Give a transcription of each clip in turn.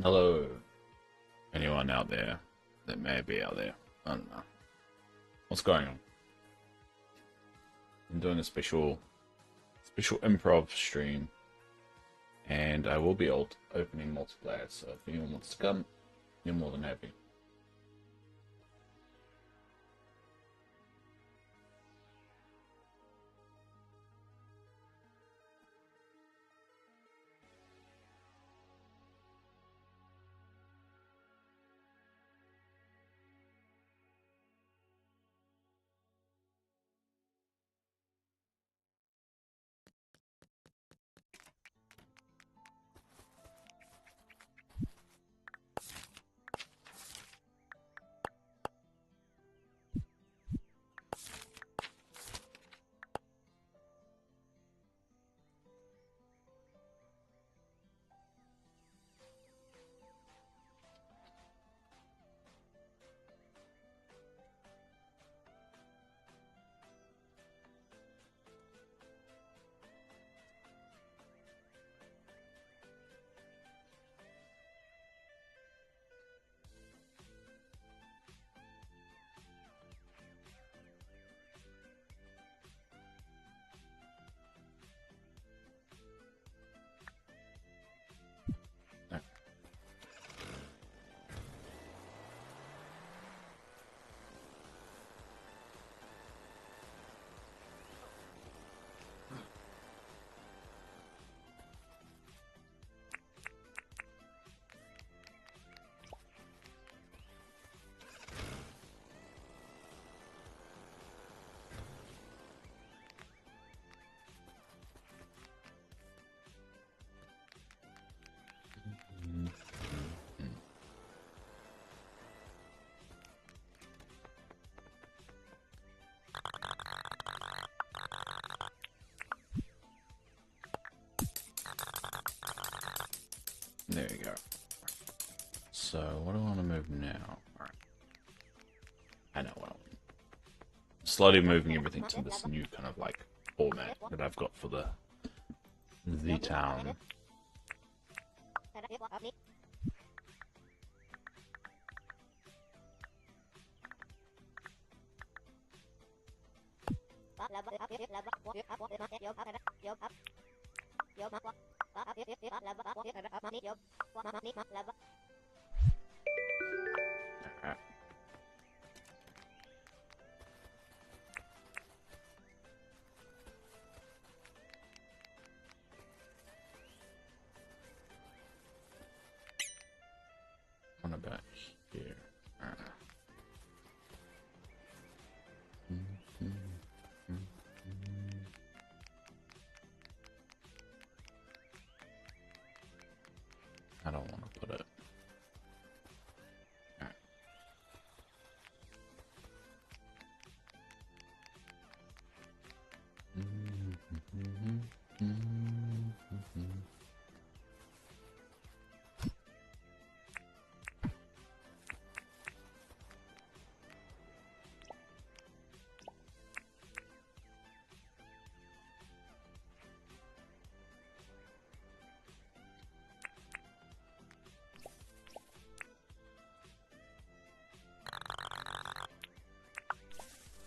Hello, anyone out there that may be out there. I don't know. What's going on? I'm doing a special improv stream, and I will be opening multiplayer, so if anyone wants to come, you're more than happy. There you go. So, what do I want to move now? Alright. I know what I want. Slowly moving everything to this new kind of like format that I've got for the town. Alright. What about here? Alright. I don't want to put it. Alright.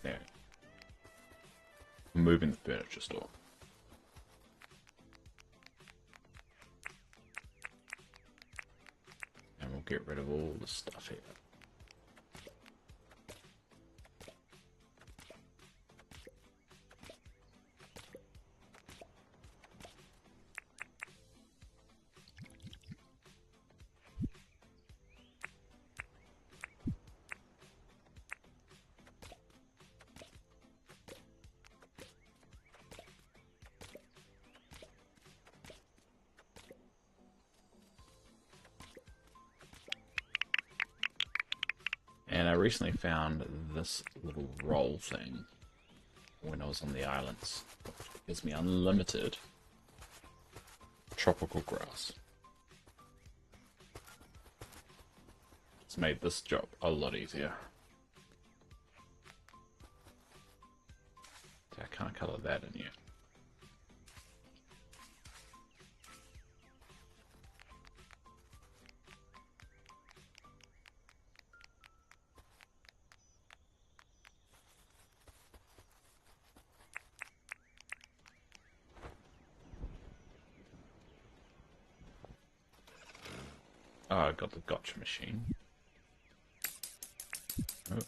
There. I'm moving the furniture store. And we'll get rid of all the stuff here. And I recently found this little roll thing when I was on the islands. It gives me unlimited tropical grass. It's made this job a lot easier. I can't color that in yet. Oh, I got the gotcha machine. Oh.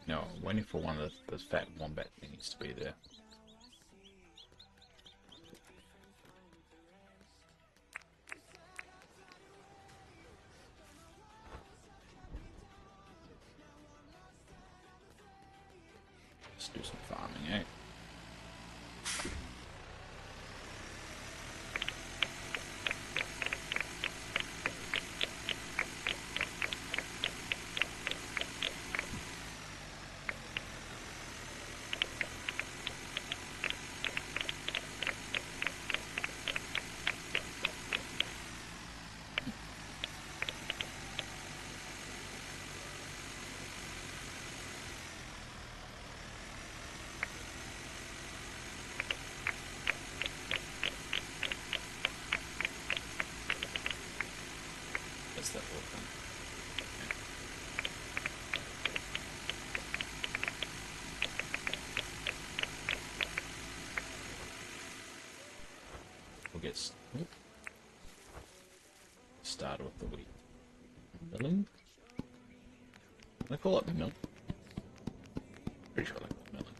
No, I'm waiting for one of those fat wombat things to be there. Let's do some farming, eh? That's that little thing. We'll get started with the wheat. Milling? I call it milling. Pretty sure I call it milling.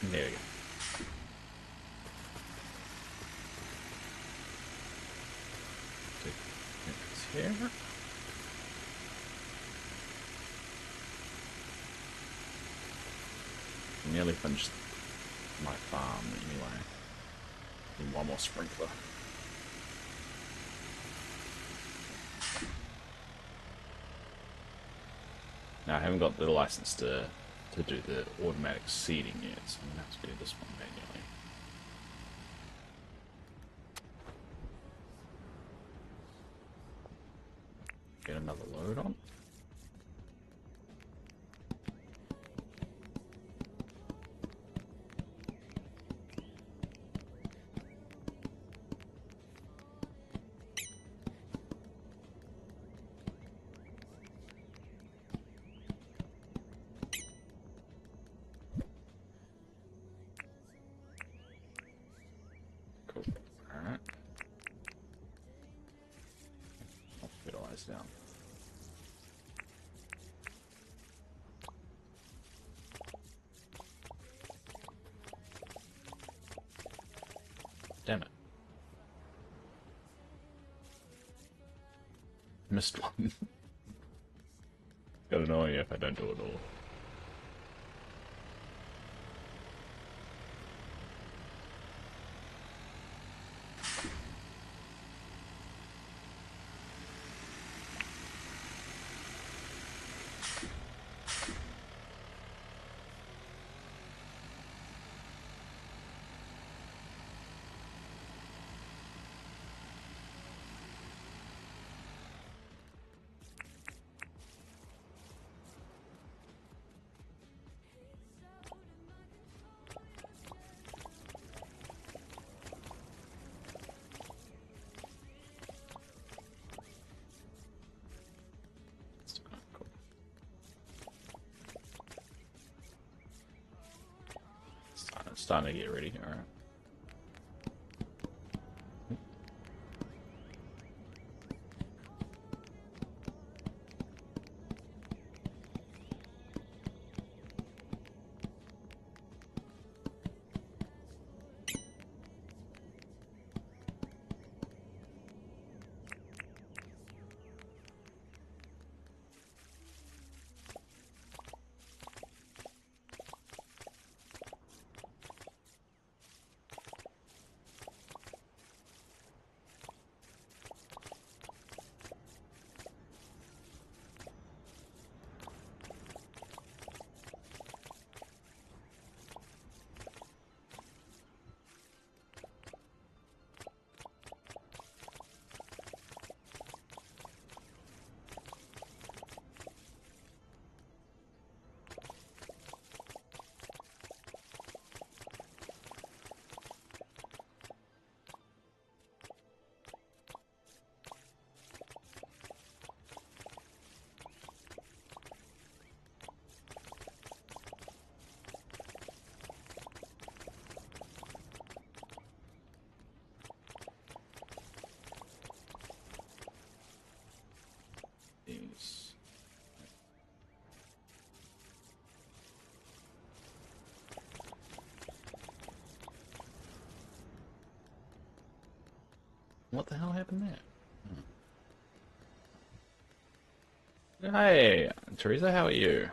There we go. Take this here. Nearly finished my farm anyway. Need one more sprinkler. Now I haven't got the license to do the automatic seeding yet, so I'm gonna have to do this one manually. Get another load on. Cool. Alright. I'll fertilize down. Damn it. Missed one. Got annoying if I don't do it all. Starting to get ready. Alright. These. What the hell happened there? Hey, Teresa, how are you?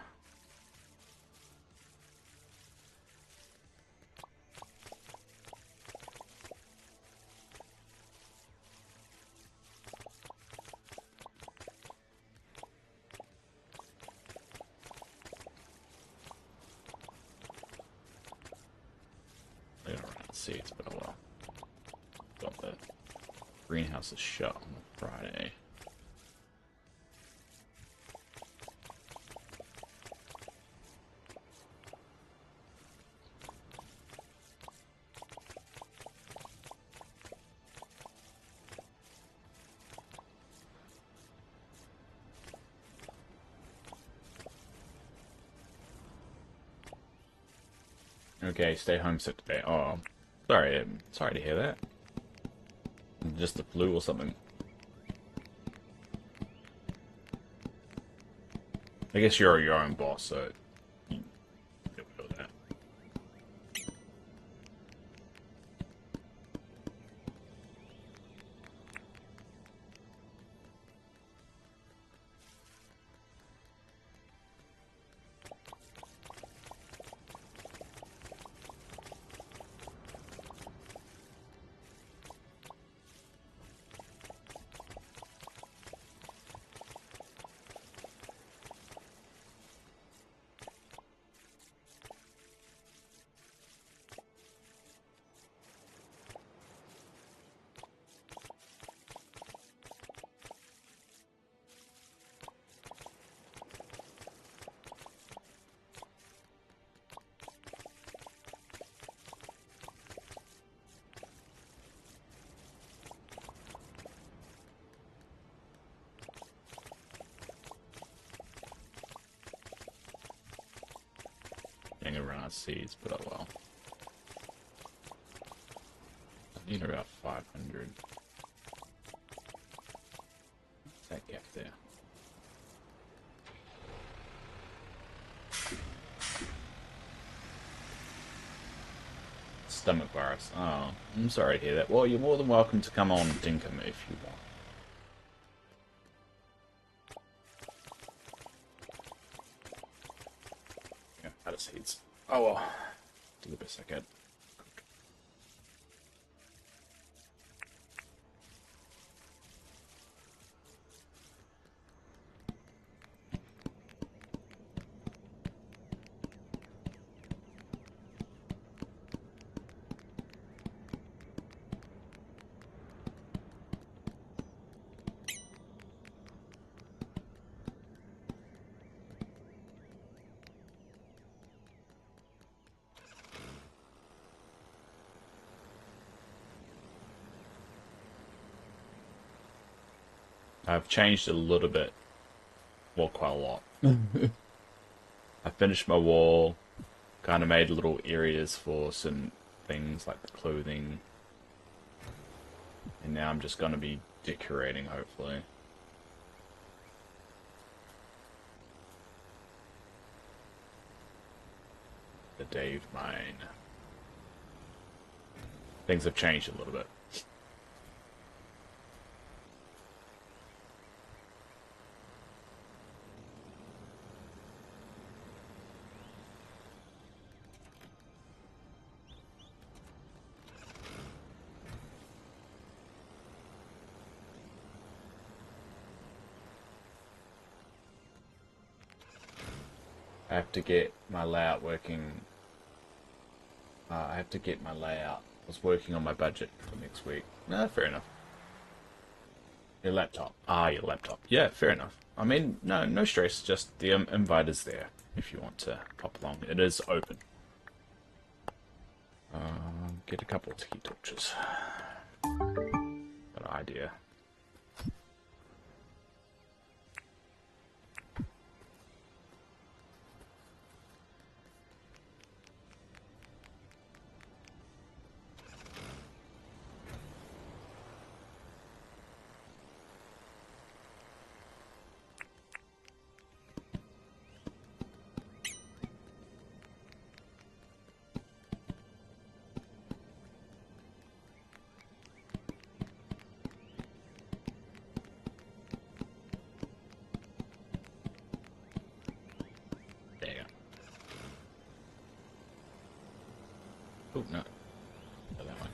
I gotta run out seeds, but oh well. Got the greenhouse is shut on Friday. Okay, stay homesick today. Oh, sorry. Sorry to hear that. Just the flu or something. I guess you're your own boss, so you deal with that. run out of seeds, but oh well. I need about 500. What's that gap there? Stomach virus. Oh, I'm sorry to hear that. Well, you're more than welcome to come on Dinkum if you want. Yeah, out of seeds. Oh well. Do the best I can. I've changed a little bit. Well, quite a lot. I finished my wall. Kind of made little areas for some things like the clothing. And now I'm just going to be decorating, hopefully. The Dave mine. Things have changed a little bit. I have to get my layout working. I have to get my layout. I was working on my budget for next week. No, fair enough. Your laptop. Ah, your laptop. Yeah, fair enough. I mean, no stress. Just the invite is there if you want to pop along. It is open. Get a couple of tiki torches. Got an idea. Oh, no. Go that way.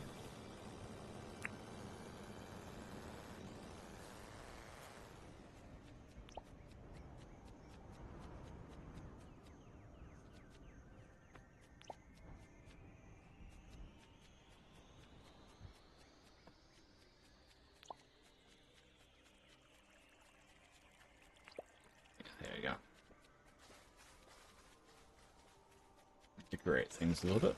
There you go. Decorate things a little bit.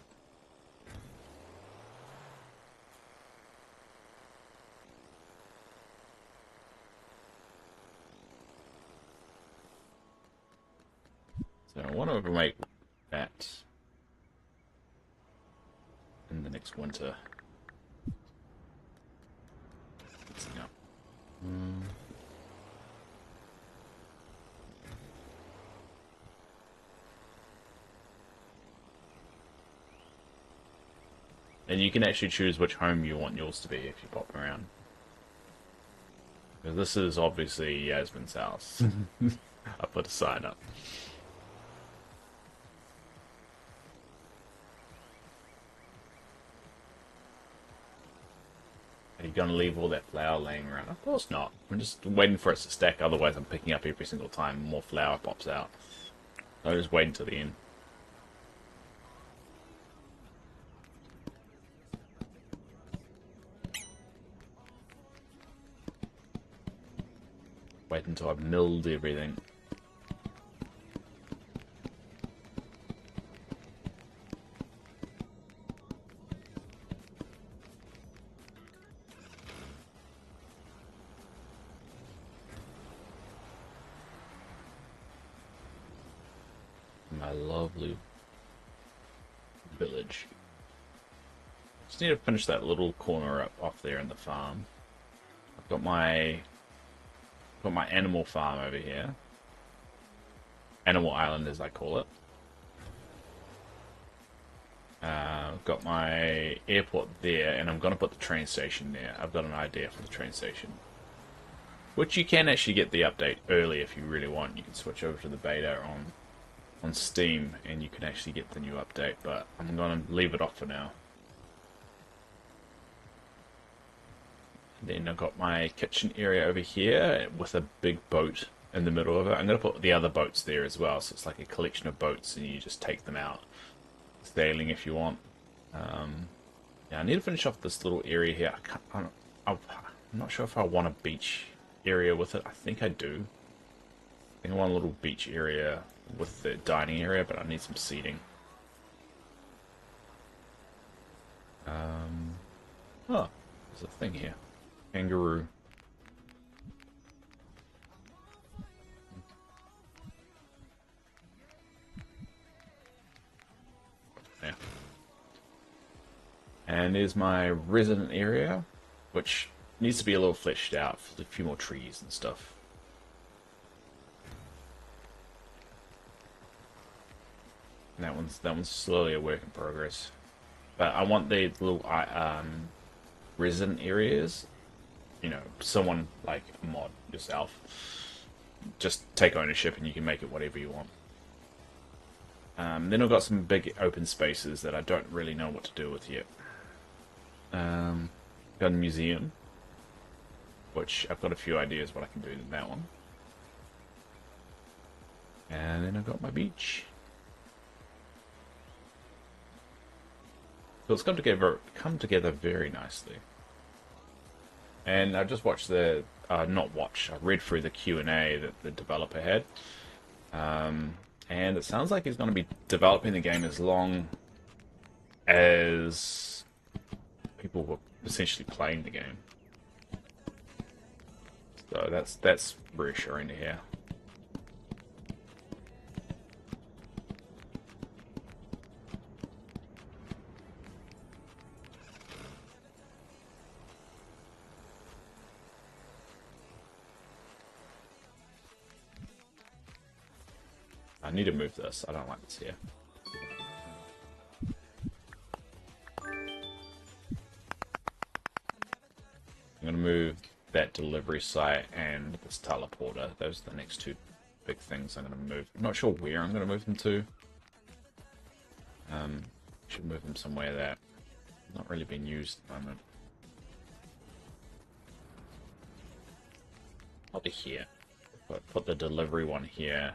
So I want to make that in the next winter. Up. And you can actually choose which home you want yours to be if you pop around. Because this is obviously Yasmin's house. I put a sign up. Are you going to leave all that flour laying around? Of course not. I'm just waiting for it to stack, otherwise I'm picking up every single time more flour pops out. I'll just wait until the end. Wait until I've milled everything. My lovely village. Just need to finish that little corner up off there in the farm. I've got my animal farm over here. Animal Island, as I call it. I've got my airport there, and I'm going to put the train station there. I've got an idea for the train station. Which you can actually get the update early if you really want. You can switch over to the beta on Steam, and you can actually get the new update, but I'm going to leave it off for now. Then I've got my kitchen area over here with a big boat in the middle of it. I'm going to put the other boats there as well, so it's like a collection of boats, and you just take them out sailing if you want. Yeah, I need to finish off this little area here. I'm not sure if I want a beach area with it. I think I do. I think I want a little beach area with the dining area, but I need some seating. Oh, there's a thing here. Kangaroo. Yeah. And there's my resident area, which needs to be a little fleshed out for a few more trees and stuff. And that one's slowly a work in progress. But I want the little resident areas, you know, someone like a mod yourself, just take ownership and you can make it whatever you want. Then I've got some big open spaces that I don't really know what to do with yet. Got a museum, which I've got a few ideas what I can do in that one. And then I've got my beach. So it's come together very nicely. And I just watched the I read through the Q&A that the developer had. And it sounds like he's going to be developing the game as long as people were essentially playing the game. So that's reassuring to hear. I need to move this. I don't like this here. I'm going to move that delivery site and this teleporter. Those are the next two big things I'm going to move. I'm not sure where I'm going to move them to. Should move them somewhere that not really being used at the moment. Probably here. Put the delivery one here.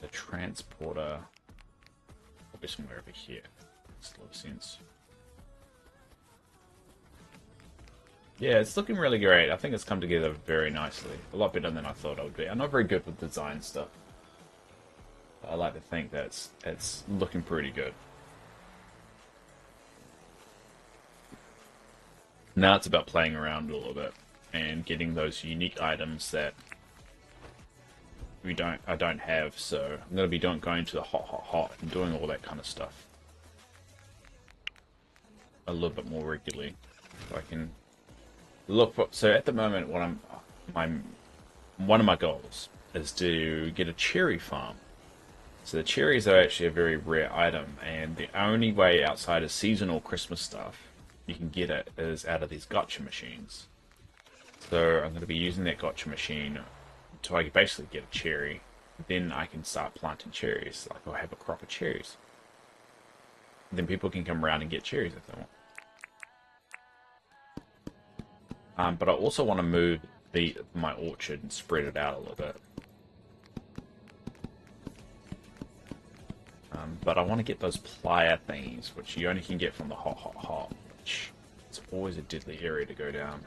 The transporter probably somewhere over here. Makes a lot of sense. Yeah, it's looking really great. I think it's come together very nicely. A lot better than I thought it would be. I'm not very good with design stuff. I like to think that it's looking pretty good. Now it's about playing around a little bit and getting those unique items that I don't have, so I'm going to be going to the hot and doing all that kind of stuff a little bit more regularly. So I can look for, so at the moment one of my goals is to get a cherry farm. So the cherries are actually a very rare item, and the only way outside of seasonal Christmas stuff you can get it is out of these gotcha machines. So I'm going to be using that gotcha machine so I can basically get a cherry. Then I can start planting cherries. Like I'll have a crop of cherries. Then people can come around and get cherries if they want. But I also want to move my orchard and spread it out a little bit. But I want to get those plier thingies, which you only can get from the hot, which it's always a deadly area to go down.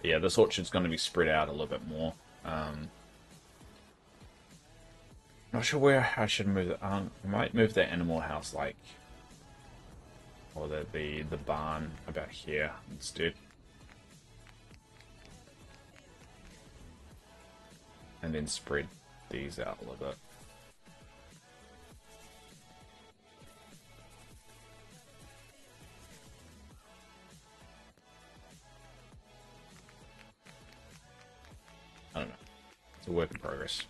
Yeah, this orchard's going to be spread out a little bit more. Not sure where I should move it. I might move the animal house, like, or the barn about here instead. And then spread these out a little bit. It's a work in progress.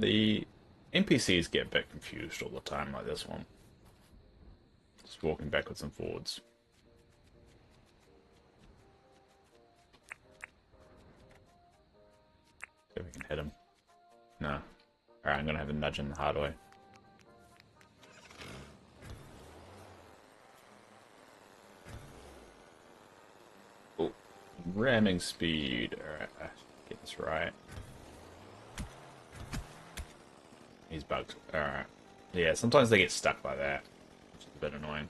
The NPCs get a bit confused all the time, like this one. Just walking backwards and forwards. See if we can hit him. No. Alright, I'm gonna have a nudge in the hard way. Oh, ramming speed. Alright, get this right. He's bugged. Alright. Yeah, sometimes they get stuck by that, which is a bit annoying.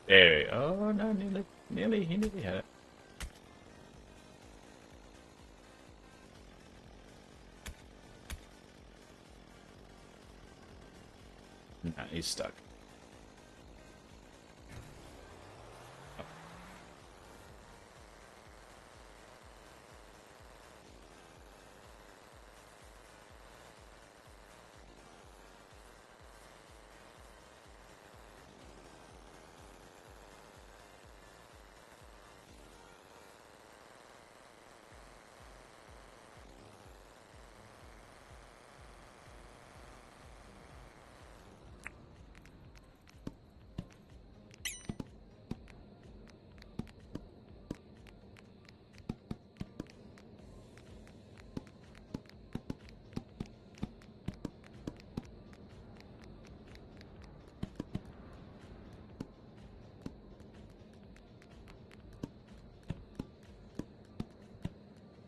There. Oh no, he nearly had it. No, he's stuck.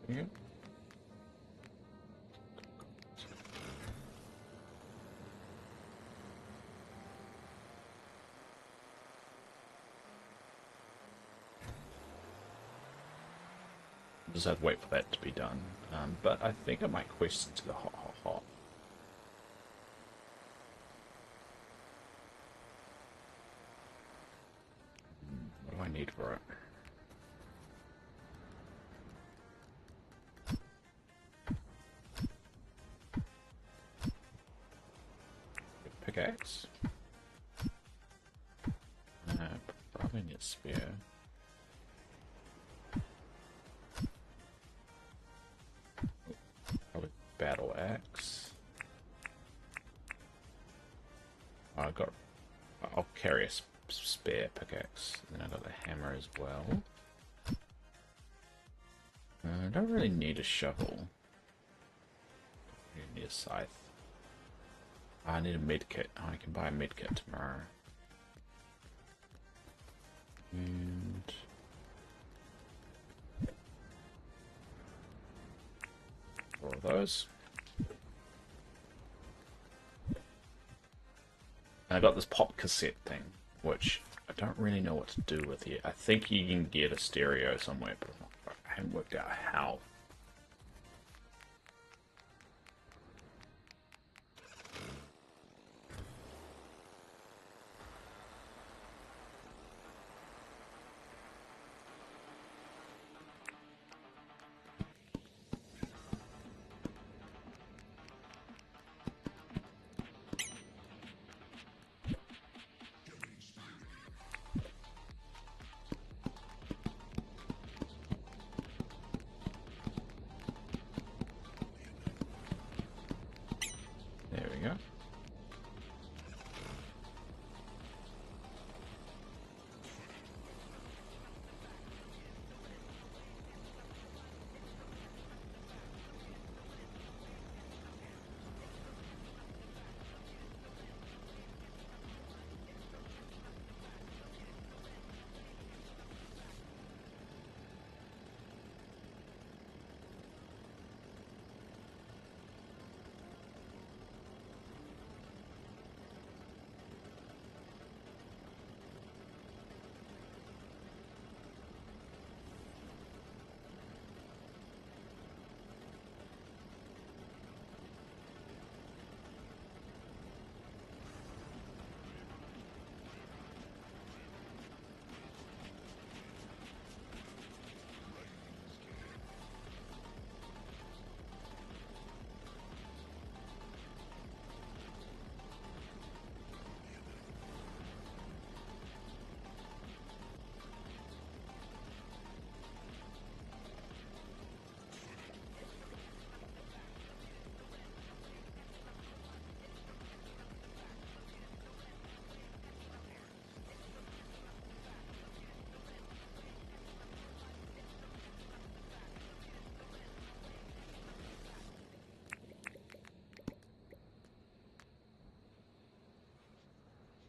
Yeah. Just have to wait for that to be done. But I think I might quest to the hot. What do I need for it? Pickaxe? Probably need a spear. Probably battle axe. I'll carry a spare pickaxe. Then I got the hammer as well. I don't really need a shovel. I need a scythe. I need a medkit. Oh, I can buy a medkit tomorrow. And all of those. And I got this pop cassette thing, which I don't really know what to do with yet. I think you can get a stereo somewhere, but I haven't worked out how.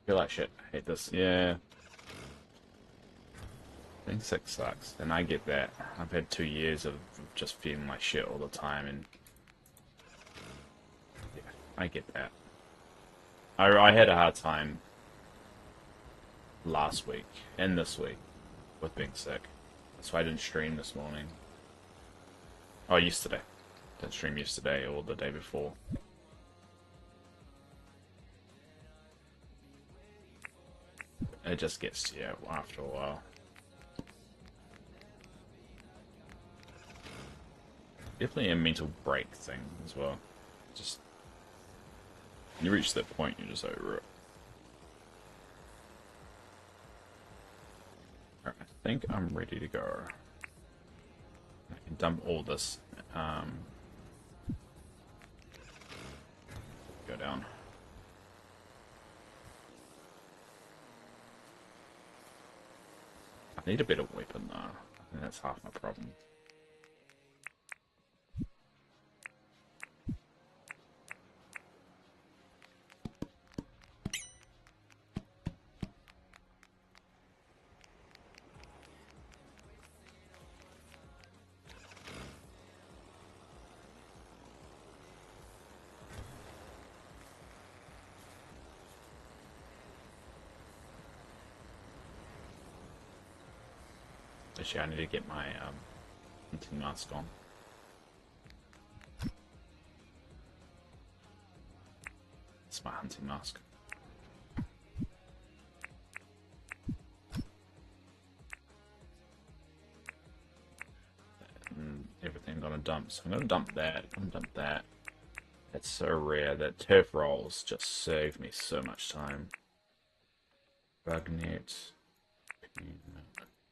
feel like shit. I hate this. Yeah. Being sick sucks, and I get that. I've had 2 years of just feeling like shit all the time, and yeah, I get that. I had a hard time last week and this week with being sick. That's why I didn't stream this morning. Oh, yesterday. Didn't stream yesterday or the day before. It just gets to you after a while. Definitely a mental break thing as well. Just when you reach that point, you're just over it. Alright, I think I'm ready to go. I can dump all this. Go down. I need a better weapon though. I think that's half my problem. Actually, I need to get my hunting mask on. It's my hunting mask. And everything I'm gonna dump. So I'm gonna dump that. I'm gonna dump that. That's so rare. That turf rolls just save me so much time. Bugnet.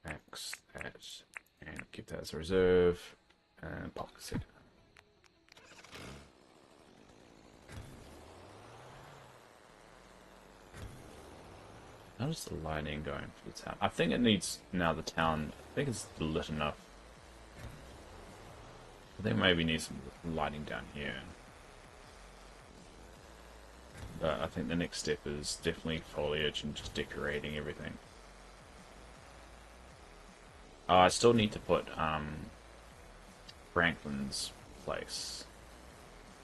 Max that. And keep that as a reserve. And pocket set. How's the lighting going for the town? I think it needs, now the town, I think it's lit enough. I think maybe needs some lighting down here. But I think the next step is definitely foliage and just decorating everything. I still need to put Franklin's place.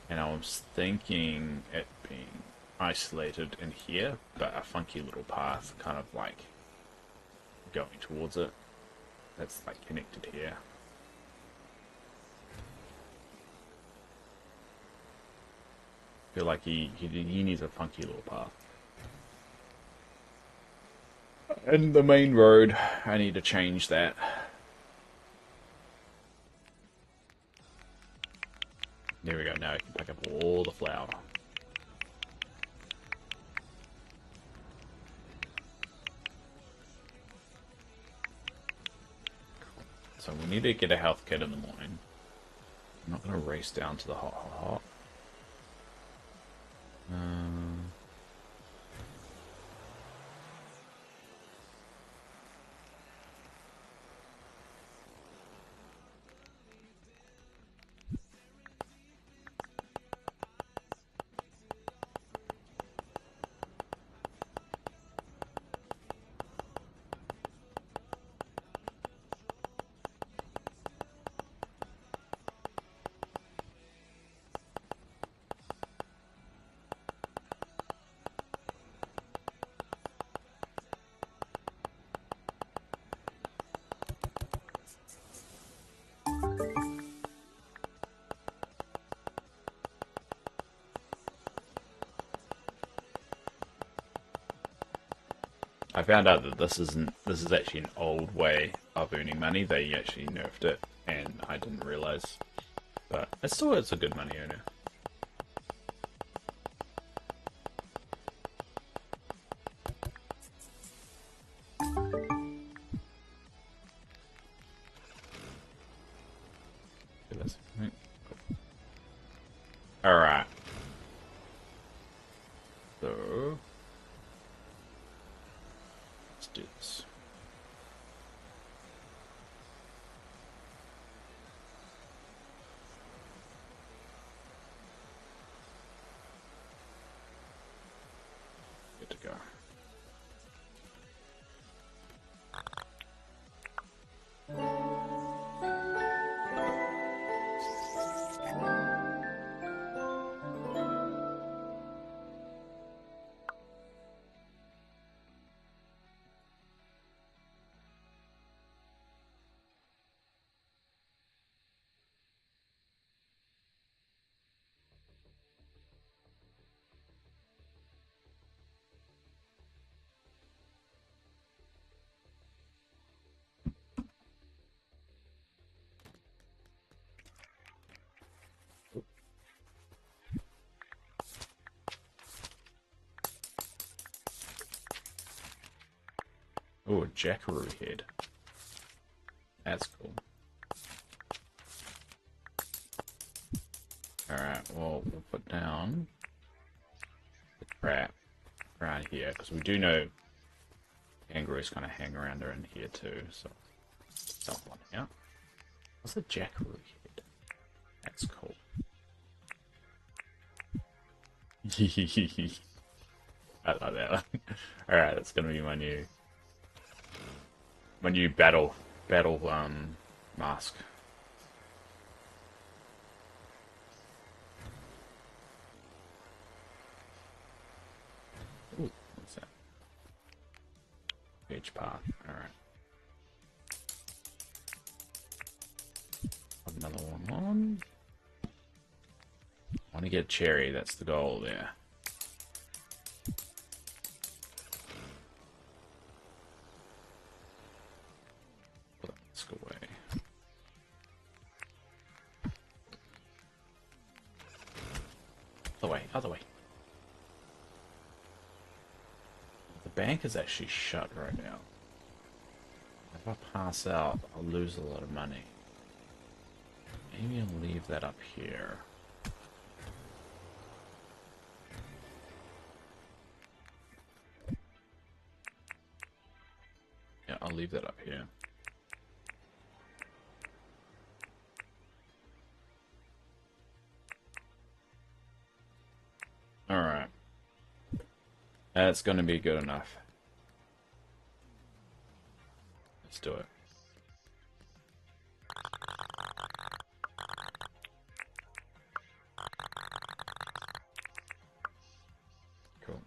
And I was thinking it being isolated in here, but a funky little path kind of like going towards it. That's like connected here. I feel like he needs a funky little path. And the main road, I need to change that. There we go, now I can pick up all the flour. So we need to get a health kit in the morning. I'm not going to race down to the hot. I found out that this is actually an old way of earning money. They actually nerfed it, and I didn't realize. But it's a good money earner. All right. So let's do this. Good to go. Oh, a jackaroo head. That's cool. Alright, well, we'll put down the trap around here, because we do know kangaroos kind of hang around in here too, so dump one out. What's a jackaroo head? That's cool. I like that one. Alright, that's gonna be my new battle mask. Ooh, what's that? Beach path. Alright. Another one on. I want to get a cherry, that's the goal there. Let's go away. Other way, other way. The bank is actually shut right now. If I pass out, I'll lose a lot of money. Maybe I'll leave that up here. Yeah, I'll leave that up here. Alright. That's gonna be good enough. Let's do it. Cool.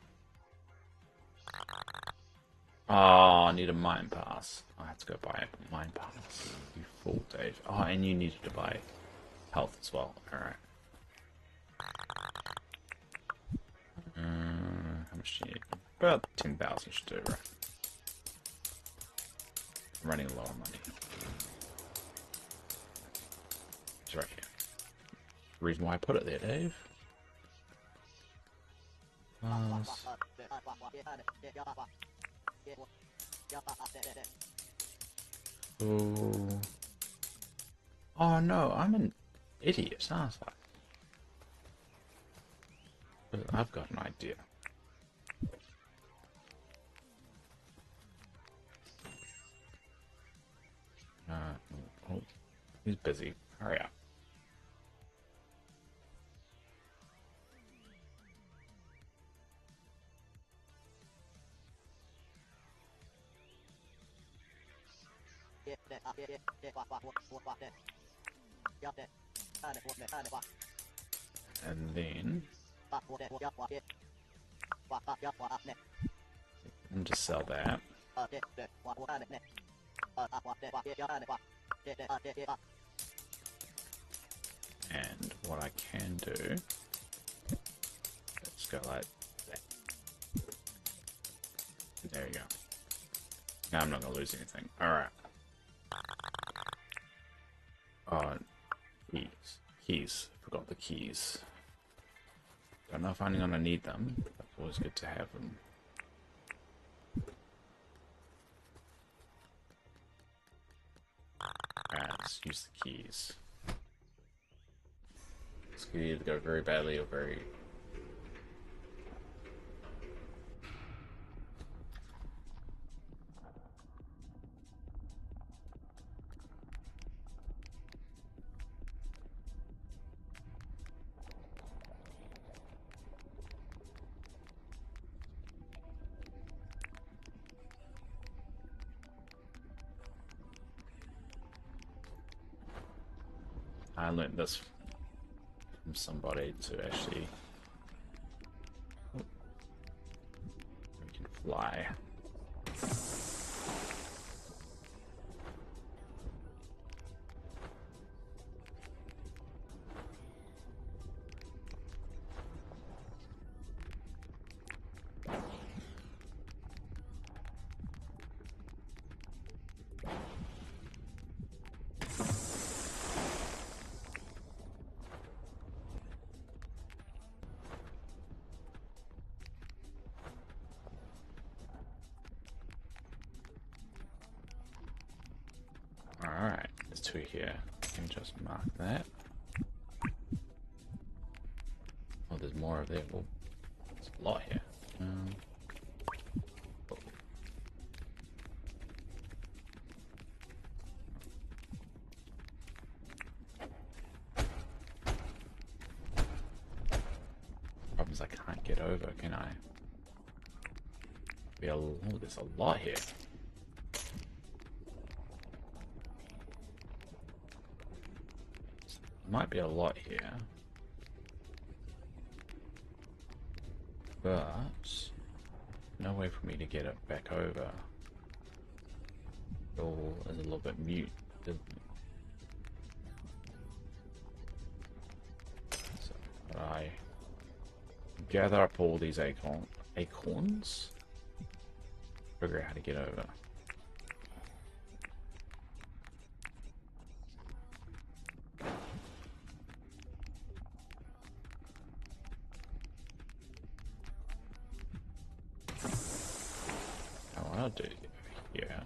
Oh, I need a mine pass. I have to go buy a mine pass. You fool, Dave. Oh, and you needed to buy health as well. Alright. How much do you need? About 10,000 should do, right? I'm running low on money. It's right here. The reason why I put it there, Dave. Oh. Oh no, I'm an idiot, aren't I? But I've got an idea. Oh, he's busy. Hurry up. And then and just sell that. And what I can do, let's go like that. There you go. Now I'm not gonna lose anything. Alright. Keys. Keys. Forgot the keys. Don't know if I'm gonna need them, but it's always good to have them. Alright, let's use the keys. This could either go very badly or very... I learned this from somebody to actually... we can fly. two here. Can just mark that. Oh, there's more of there. Well, there's a lot here. Oh. Problems I can't get over, can I? Oh, there's a lot here. Might be a lot here. But no way for me to get it back over. It all is a little bit mute, isn't it? So I gather up all these acorns, figure out how to get over. I'll do here.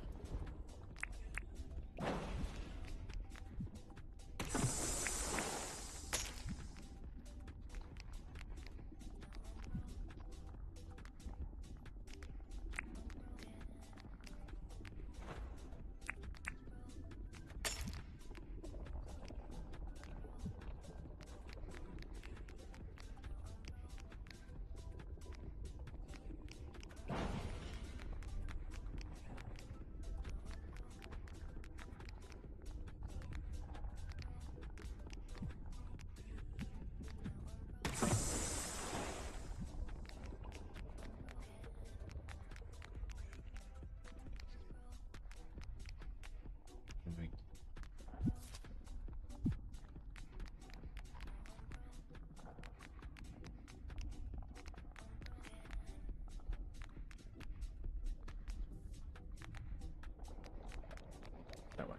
That way.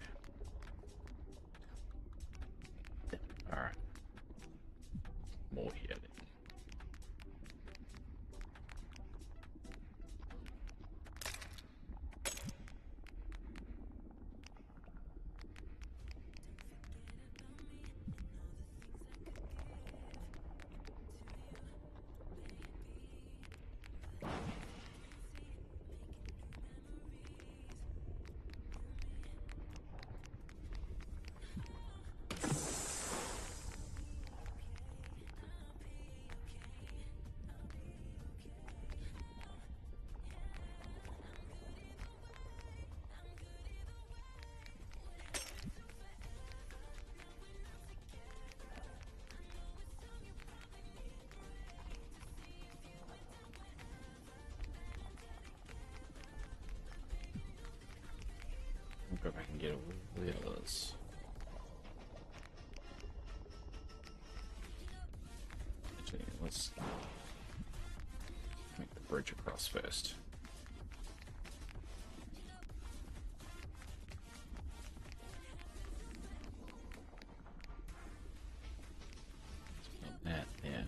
Alright. More here then. Go back and get all the others. Actually, let's make the bridge across first. Let's put that there.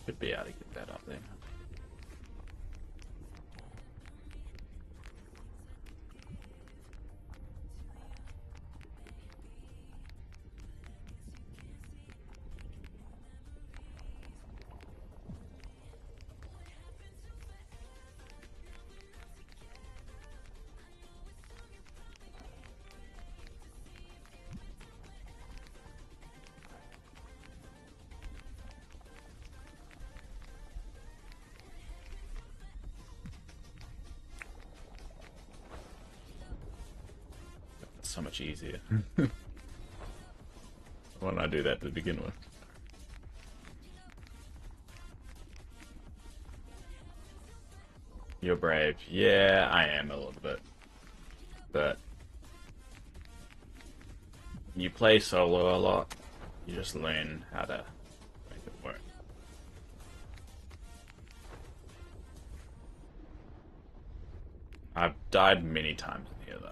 Should be able to get that up there. So much easier. Why don't I do that to begin with? You're brave. Yeah, I am a little bit. But you play solo a lot, you just learn how to make it work. I've died many times in here though.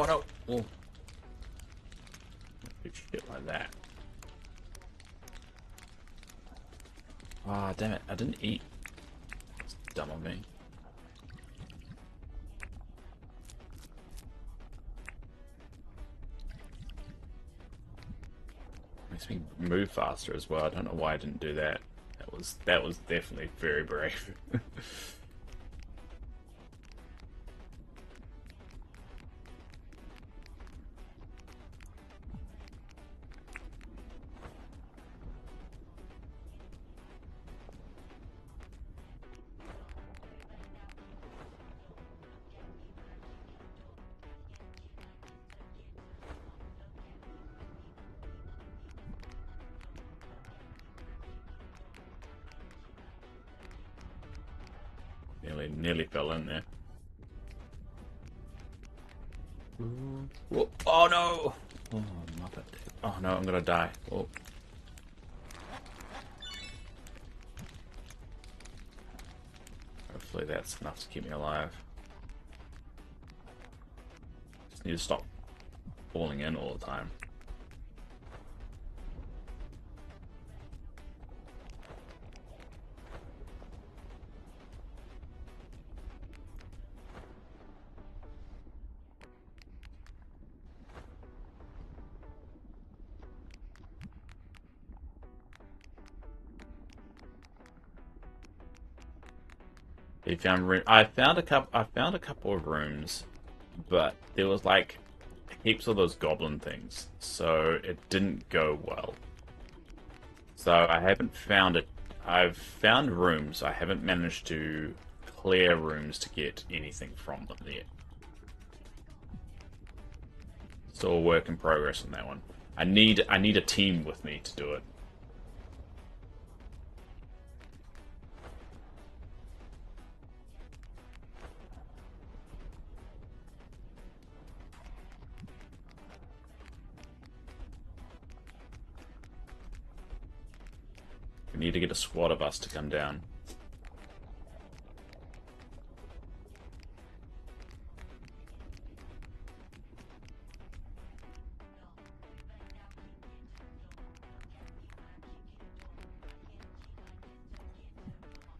Oh no! Oh. Do shit like that. Ah, damn it! I didn't eat. That's dumb on me. Makes me move faster as well. I don't know why I didn't do that. That was definitely very brave. Nearly fell in there. Whoa. Oh no! Oh, muppet. Oh no, I'm gonna die. Oh. Hopefully that's enough to keep me alive. Just need to stop falling in all the time. You found room. I found a couple. I found a couple of rooms, but there was like heaps of those goblin things, so it didn't go well. So I haven't found it. I've found rooms. I haven't managed to clear rooms to get anything from them yet. Still a work in progress on that one. I need a team with me to do it. We need to get a squad of us to come down.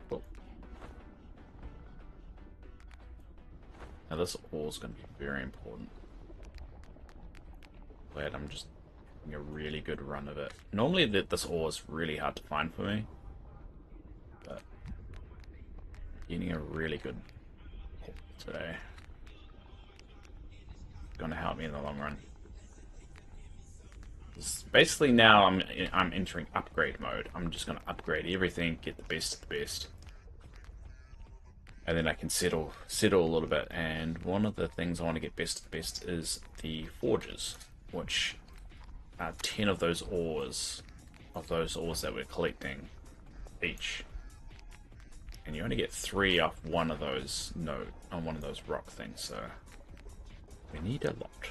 Cool. Now this ore is going to be very important. Glad I'm just getting a really good run of it. Normally this ore is really hard to find for me, but getting a really good hit today is going to help me in the long run. Basically now I'm entering upgrade mode. I'm just going to upgrade everything, get the best of the best. And then I can settle a little bit. And one of the things I want to get best of the best is the forges, which are 10 of those ores that we're collecting each. And you only get 3 off one of those on one of those rock things, so we need a lot.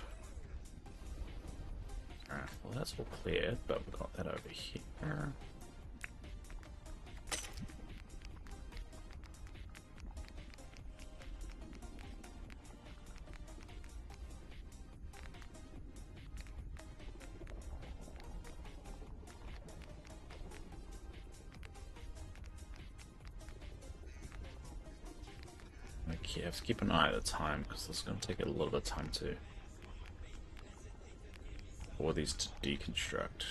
Alright, well that's all cleared, but we've got that over here. Okay, I have to keep an eye at the time because this is going to take a little bit of time for these to deconstruct.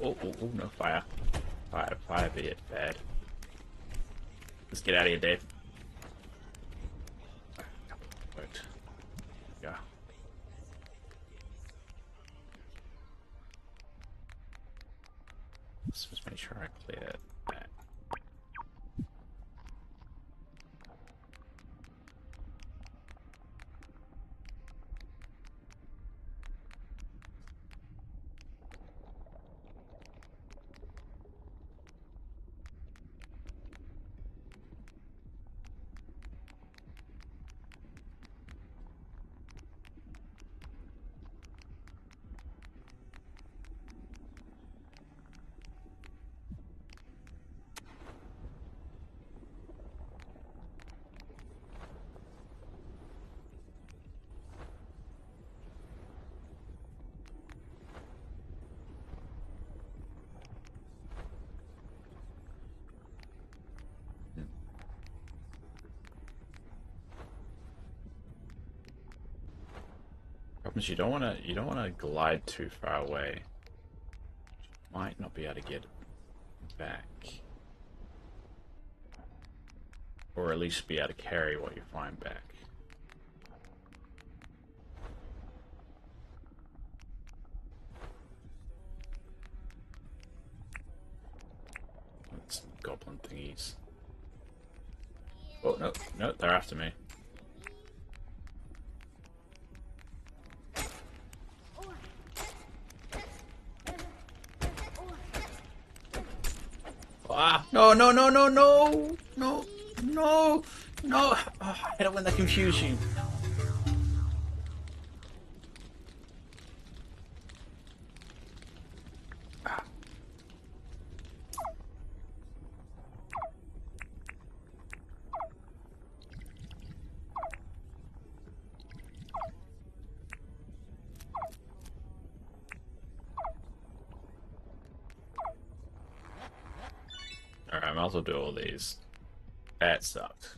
Oh, no, fire. Fire, be bad. Let's get out of here, Dave. Worked. Yeah. Let's just make sure I clear that. Problem is you don't wanna glide too far away. You might not be able to get back. Or at least be able to carry what you find back. That's goblin thingies. Oh, no, they're after me. Ah, no. Oh, I hate it when they confuse you. Alright, I might as well do all these. That sucked.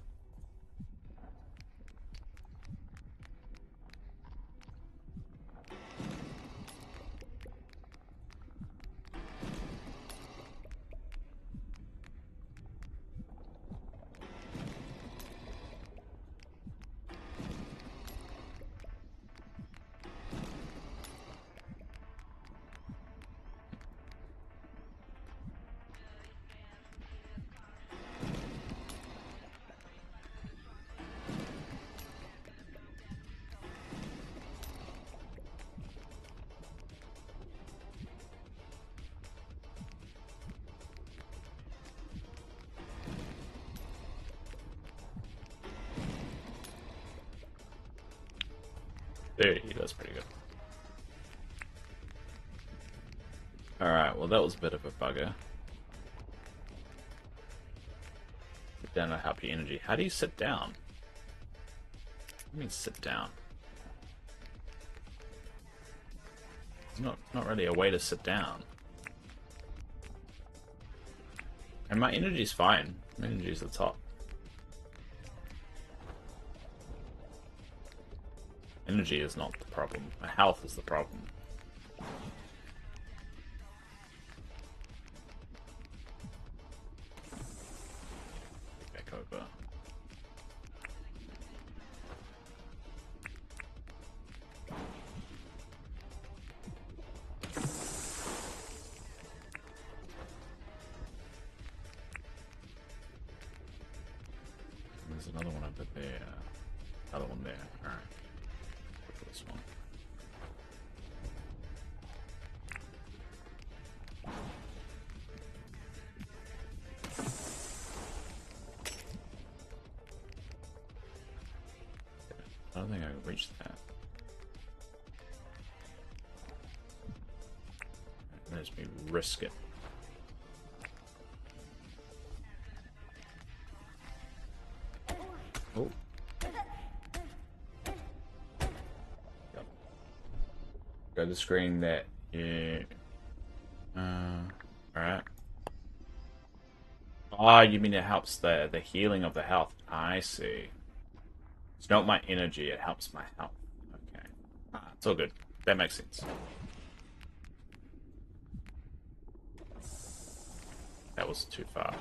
There, that's pretty good. Alright, well that was a bit of a bugger. Sit down to help your energy. How do you sit down? What do you mean sit down? It's not really a way to sit down. And my energy's fine. My energy's at the top. Energy is not the problem. My health is the problem. Back over. There's another one over there. Another one there. Alright. This one. I don't think I reached that. Let's me risk it. Oh. Go to the screen that alright. Ah, you mean it helps the healing of the health. I see. It's not my energy, it helps my health. Okay. It's all good. That makes sense. that was too far.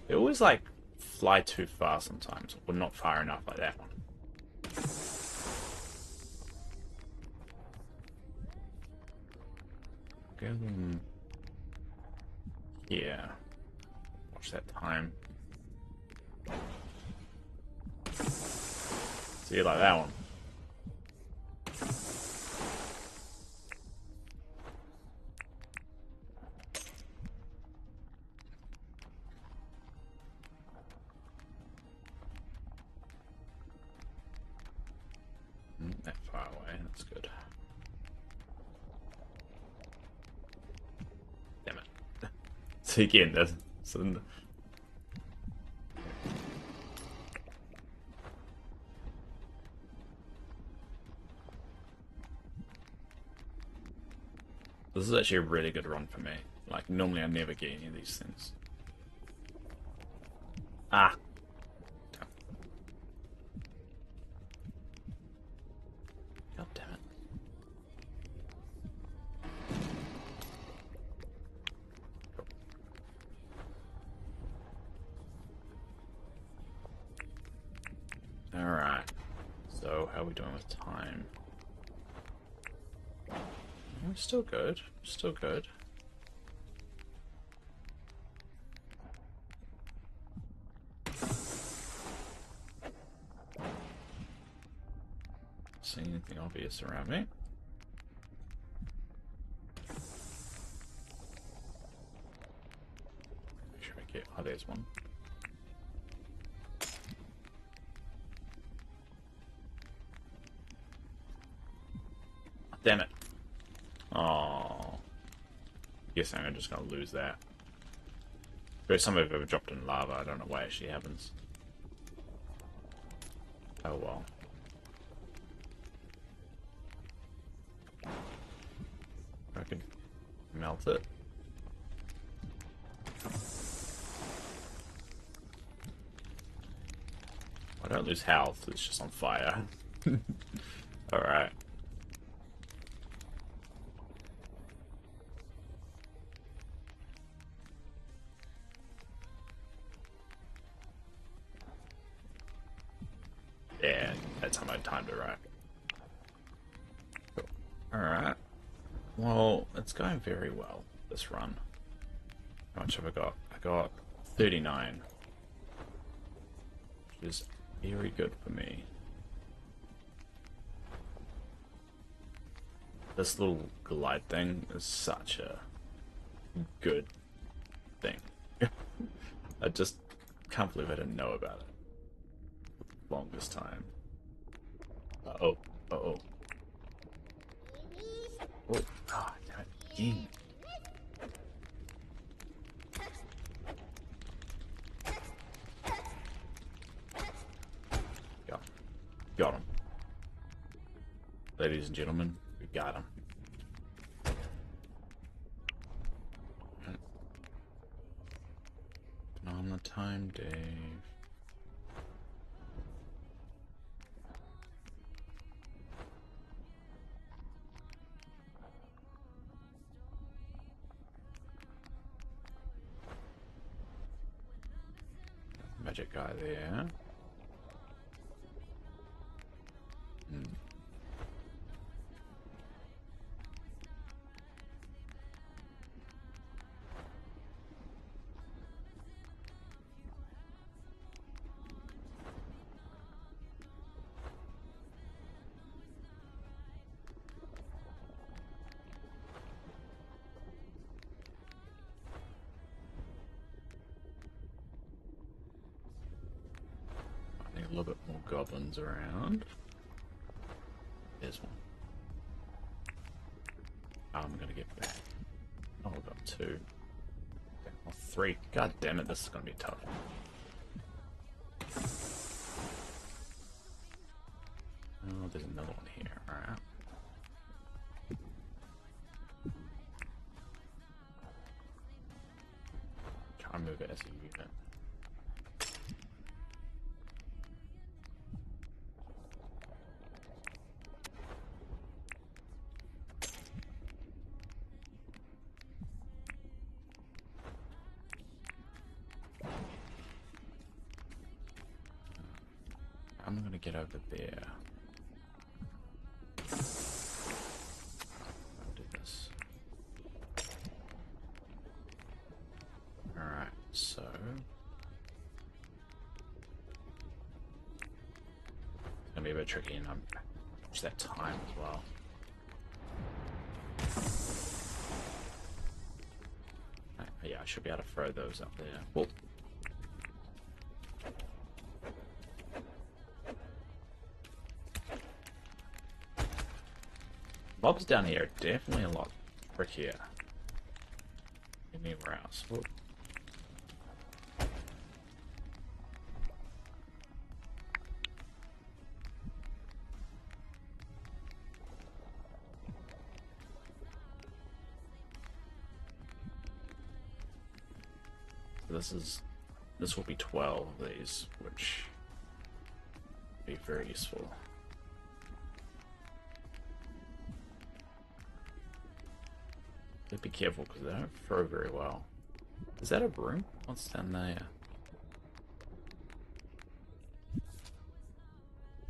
They always like fly too far sometimes, or not far enough like that one. Go them here. Watch that time. See, like that one. That far away, that's good. Damn it. So again, there's some... This is actually a really good run for me. Like, normally I never get any of these things. Ah! God damn it. Alright. So, how are we doing with time? We're still good. Still good. See anything obvious around me? Make sure I get. Oh, there's one. Oh, damn it. Oh. Guess I'm just gonna lose that. First time I've ever dropped in lava. I don't know why it actually happens. Oh well. I could melt it. I don't lose health, it's just on fire. Alright. Yeah, that time I timed it right. Cool. Alright. Well, it's going very well, this run. How much have I got? I got 39. Which is very good for me. This little glide thing is such a good thing. I just can't believe I didn't know about it. Longest time. Uh-oh. Uh-oh. Oh, God damn it. Again. Got him. Ladies and gentlemen, we got him. On the time, Dave. Magic guy there. I think a little bit more goblins around. There's one. I'm gonna get back. Oh, I've got two. Oh, three. God damn it, this is gonna be tough. Oh, there's another one here. Alright. Try and move it as a unit. get over there? I'll do this. Alright, so... It's gonna be a bit tricky, and I'm watch that time as well. Yeah, I should be able to throw those up there. Well, mobs down here are definitely a lot trickier than anywhere else. Whoa. This will be 12 of these, which will be very useful. But be careful because they don't throw very well. Is that a broom? What's down there?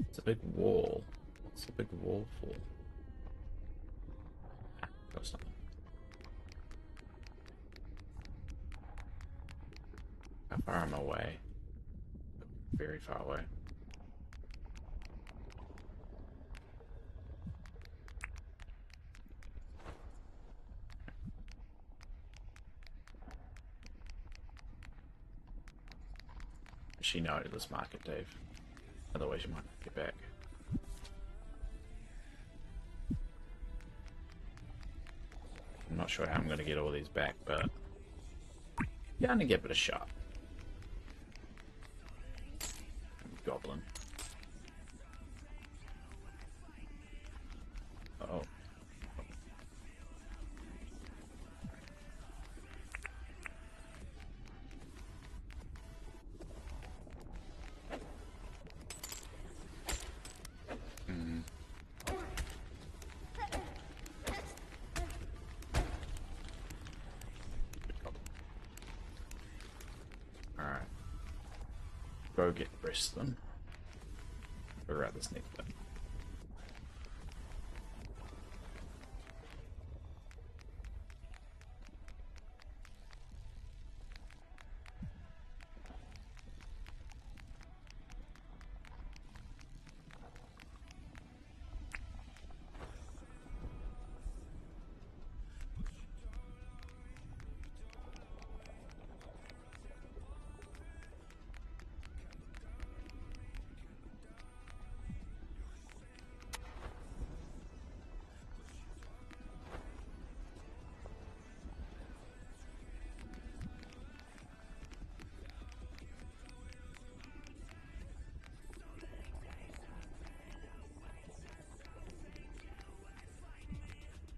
It's a big wall. What's a big wall for? Ah, that was nothing. How far am I away? Very far away. Actually, no, let's mark it, Dave. Otherwise, you might not get back. I'm not sure how I'm going to get all these back, but yeah, I'm going to give it a shot. Goblin. Uh-oh. Alright. Go get the rest of them. Or rather sneak them.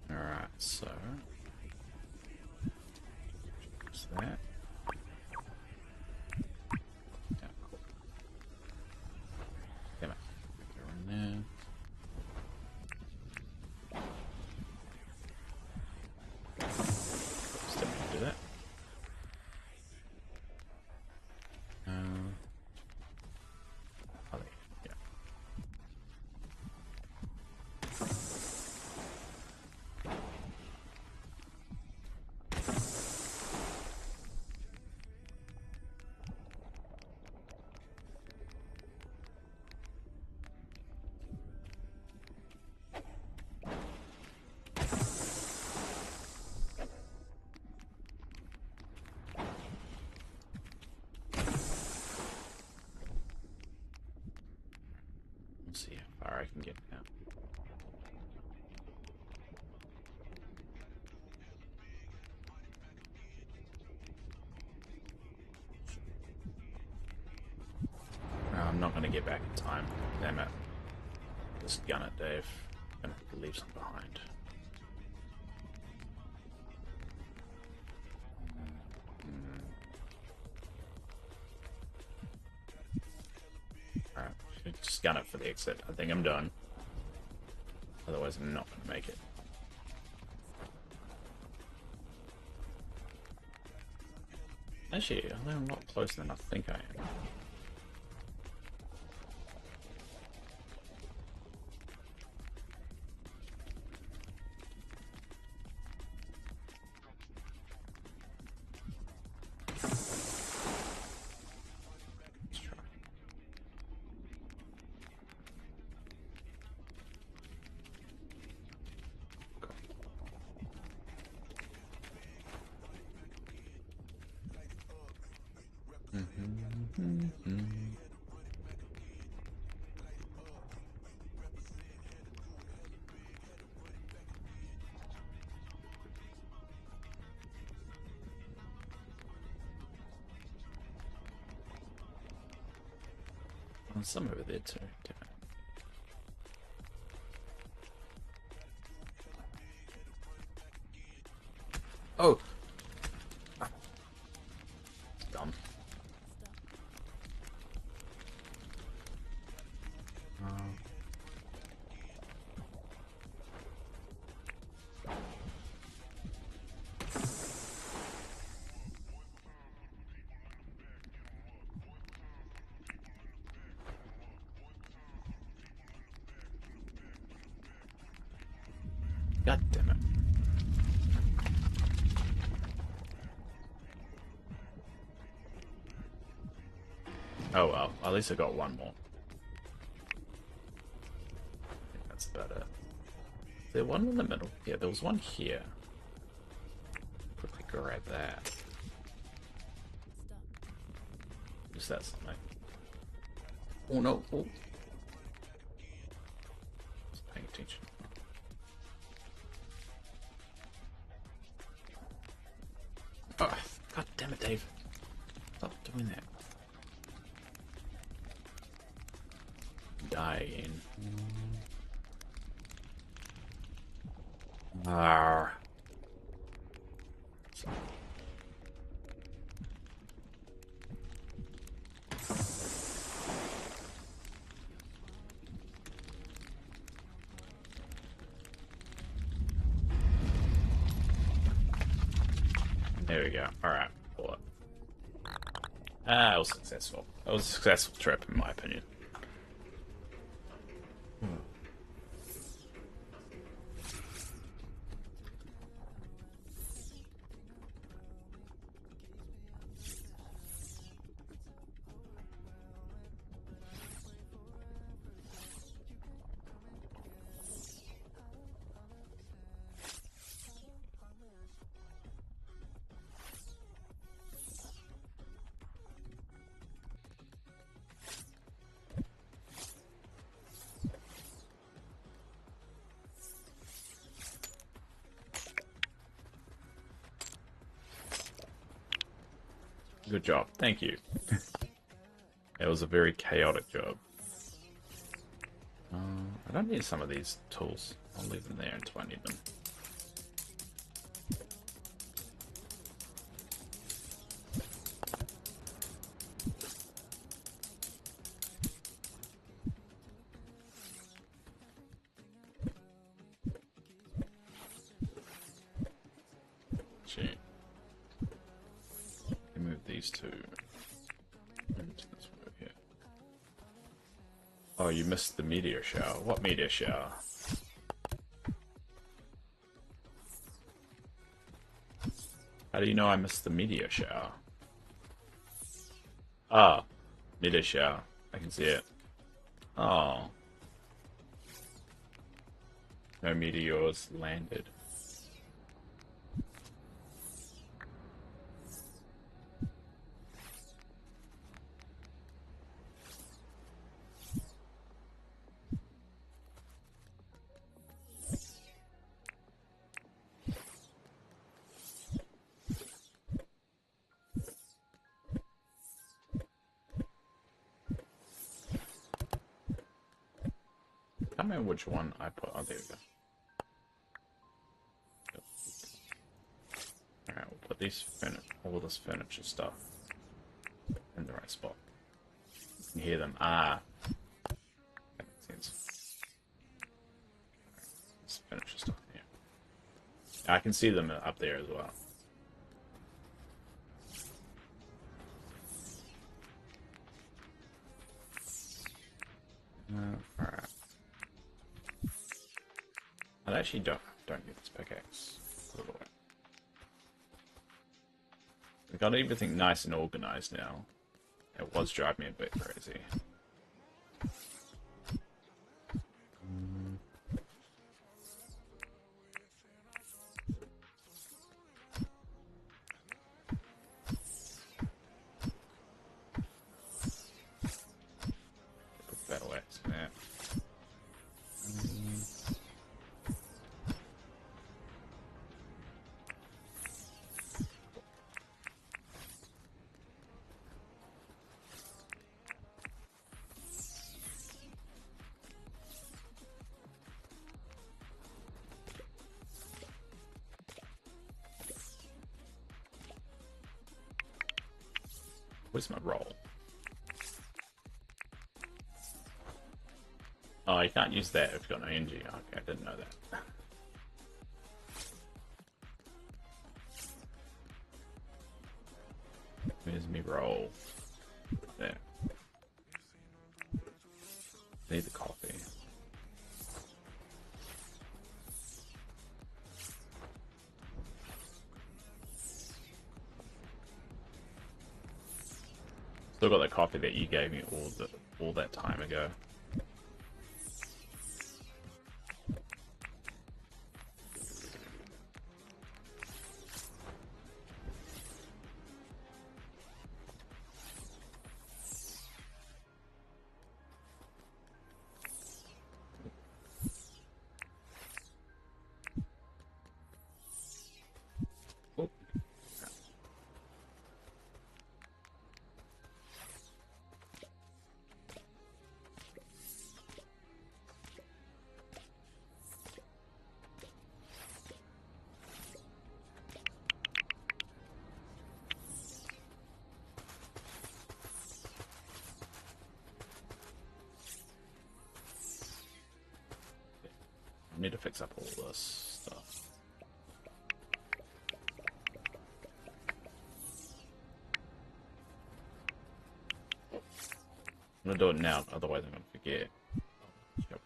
Alright, so what's that? Yeah, cool. Damn it. Go in there. Still need to do that. Oh, yeah. Let's see how far I can get now. I'm not going to get back in time. Damn it. Just gun it, Dave. I'm going to have to leave some behind. Alright, just gun it for the exit. I think I'm done. Otherwise, I'm not going to make it. Actually, I'm a lot closer than I think I am. There's some over there too. Damn it. Oh! Dumb. God damn it. Oh well, at least I got one more. I think that's about it. Is there one in the middle? Yeah, there was one here. Quickly grab that. Is that something? Oh no! Oh. Just paying attention. Oh, God damn it, Dave! Stop doing that. Dying. Arr. There we go. Alright, pull it. Ah, it was successful. It was a successful trip, in my opinion. Good job. Thank you. It was a very chaotic job. I don't need some of these tools. I'll leave them there until I need them. Gee. Move these two. And this one over here. Oh, you missed the meteor shower. What meteor shower? How do you know I missed the meteor shower? Ah, meteor shower. I can see it. Oh. No meteors landed. I don't remember which one I put. Oh, there we go. Alright, we'll put these all this furniture stuff in the right spot. You can hear them. Ah. That makes sense. This furniture stuff here. I can see them up there as well. Alright. I actually don't need this pickaxe. Put it away. We got everything nice and organized now. It was driving me a bit crazy. Where's my roll? Oh, you can't use that if you've got no energy. Okay, I didn't know that. Where's me roll? There. Need the coffee. Still got the coffee that you gave me all that time ago. Oh. I need to fix up all this stuff. I'm gonna do it now, otherwise I'm gonna forget. Yep.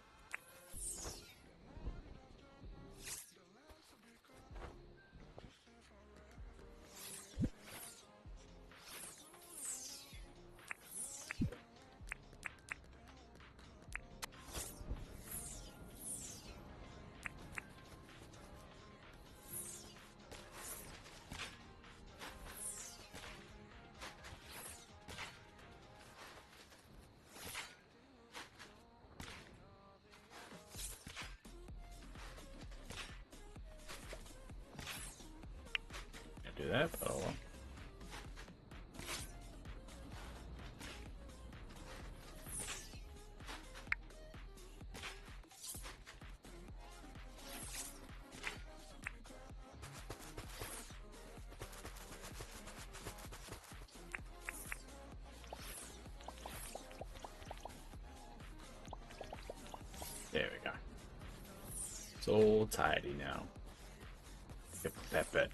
Can't do that, but oh well. There we go. It's all tidy now. Get that bit.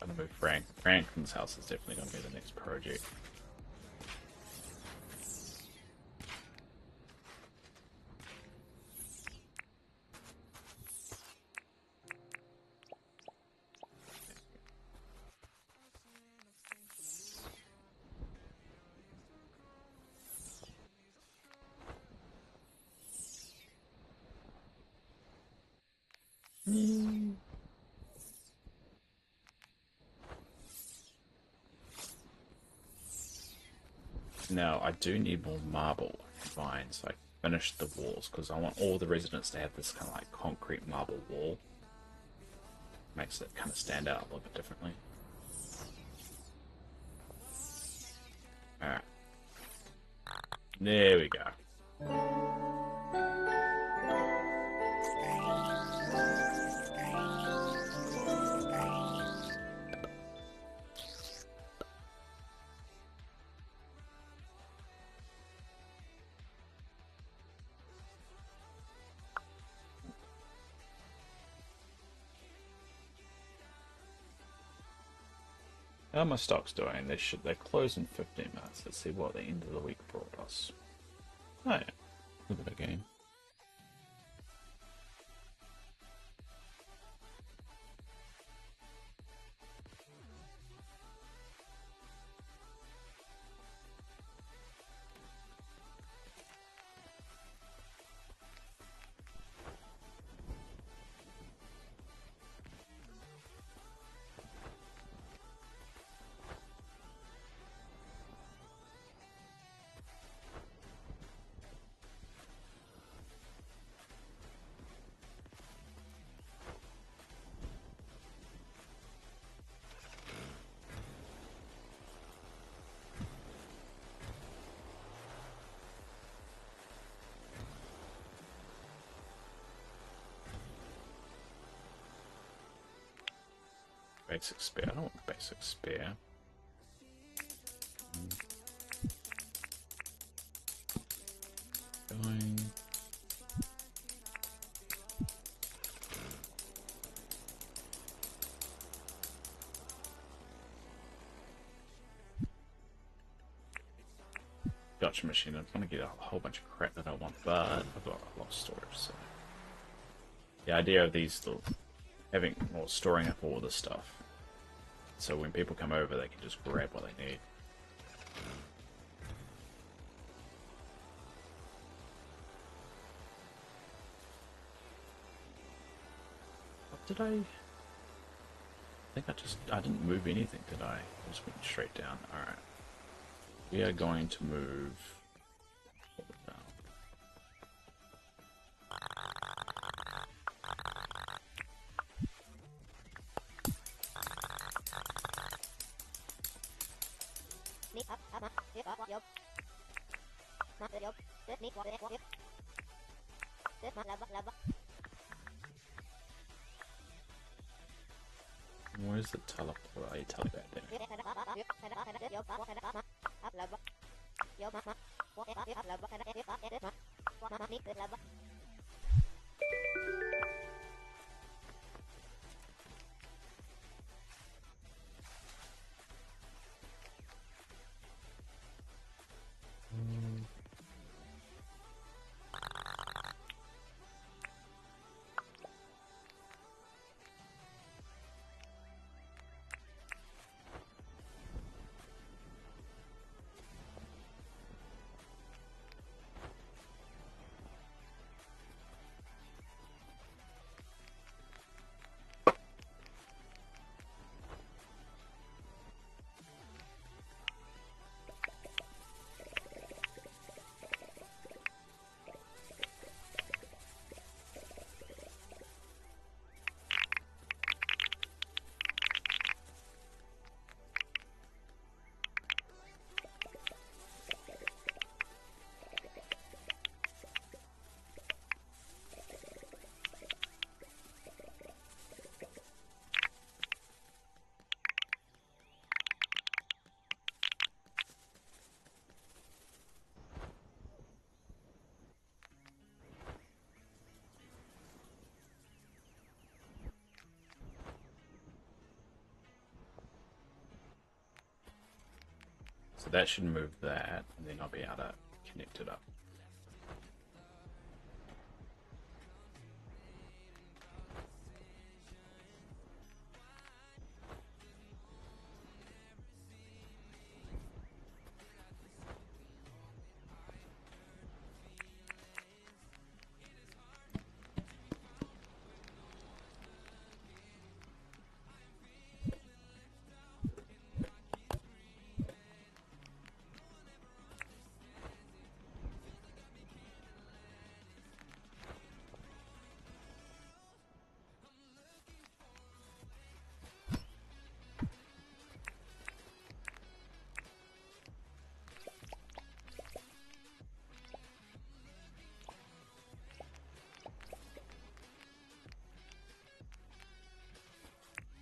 I'm gonna move Frank. Franklin's house is definitely gonna be the next project. Now, I do need more marble and vines so I can finish the walls because I want all the residents to have this kind of like concrete marble wall. Makes it kind of stand out a little bit differently. Alright. There we go. How are my stocks doing? They close in 15 minutes. Let's see what the end of the week brought us. Oh yeah, a bit of game. Basic spare. I don't want basic spare. Going. Gotcha machine. I'm gonna get a whole bunch of crap that I want, but I've got a lot of storage, so the idea of these little having or storing up all this stuff, so when people come over, they can just grab what they need. What did I think I didn't move anything, did I? I just went straight down. Alright. We are going to move down. Where's the teleport? Oh, you tele back there. So that should move that, and then I'll be able to connect it up.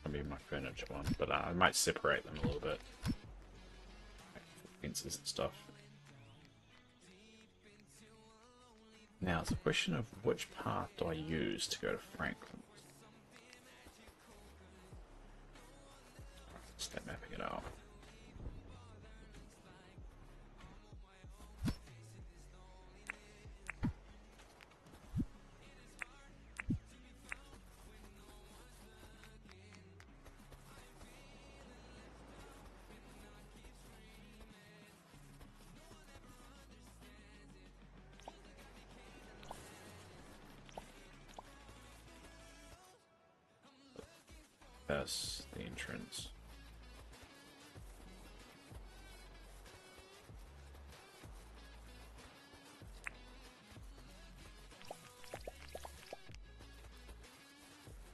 Be my furniture one, but I might separate them a little bit. Like fences and stuff. Now it's a question of which path do I use to go to Franklin. Start mapping it out. That's the entrance.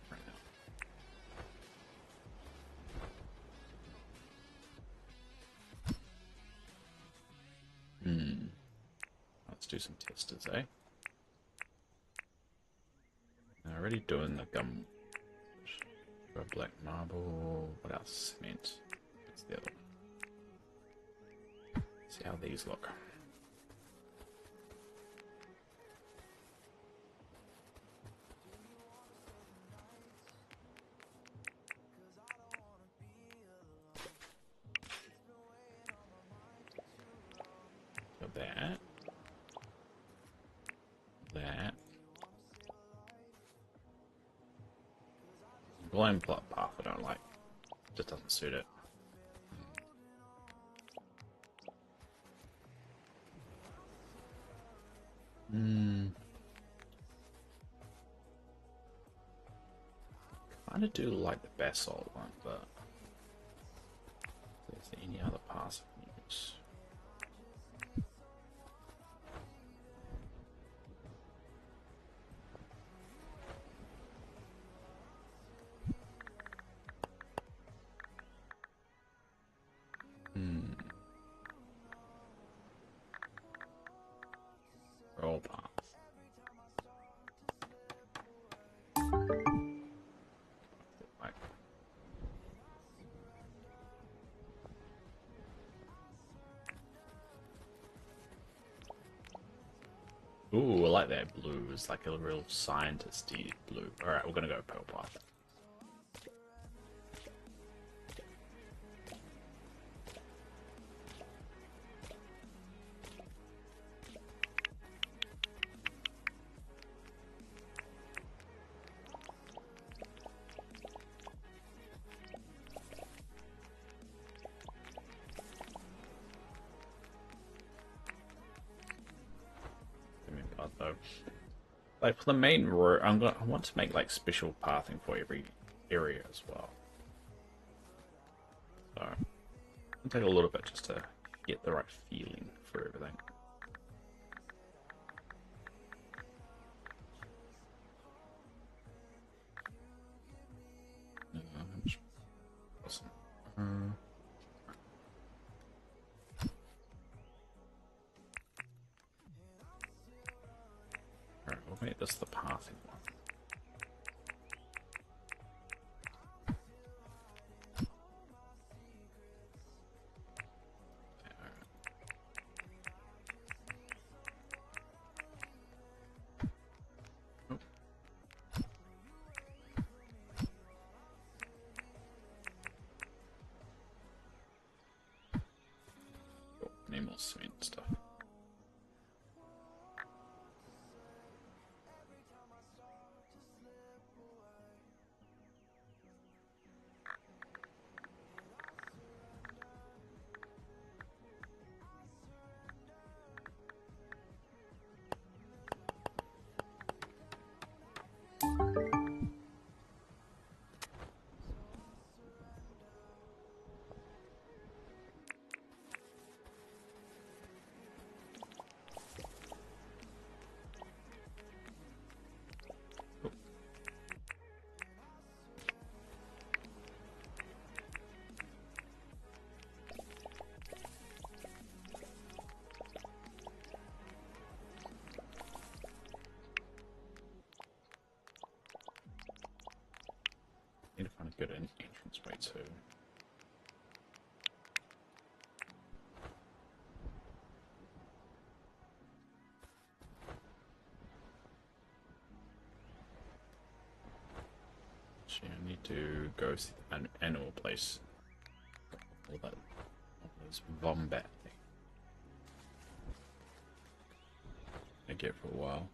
Right now. Let's do some testers, eh? I'm already doing the gum. Got black marble. What else? Cement. What's the other one? See how these look. Got that. That. Blind plot path I don't like. Just doesn't suit it. Kinda do like the basalt one, but is there any other paths I can use? Roll path. Like, ooh, I like that blue. It's like a real scientisty blue. Alright, we're gonna go purple path. Though, like for the main road, I want to make like special pathing for every area as well. So it'll take a little bit just to get the right feeling for everything. Awesome. Alright, we'll make this the pathing one. Need more cement stuff. Need to find a good entrance way too. Actually, I need to go see an animal place. All that, all those wombat thing. I get for a while.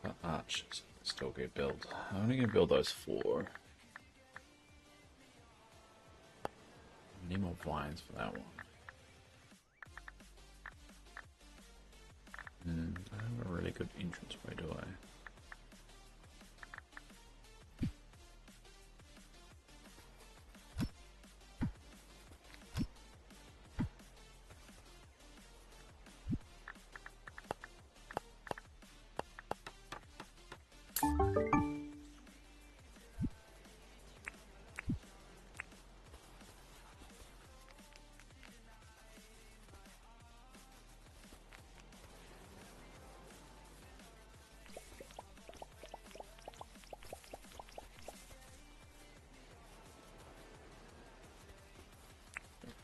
The archers still get built. I'm only gonna build those 4. Need more vines for that one. I don't have a really good entrance way, do I?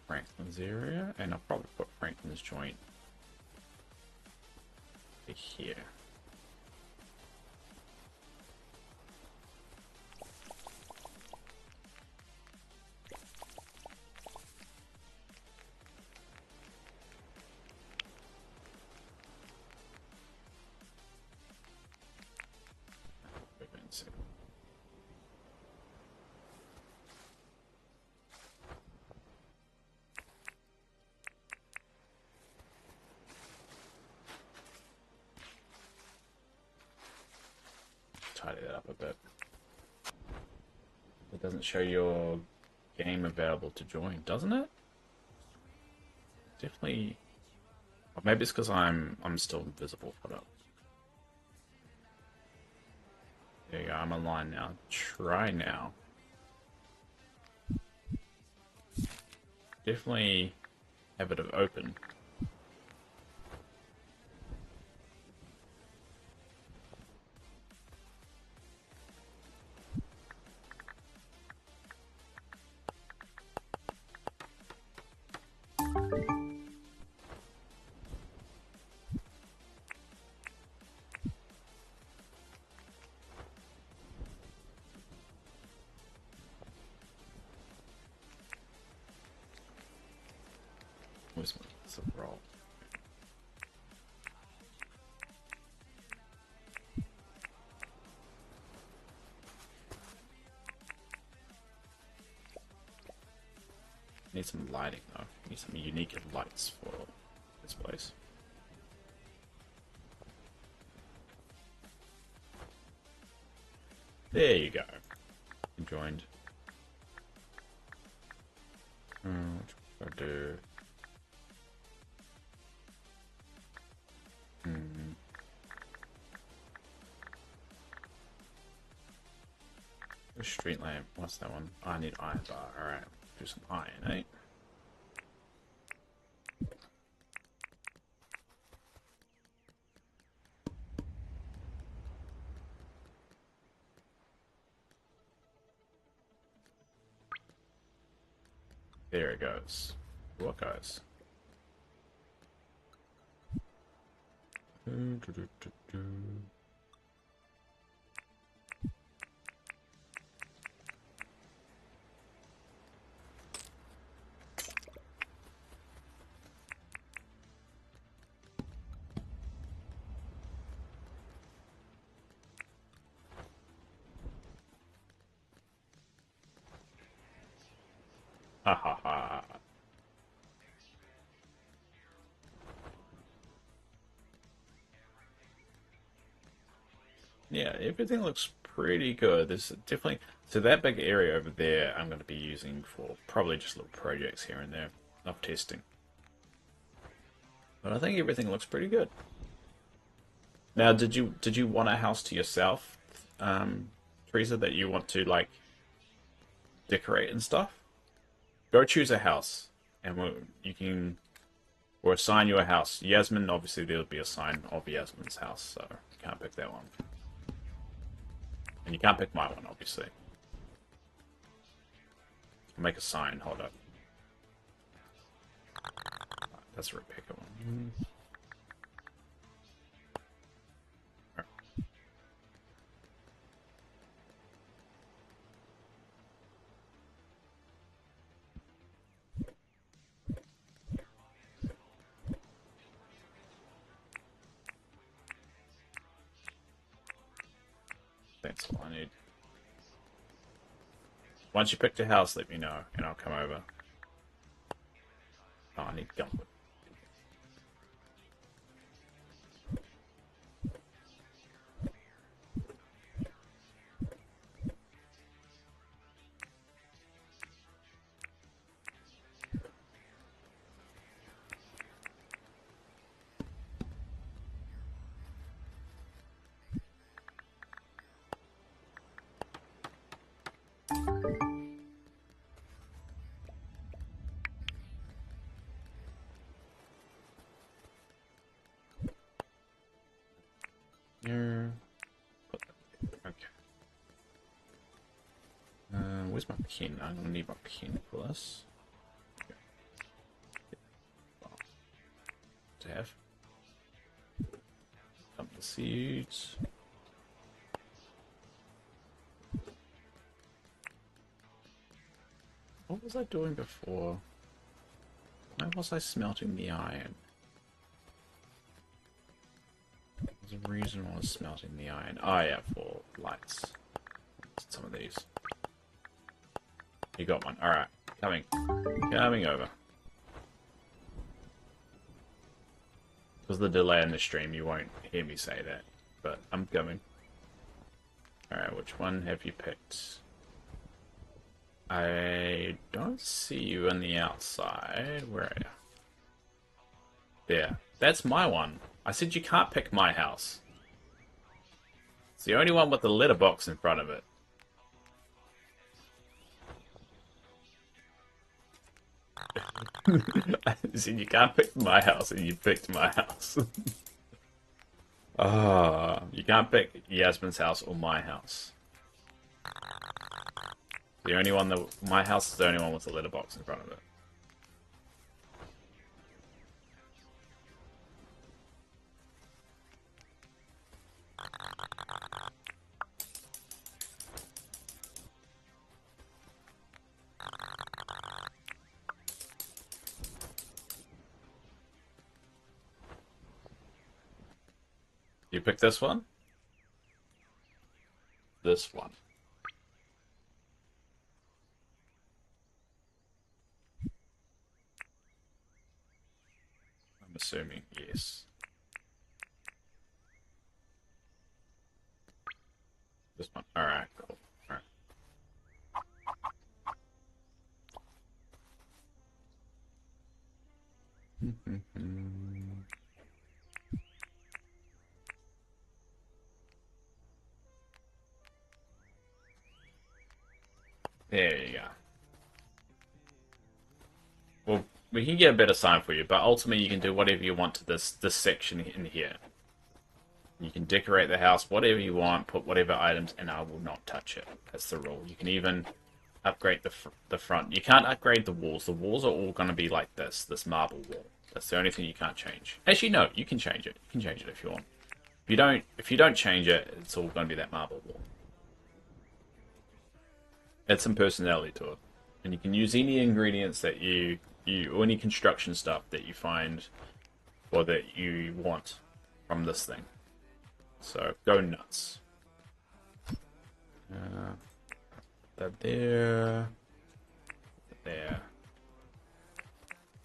Franklin's area, and I'll probably put Franklin's joint here. Tidy that up a bit. It doesn't show your game available to join, doesn't it? Definitely. Or maybe it's because I'm still invisible. Hold up. There you go. I'm online now. Try now. Definitely have it open. Where's my roll? Need some lighting though. Need some unique lights for this place. There you go. Joined. What should I do? The street lamp. What's that one? I need iron bar. Alright. Do some iron, eh? There it goes. What goes? Ha ha ha. Yeah, everything looks pretty good. There's definitely... So that big area over there I'm going to be using for probably just little projects here and there of testing. But I think everything looks pretty good. Now, did you want a house to yourself, Teresa, that you want to, like, decorate and stuff? Go choose a house, and we'll assign you a house. Yasmin, obviously, there'll be a sign of Yasmin's house, so you can't pick that one. And you can't pick my one, obviously. I'll make a sign, hold up. That's a Rebecca one. That's all I need. Once you pick the house, let me know, and I'll come over. Oh, I need gumwood. Here. Okay. Where's my pin? I'm gonna need my pin for this. To have. Dump the seeds. What was I doing before? Why was I smelting the iron? There's a reason why I was smelting the iron. Oh yeah, for lights. Some of these. You got one. Alright. Coming. Coming over. Because the delay in the stream, you won't hear me say that. But I'm coming. Alright, which one have you picked? I don't see you on the outside. Where are you? There. That's my one. I said you can't pick my house. It's the only one with the letterbox in front of it. I said you can't pick my house, and you picked my house. Ah, you can't pick Yasmin's house or my house. The only one that my house is the only one with the letterbox in front of it. You pick this one? This one. I'm assuming, yes. This one. Alright, cool. Alright. There you go. Well, we can get a better sign for you, but ultimately you can do whatever you want to this section in here. You can decorate the house whatever you want, put whatever items, and I will not touch it. That's the rule. You can even upgrade the front. You can't upgrade the walls. The walls are all going to be like this marble wall. That's the only thing you can't change. Actually, no, you can change it. You can change it if you want. If you don't change it, it's all going to be that marble wall. Add some personality to it, and you can use any ingredients that or any construction stuff that you find or that you want from this thing. So go nuts. That there. There.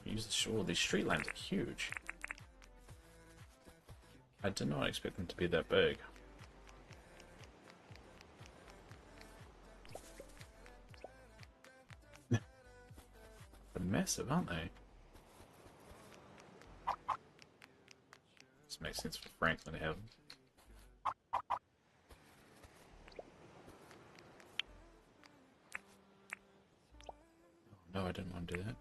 Use the shore. These street lamps are huge. I did not expect them to be that big. They're massive, aren't they? This makes sense for Franklin to have them. No, I didn't want to do that.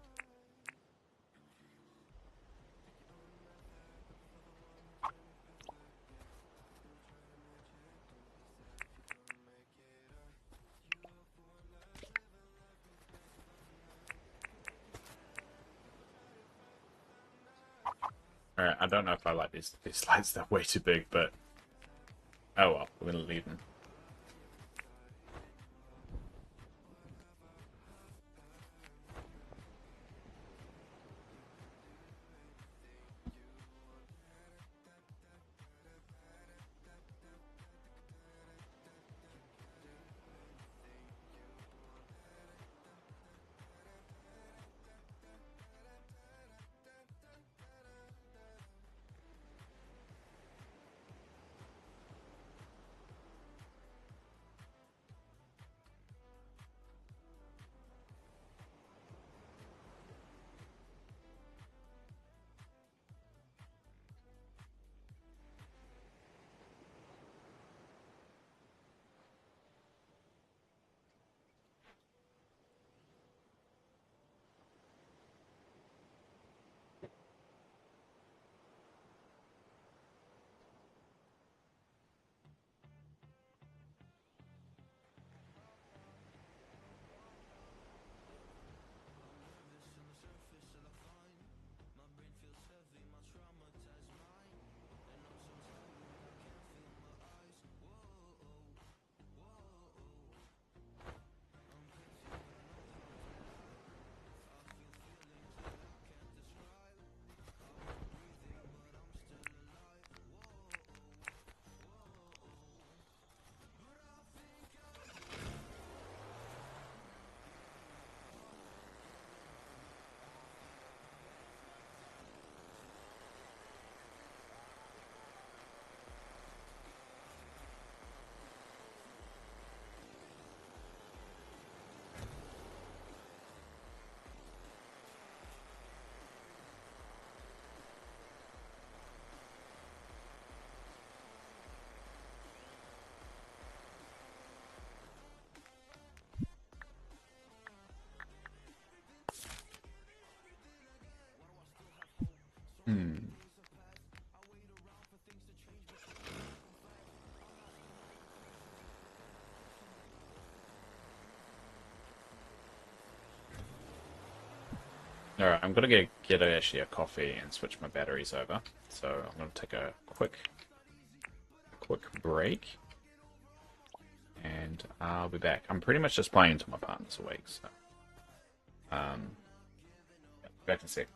Alright, I don't know if I like these lights, they're way too big, but oh well, we're gonna leave them. Alright, I'm gonna get actually a coffee and switch my batteries over. So I'm gonna take a quick break, and I'll be back. I'm pretty much just playing until my partner's awake, so um, yeah, back in a sec.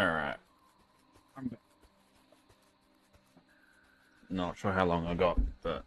Alright. I'm not sure how long I got, but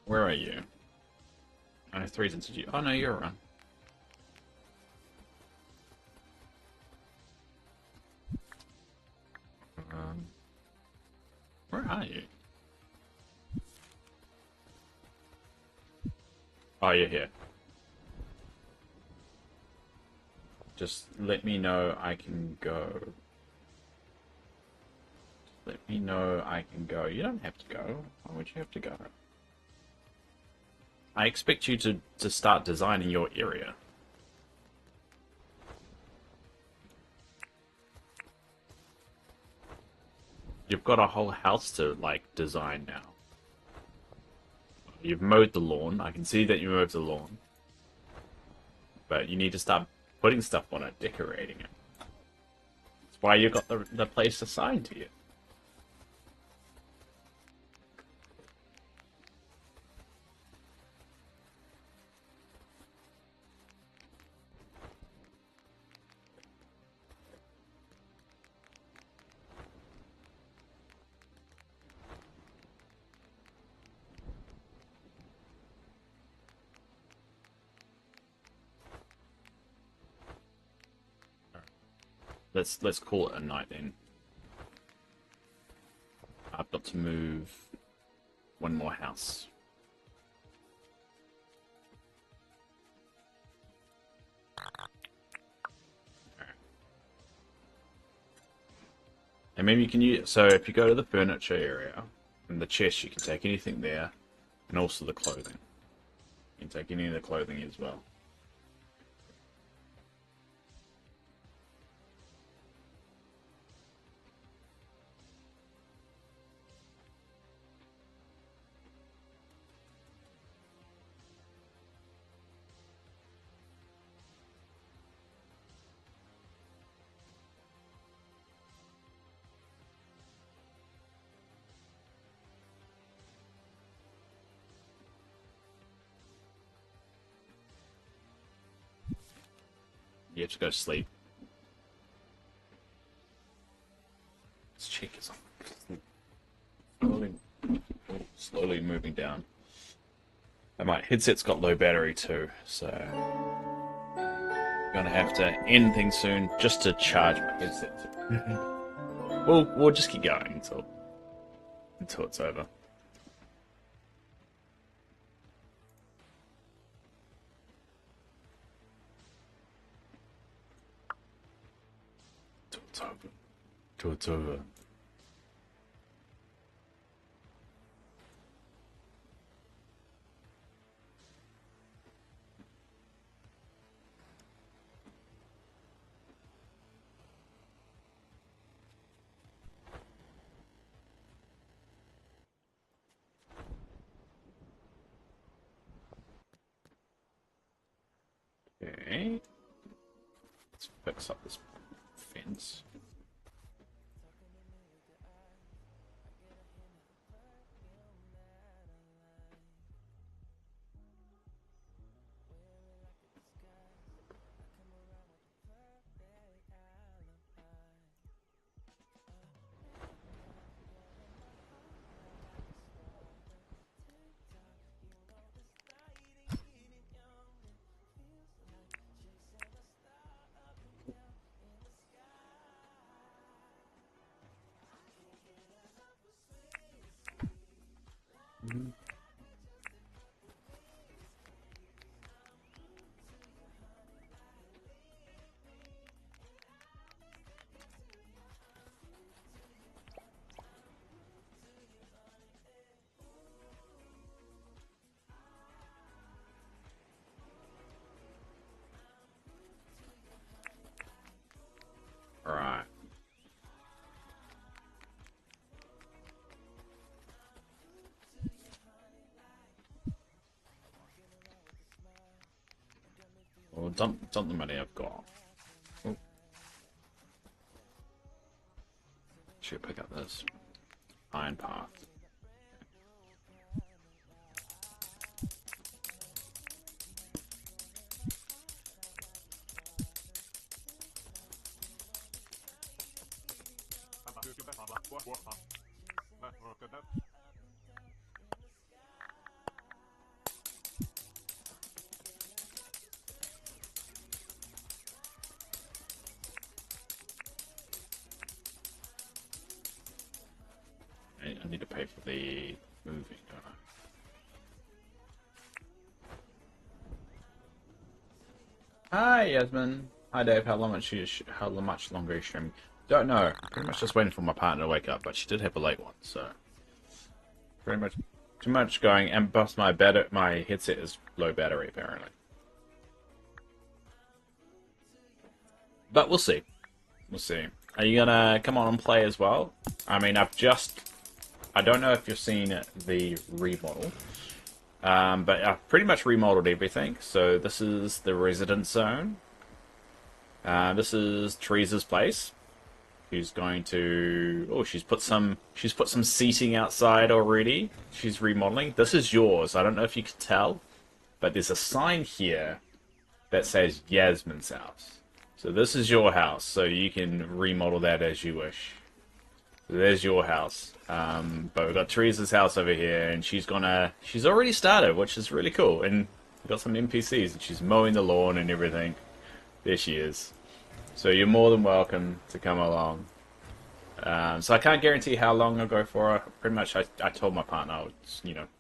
where are you? I have three's into you. Oh no, you're around. Um, where are you? Oh, you're here. Just let me know I can go. Let me know I can go. You don't have to go. Why would you have to go? I expect you to start designing your area. You've got a whole house to, like, design now. You've mowed the lawn. I can see that you mowed the lawn. But you need to start putting stuff on it, decorating it. That's why you got the place assigned to you. Let's call it a night then. I've got to move one more house. And maybe you can use, so if you go to the furniture area, and the chest, you can take anything there, and also the clothing. You can take any of the clothing as well. You have to go sleep. This check is slowly, slowly moving down. And my headset's got low battery too, so I'm gonna have to end things soon just to charge my headset. We'll just keep going until it's over. Till it's over. Till it's over. Okay. Let's fix up this fence. It's not the money I've got. Oh. Should pick up this iron path. I need to pay for the moving, don't I? Hi, Yasmin. Hi, Dave. How much longer are you streaming? Don't know. Pretty much just waiting for my partner to wake up, but she did have a late one, so pretty much too much going. And plus, my headset is low battery apparently. But we'll see. We'll see. Are you gonna come on and play as well? I mean, I don't know if you've seen the remodel, but I've pretty much remodeled everything. So this is the residence zone. This is Teresa's place. She's going to. Oh, she's put some seating outside already. She's remodeling. This is yours. I don't know if you could tell, but there's a sign here that says Yasmin's house. So this is your house. So you can remodel that as you wish. So there's your house. But we've got Teresa's house over here, and she's already started, which is really cool. And we've got some NPCs, and she's mowing the lawn and everything. There she is. So you're more than welcome to come along. So I can't guarantee how long I'll go for. Pretty much, I told my partner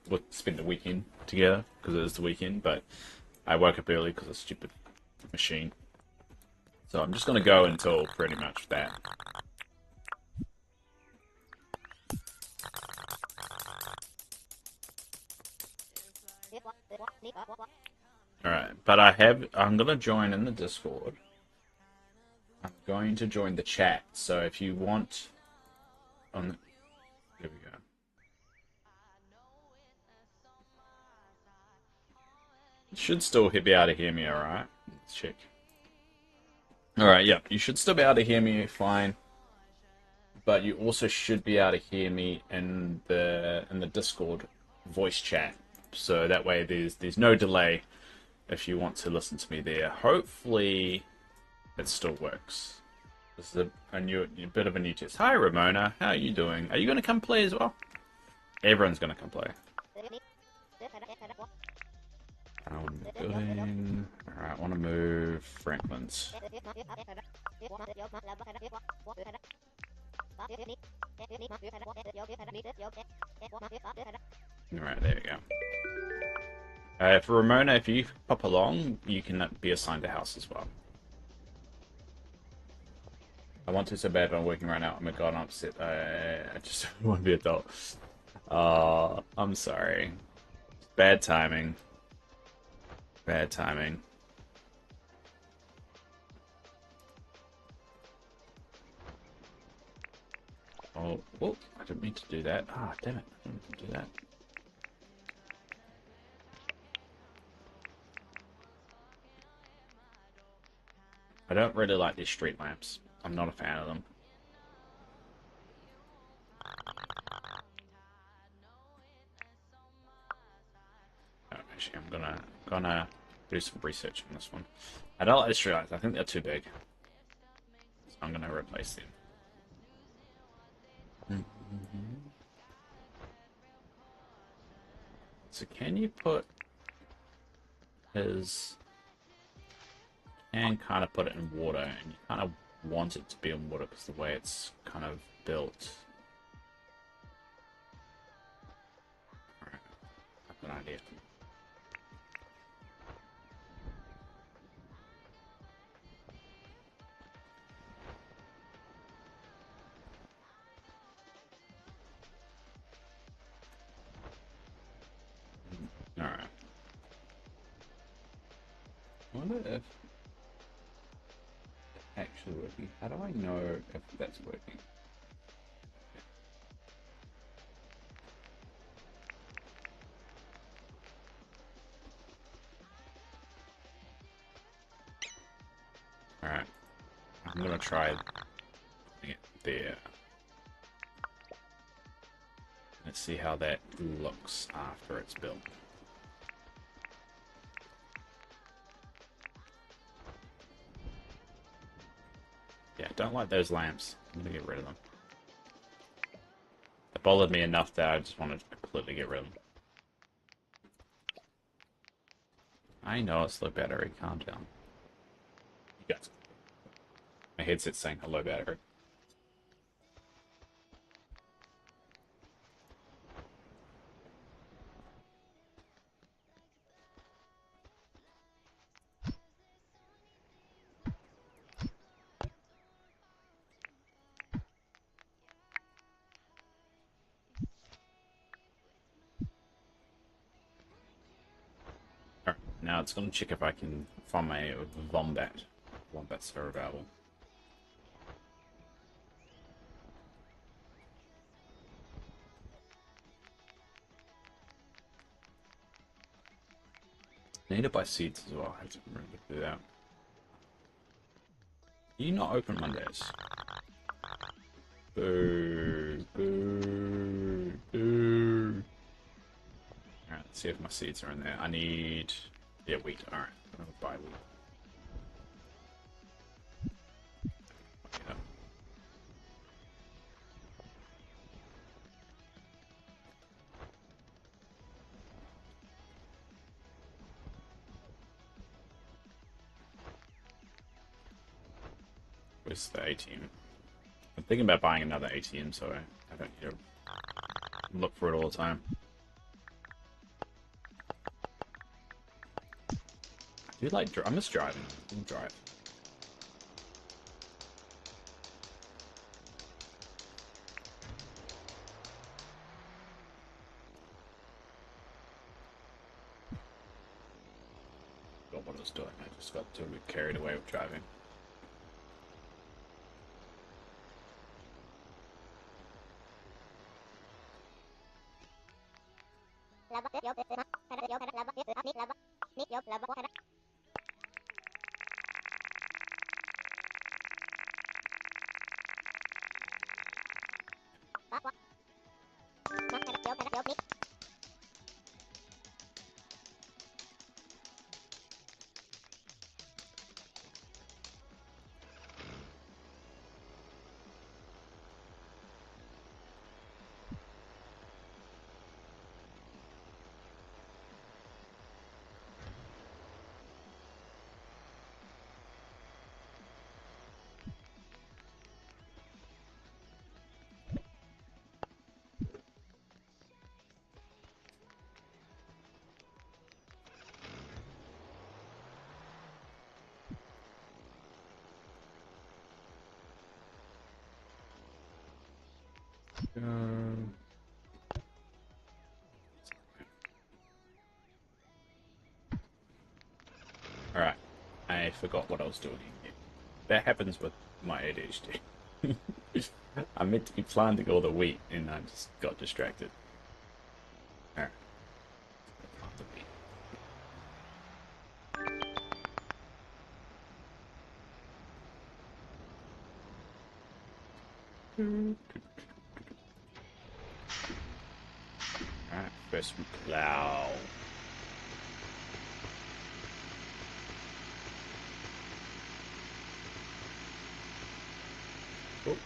we'll spend the weekend together because it is the weekend. But I woke up early because of a stupid machine. So I'm just gonna go until pretty much that. Alright, but I'm gonna join in the Discord. I'm going to join the chat, so if you want there we go. You should still be able to hear me, alright? Let's check. Alright, yeah, you should still be able to hear me fine. But you also should be able to hear me in the Discord voice chat. So that way there's no delay if you want to listen to me there. Hopefully it still works. This is a bit of a new test. Hi Ramona, how are you doing? Are you going to come play as well? Everyone's going to come play. Building. Alright, I want to move Franklin's. Alright, there we go. For Ramona, if you pop along, you can be assigned a house as well. I want to so bad, but I'm working right now. Oh my god, I'm upset. I just want to be adult. I'm sorry. Bad timing. Bad timing. Oh, I didn't mean to do that. Ah, damn it. I didn't mean to do that. I don't really like these street lamps. I'm not a fan of them. Oh, actually, I'm gonna do some research on this one. I don't like the street lights. I think they're too big. So I'm gonna replace them. So can you put his... And kind of put it in water, and you kind of want it to be in water because the way it's kind of built. Alright, I've got an idea. Alright. I wonder if it's actually working. How do I know if that's working? I'm gonna try putting it there. Let's see how that looks after it's built. Yeah, don't like those lamps. I'm gonna get rid of them. It bothered me enough that I just wanted to completely get rid of them. I know it's low battery. Calm down. You guys. My headset's saying hello battery. Alright, now it's gonna check if I can find my Wombat. Wombats are available. I need to buy seeds as well. I have to remember to do that. Are you not open Mondays? Boo, boo, boo. Alright, let's see if my seeds are in there. I need... yeah, wheat. Alright, I'm gonna buy wheat. Yeah. Where's the ATM? I'm thinking about buying another ATM, so I don't need to look for it all the time. I do like... I miss driving. I can drive. Forgot what I was doing. I just got too carried away with driving. Alright, I forgot what I was doing here. That happens with my ADHD. I meant to be planting all the wheat and I just got distracted. Alright. Plant the wheat. Alright, first we plow. Oh.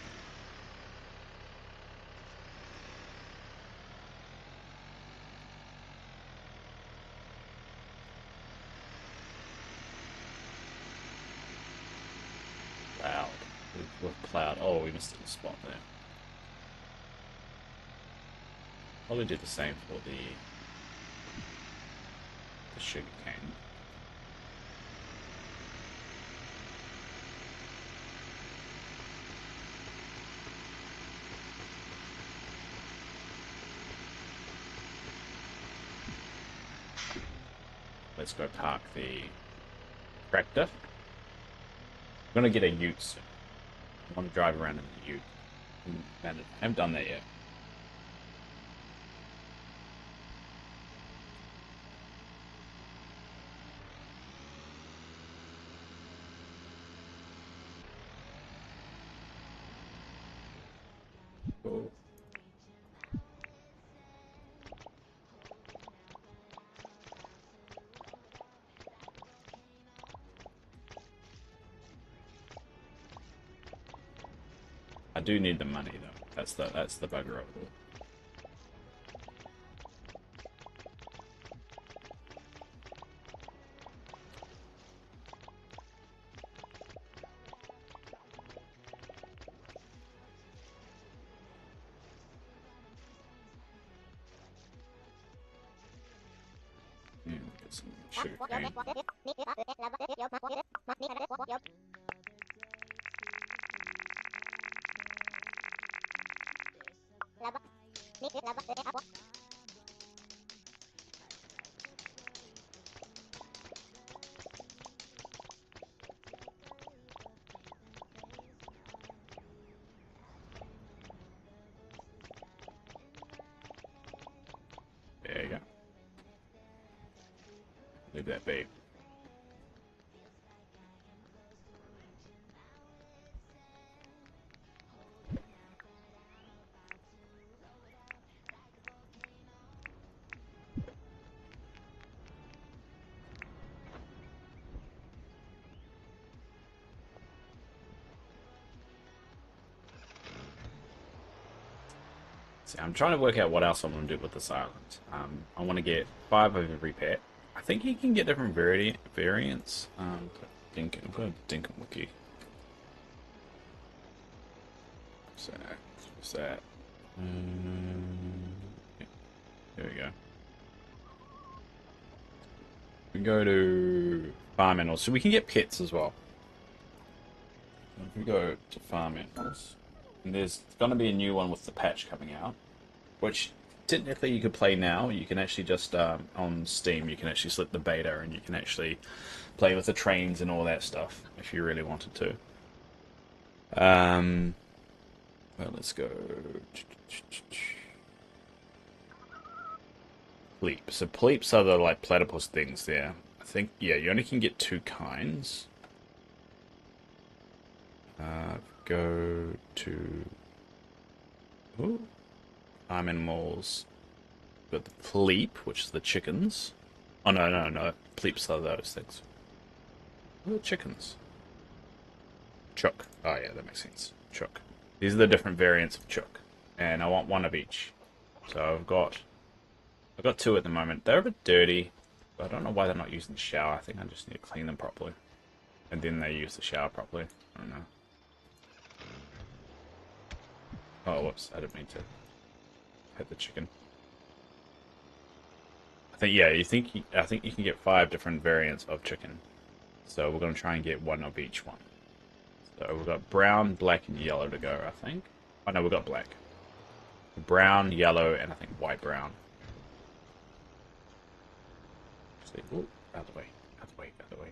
Plowed. We've plowed. Oh, we missed a spot there. Probably do the same for the sugar cane. Let's go park the tractor. I'm gonna get a ute soon. I want to drive around in the ute. I haven't done that yet. Cool. I do need the money though. That's the bugger of it. Get some sugar cane. There you go. Leave that be. See, I'm trying to work out what else I want to do with this island. I want to get 5 of every pet. I think you can get different variants. Dinkum, I've got a Dinkum wiki. What's that? Yeah, there we go. We go to farm animals, so we can get pets as well. If we go to farm animals, and there's going to be a new one with the patch coming out, which technically you could play now. You can actually just on Steam, you can actually select the beta, and you can actually play with the trains and all that stuff if you really wanted to. Well, let's go. Pleep. So pleeps are the like platypus things there. I think yeah, you only can get 2 kinds. Go to farm animals. Got the pleep, which is the chickens. Oh no. Pleeps are those things. What are chickens? Chook. Oh yeah, that makes sense. Chook. These are the different variants of chook, and I want 1 of each. So I've got 2 at the moment. They're a bit dirty, but I don't know why they're not using the shower. I think I just need to clean them properly, and then they use the shower properly. I don't know. Oh, whoops! I didn't mean to hit the chicken. I think yeah. I think you can get 5 different variants of chicken. So we're gonna try and get 1 of each one. So we've got brown, black, and yellow to go, I think. Oh no, we've got black. Brown, yellow, and I think white brown. Ooh, out of the way, out of the way, out of the way.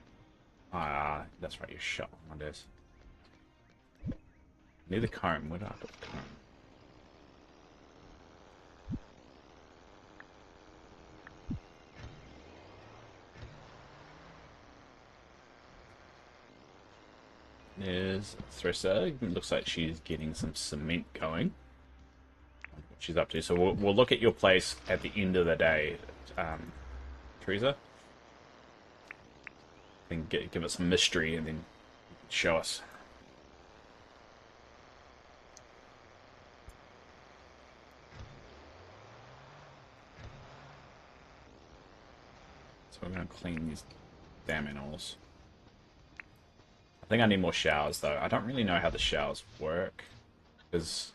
Ah, that's right, you're shut on this. Need the comb, where did I put the comb? There's Thrissa. It looks like she's getting some cement going. What she's up to. So we'll look at your place at the end of the day, Teresa. And give it some mystery and then show us. So we're going to clean these damn animals. I think I need more showers though. I don't really know how the showers work. Because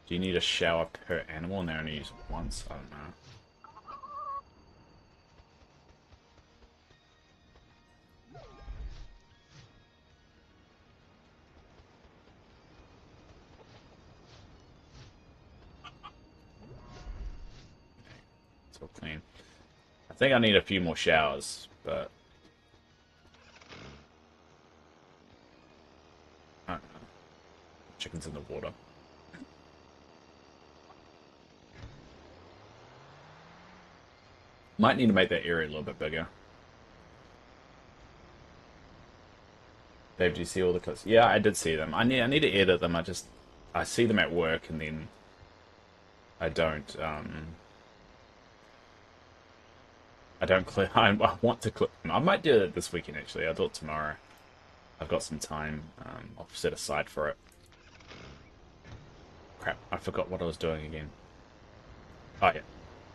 do you need a shower per animal and they only use it once? I don't know. It's all clean. I think I need a few more showers, but I don't know. Chicken's in the water. Might need to make that area a little bit bigger. Dave, do you see all the clips? Yeah, I did see them. I need to edit them. I just I see them at work and then I don't I don't clip. I want to clip them. I might do it this weekend actually. I thought tomorrow. I've got some time. I'll set aside for it. Crap! I forgot what I was doing again. Oh yeah,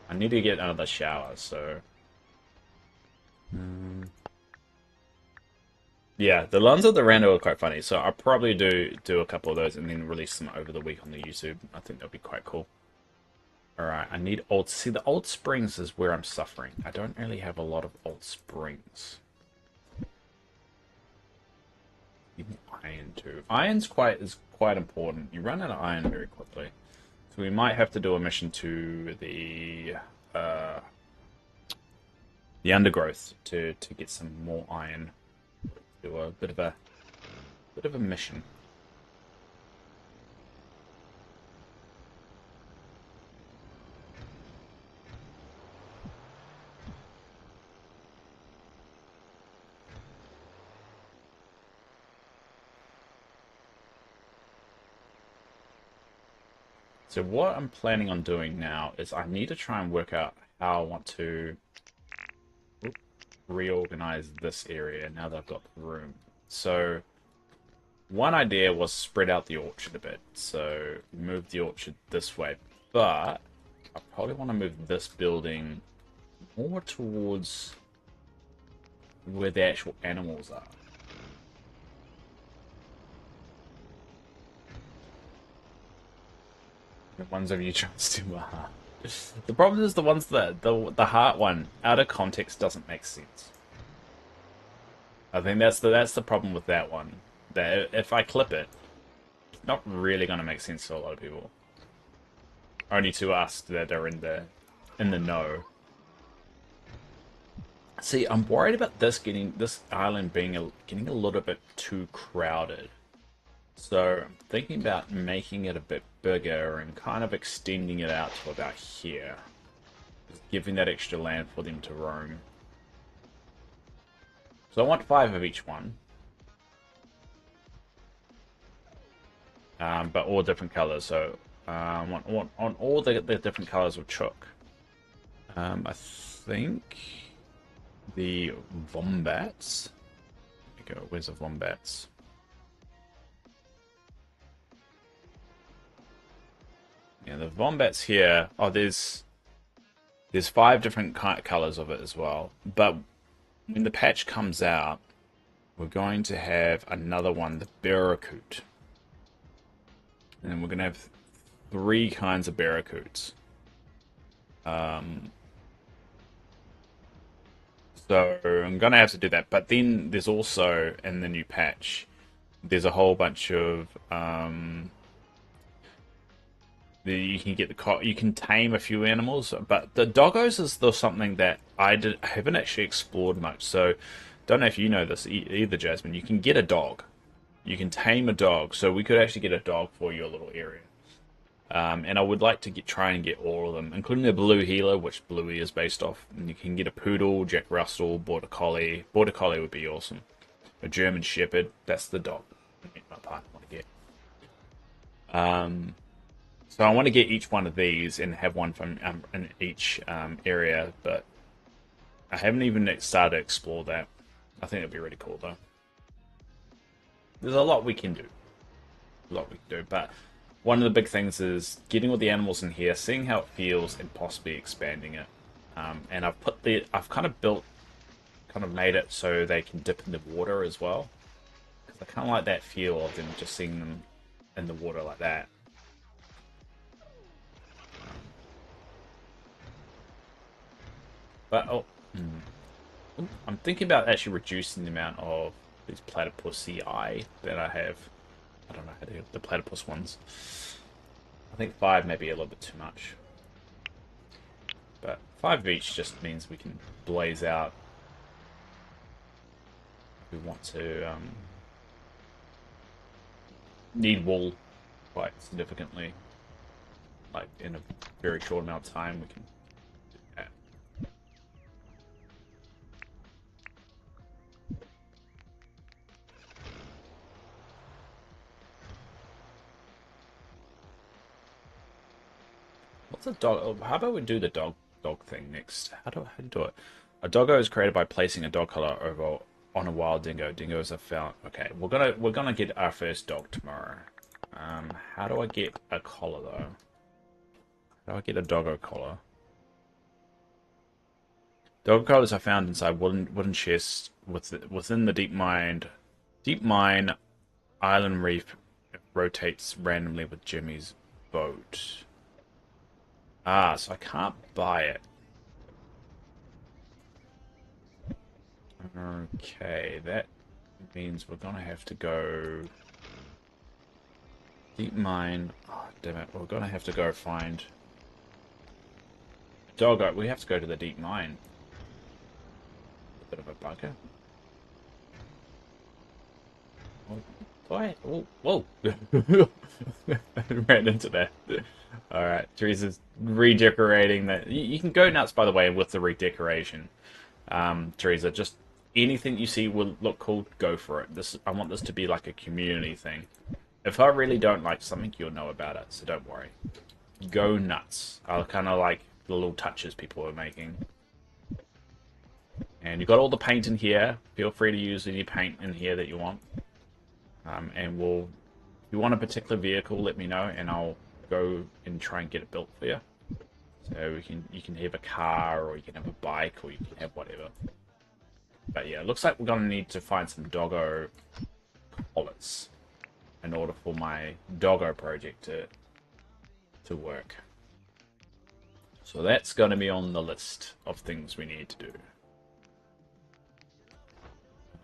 I need to get another shower. So yeah, the ones at the rando are quite funny. So I'll probably do a couple of those and then release them over the week on the YouTube. I think that'll be quite cool. All right, I need old. See, the old springs is where I'm suffering. I don't really have a lot of old springs. Even iron too. Iron's quite important. You run out of iron very quickly, so we might have to do a mission to uh, the undergrowth to get some more iron. Do a bit of a mission. So what I'm planning on doing now is I need to try and work out how I want to reorganize this area now that I've got the room. So one idea was spread out the orchard a bit. So move the orchard this way. But I probably want to move this building more towards where the actual animals are. The ones of you trust to heart. The problem is the ones that the heart one out of context doesn't make sense. I think that's the problem with that one. That if I clip it, it's not really going to make sense to a lot of people. Only to us that are in the know. See, I'm worried about this island being getting a little bit too crowded. So I'm thinking about making it a bit bigger and kind of extending it out to about here. Just giving that extra land for them to roam. So I want 5 of each one. But all different colors. So I want on all the different colors of chook. I think the wombats. There we go. Where's the wombats? Yeah, the wombats here. Oh, there's 5 different colors of it as well. But when the patch comes out, we're going to have another one, the barracoot. And then we're going to have 3 kinds of barracoots. So I'm going to have to do that. But then there's also, in the new patch, there's a whole bunch of... you can get you can tame a few animals, but the doggos is still something that I haven't actually explored much. So don't know if you know this either, Jasmine. You can get a dog. You can tame a dog. So we could actually get a dog for your little area. And I would like to try and get all of them, including the blue heeler, which Bluey is based off. And you can get a poodle, Jack Russell, border collie. Border collie would be awesome. A German shepherd. That's the dog my partner want to get. So I want to get each one of these and have one from in each area, but I haven't even started to explore that. I think it'd be really cool though. There's a lot we can do. A lot we can do, but one of the big things is getting all the animals in here, seeing how it feels, and possibly expanding it. And I've kind of made it so they can dip in the water as well, because I kind of like that feel of them just seeing them in the water like that. But I'm thinking about actually reducing the amount of these platypusii that I have. I don't know how to do the platypus ones. I think 5 may be a little bit too much. But 5 of each just means we can blaze out. We want to need wool quite significantly. Like in a very short amount of time, we can do that. What's a dog? Oh, how about we do the dog thing next? How do you do it? A doggo is created by placing a dog collar over on a wild dingo. Dingoes are found. Okay, we're gonna get our first dog tomorrow. How do I get a collar though? How do I get a doggo collar? Doggo collars are found inside wooden chests within the deep mine island reef. It rotates randomly with Jimmy's boat. Ah, so I can't buy it. Okay, that means we're gonna have to go deep mine. Oh, damn it, we're gonna have to go find doggo. We have to go to the deep mine. A bit of a bugger. Oh, whoa! Ran into that. All right, Teresa's redecorating that. You can go nuts, by the way, with the redecoration. Teresa, just anything you see will look cool, go for it. I want this to be like a community thing. If I really don't like something, you'll know about it, so don't worry. Go nuts. I kind of like the little touches people are making. And you've got all the paint in here. Feel free to use any paint in here that you want. And if you want a particular vehicle, let me know, and I'll go and try and get it built for you. So you can have a car, or you can have a bike, or you can have whatever. But yeah, it looks like we're gonna need to find some doggo collars in order for my doggo project to work. So that's gonna be on the list of things we need to do.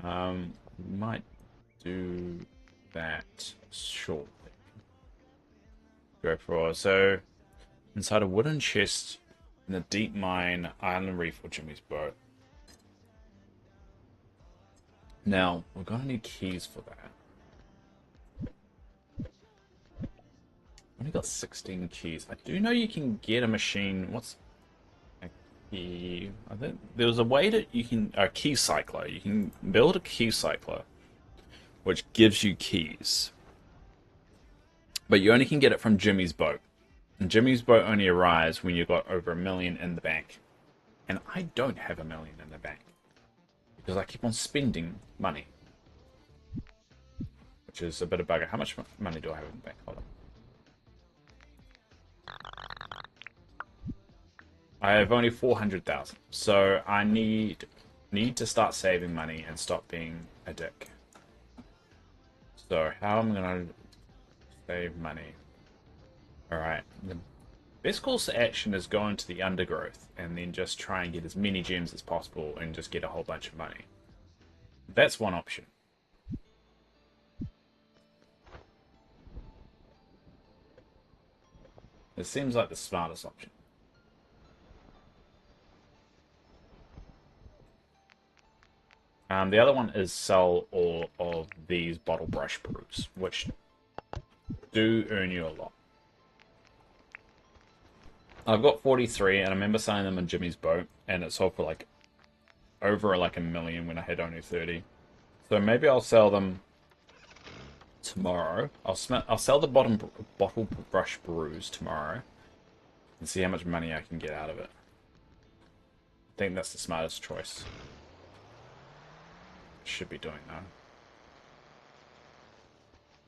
We might do that shortly. Go for so inside a wooden chest in the deep mine island reef or Jimmy's boat. Now we're gonna need keys for that. Only got 16 keys. I do know you can get a machine. What's a key? I think there was a way that you can a key cycler. You can build a key cycler, which gives you keys. But you only can get it from Jimmy's boat. And Jimmy's boat only arrives when you've got over $1 million in the bank. And I don't have $1 million in the bank. Because I keep on spending money. Which is a bit of a bugger. How much money do I have in the bank? Hold on. I have only 400,000. So I need to start saving money and stop being a dick. So how am I going to save money? Alright. The best course of action is go into the undergrowth and then just try and get as many gems as possible and just get a whole bunch of money. That's one option. It seems like the smartest option. The other one is sell all of these bottle brush brews, which do earn you a lot. I've got 43, and I remember selling them in Jimmy's boat, and it sold for like over like $1 million when I had only 30. So maybe I'll sell them tomorrow. I'll sell the bottle brush brews tomorrow, and see how much money I can get out of it. I think that's the smartest choice. Should be doing that.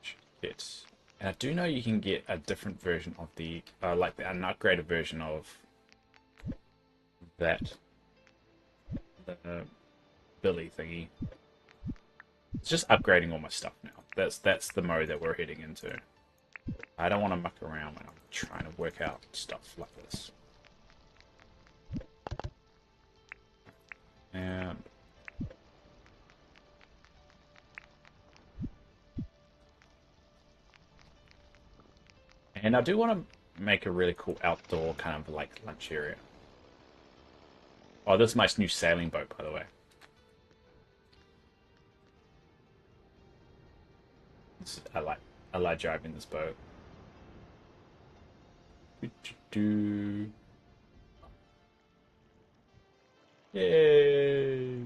Should get. And I do know you can get a different version of the, like an upgraded version of that, the Billy thingy. It's just upgrading all my stuff now. That's the mode that we're heading into. I don't want to muck around when I'm trying to work out stuff like this. And I do want to make a really cool outdoor kind of like lunch area. Oh, this is my new sailing boat, by the way. I like driving this boat. Yay!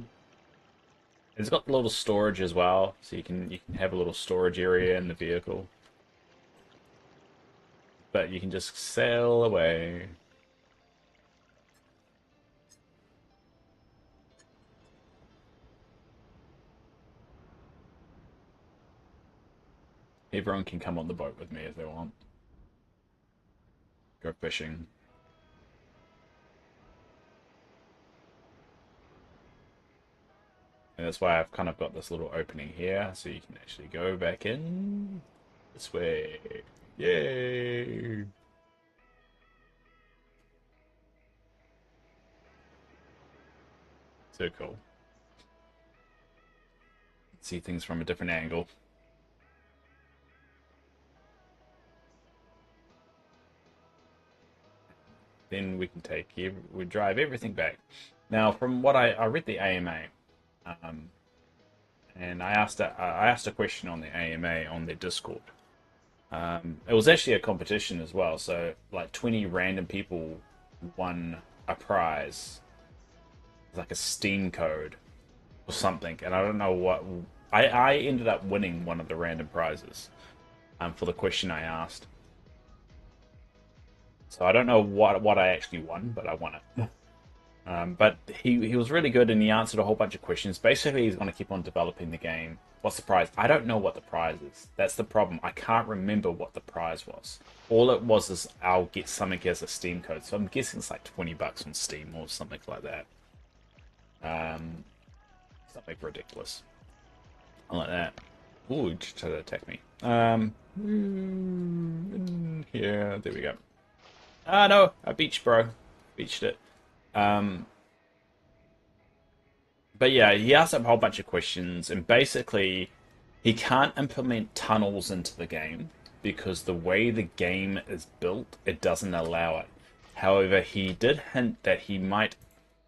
It's got a little storage as well, so you can have a little storage area in the vehicle. but you can just sail away. Everyone can come on the boat with me if they want. Go fishing. And that's why I've kind of got this little opening here, so you can actually go back in this way. Yay! So cool. See things from a different angle. Then we can we drive everything back. Now, from what I read the AMA, um, and I asked a question on the AMA on their Discord. It was actually a competition as well, so like 20 random people won a prize, like a Steam code or something, and I don't know what. I ended up winning one of the random prizes for the question I asked. So I don't know what I actually won, but I won it. But he was really good and he answered a whole bunch of questions. Basically, he's going to keep on developing the game. What's the prize? I don't know what the prize is. That's the problem. I can't remember what the prize was. All it was is I'll get something as a Steam code. So I'm guessing it's like 20 bucks on Steam or something like that. Something ridiculous. Like that. Ooh, just tried to attack me. Yeah, there we go. Ah, no, I beached, bro. Beached it. But yeah, he asked a whole bunch of questions, and basically, he can't implement tunnels into the game because the way the game is built, it doesn't allow it. However, he did hint that he might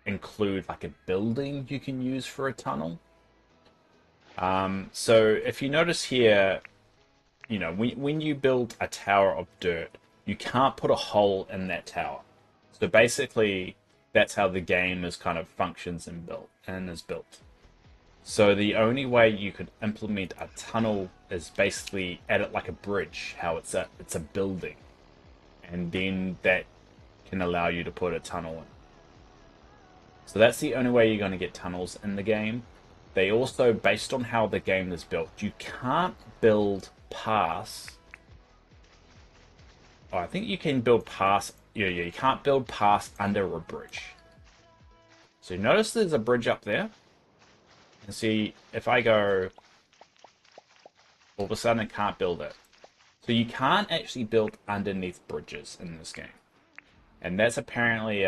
include like a building you can use for a tunnel. So if you notice here, you know, when you build a tower of dirt, you can't put a hole in that tower. So basically, that's how the game is kind of functions and is built. So the only way you could implement a tunnel is basically at it like a bridge, how it's a building, and then that can allow you to put a tunnel in. So that's the only way you're going to get tunnels in the game. They also, based on how the game is built, you can't build past. Oh, I think you can build past. Yeah, you can't build past under a bridge. So notice there's a bridge up there. And see, if I go, all of a sudden I can't build it. So you can't actually build underneath bridges in this game. And that's apparently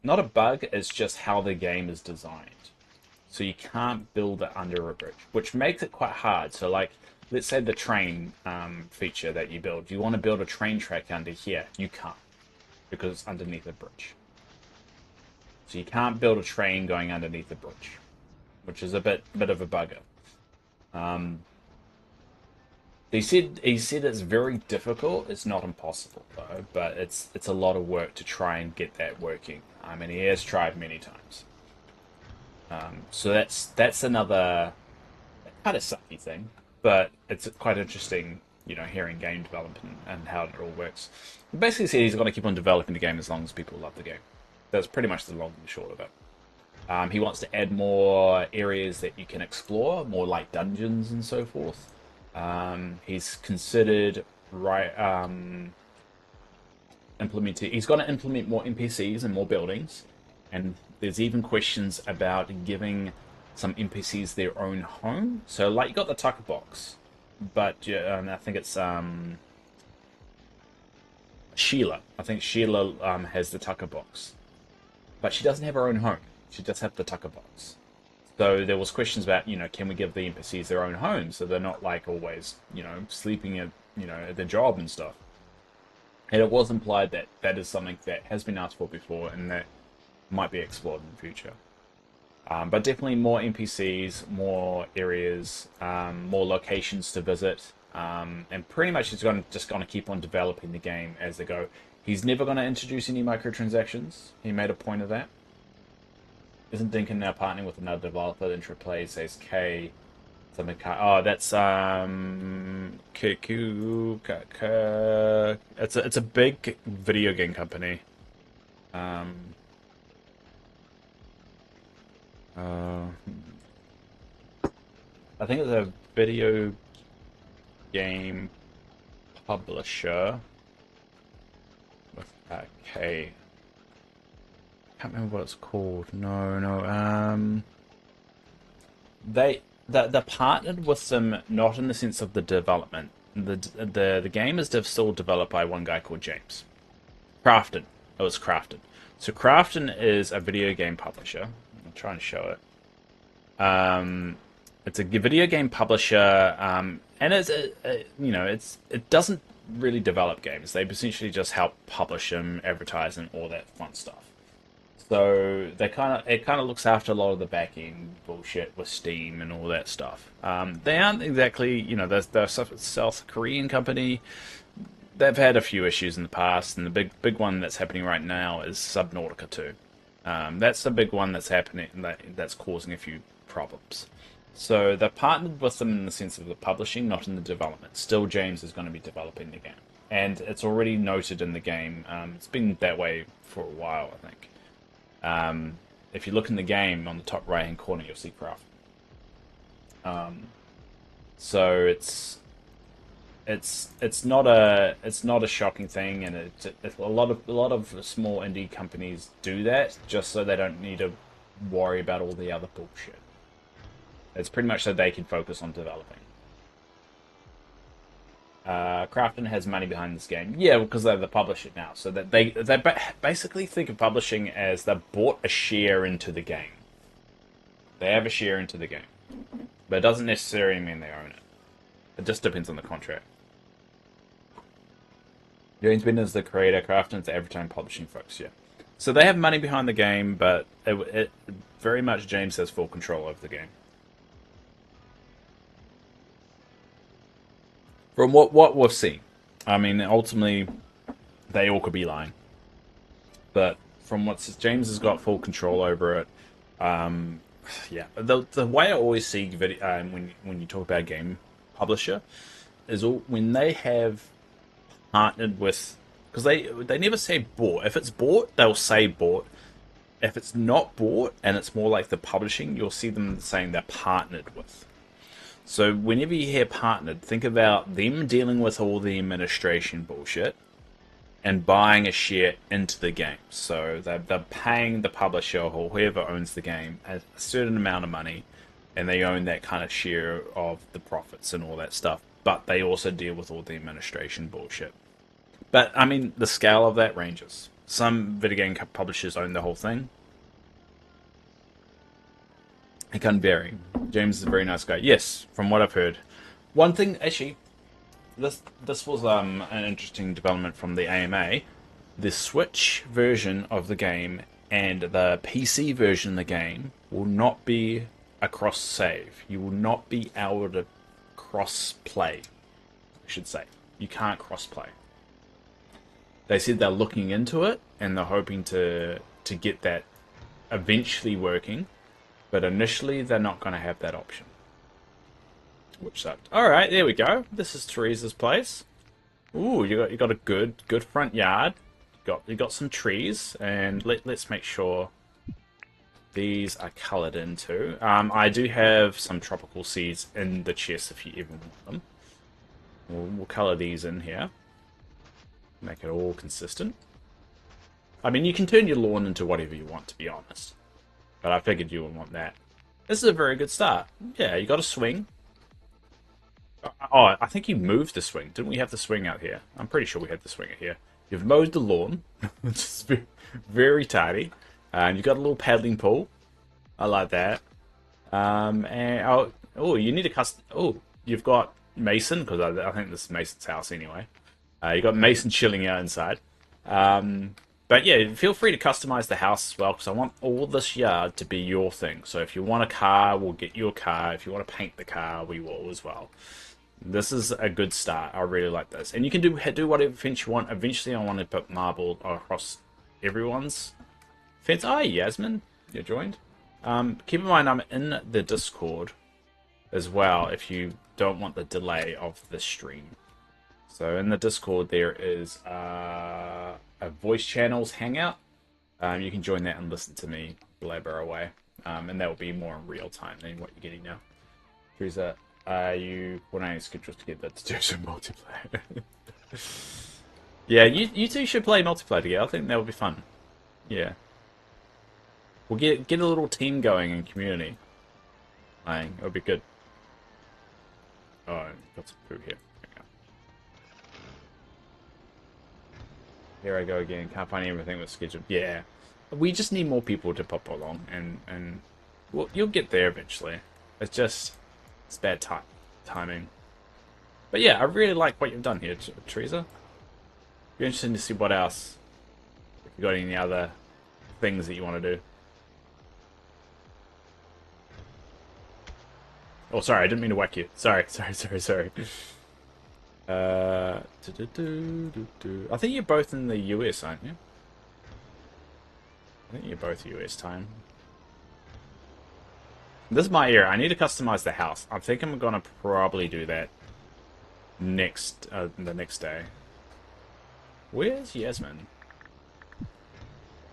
not a bug, it's just how the game is designed. So you can't build it under a bridge, which makes it quite hard. So like, let's say the train feature that you build. You want to build a train track under here. You can't, because it's underneath a bridge. So you can't build a train going underneath a bridge, which is a bit of a bugger. He said it's very difficult. It's not impossible though, but it's a lot of work to try and get that working. I mean, he has tried many times. So that's another kind of sucky thing, but it's quite interesting, you know, hearing game development and how it all works. He basically said he's going to keep on developing the game as long as people love the game. That's pretty much the long and short of it. He wants to add more areas that you can explore, more like dungeons and so forth. He's considered implementing. He's going to implement more NPCs and more buildings, and there's even questions about giving some NPCs their own home. So, like, you got the tucker box, but I think it's Sheila. I think Sheila has the tucker box, but she doesn't have her own home. She just has the tucker box. So there was questions about, you know, can we give the NPCs their own homes so they're not like always, you know, sleeping at, you know, at their job and stuff. And it was implied that that is something that has been asked for before and that might be explored in the future. But definitely more NPCs, more areas, more locations to visit, and pretty much he's just going to keep on developing the game as they go. He's never going to introduce any microtransactions. He made a point of that. Isn't Dinkum now partnering with another developer? Then Triple says K. Something. Oh, that's it's a big video game company. Um, uh, I think it's a video game publisher with a K. Can't remember what it's called. No, no. They're partnered with them, not in the sense of the development. The game is still developed by one guy called James. Crafton. It was Crafton. So Crafton is a video game publisher. I'm trying to show it's a video game publisher, and it doesn't really develop games. They essentially just help publish them, advertise, and all that fun stuff. So it kind of looks after a lot of the back end bullshit with Steam and all that stuff. They aren't exactly, they're a South Korean company. They've had a few issues in the past, and the big one that's happening right now is Subnautica 2. That's the big one that's happening that's causing a few problems. So they're partnered with them in the sense of the publishing, not in the development. Still, James is going to be developing the game, and it's already noted in the game. It's been that way for a while, I think. If you look in the game on the top right hand corner, you'll see craft. So it's not a shocking thing, and it's a lot of small indie companies do that just so they don't need to worry about all the other bullshit. It's pretty much so they can focus on developing. Crafton has money behind this game. Yeah, because they're the publisher now. So that they basically think of publishing as they bought a share into the game. They have a share into the game. But it doesn't necessarily mean they own it. It just depends on the contract. James Bender is the creator, Crafton's the advertising publishing folks, yeah. So they have money behind the game, but it very much James has full control over the game. From what we've seen, I mean, ultimately, they all could be lying. But from what James has got full control over it, yeah. The way I always see video when you talk about a game publisher is when they have partnered with, because they never say bought. If it's bought, they'll say bought. If it's not bought and it's more like the publishing, you'll see them saying they're partnered with. So whenever you hear partnered, think about them dealing with all the administration bullshit and buying a share into the game. So they're paying the publisher or whoever owns the game a certain amount of money, and they own that kind of share of the profits and all that stuff. But they also deal with all the administration bullshit. But, I mean, the scale of that ranges. Some video game publishers own the whole thing. It can vary. James is a very nice guy. Yes, from what I've heard. One thing, actually, this was an interesting development from the AMA. The Switch version of the game and the PC version of the game will not be a cross save. You will not be able to cross play, I should say. You can't cross play. They said they're looking into it and they're hoping to get that eventually working. But initially, they're not going to have that option. Which sucked. Alright, there we go. This is Teresa's place. Ooh, you got a good front yard. You got some trees, and let's make sure these are coloured in too. I do have some tropical seeds in the chest if you ever want them. We'll colour these in here. Make it all consistent. I mean, you can turn your lawn into whatever you want, to be honest. But I figured you would want that. This is a very good start. Yeah, you got a swing. Oh, I think you moved the swing. Didn't we have the swing out here? I'm pretty sure we had the swing out here. You've mowed the lawn, which is very tidy. And you've got a little paddling pool. I like that. You need a custom. Oh, you've got Mason, because I think this is Mason's house anyway. You got Mason chilling out inside. But yeah, feel free to customize the house as well, because I want all this yard to be your thing. So if you want a car, we'll get you a car. If you want to paint the car, we will as well. This is a good start. I really like this. And you can do whatever fence you want. Eventually, I want to put marble across everyone's fence. Oh, Yasmin, you're joined. Keep in mind, I'm in the Discord. as well if you don't want the delay of the stream. So in the Discord there is a voice channels hangout. You can join that and listen to me blabber away, and that will be more in real time than what you're getting now. Teresa, are you putting schedules together to do some multiplayer? Yeah, you two should play multiplayer together. I think that would be fun. Yeah, we'll get a little team going in community. It would be good. Oh, got some food here. Here I go again. Can't find everything with scheduled. Yeah, we just need more people to pop along, and well, you'll get there eventually. It's bad timing. But yeah, I really like what you've done here, Teresa. Be interesting to see what else. If you got any other things that you want to do. Oh, sorry, I didn't mean to whack you. Sorry. I think you're both in the US, aren't you? I think you're both US time. This is my area. I need to customize the house. I think I'm gonna probably do that the next day. Where's Yasmin?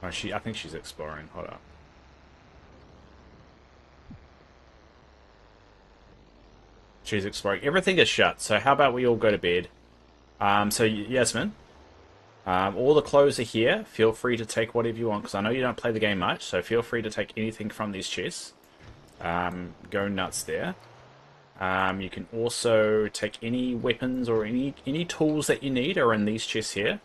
Oh, I think she's exploring. Hold up. She's exploring. Everything is shut, so how about we all go to bed? So Yasmin, all the clothes are here. Feel free to take whatever you want, because I know you don't play the game much, so feel free to take anything from these chests. Go nuts there. You can also take any weapons or any tools that you need are in these chests here.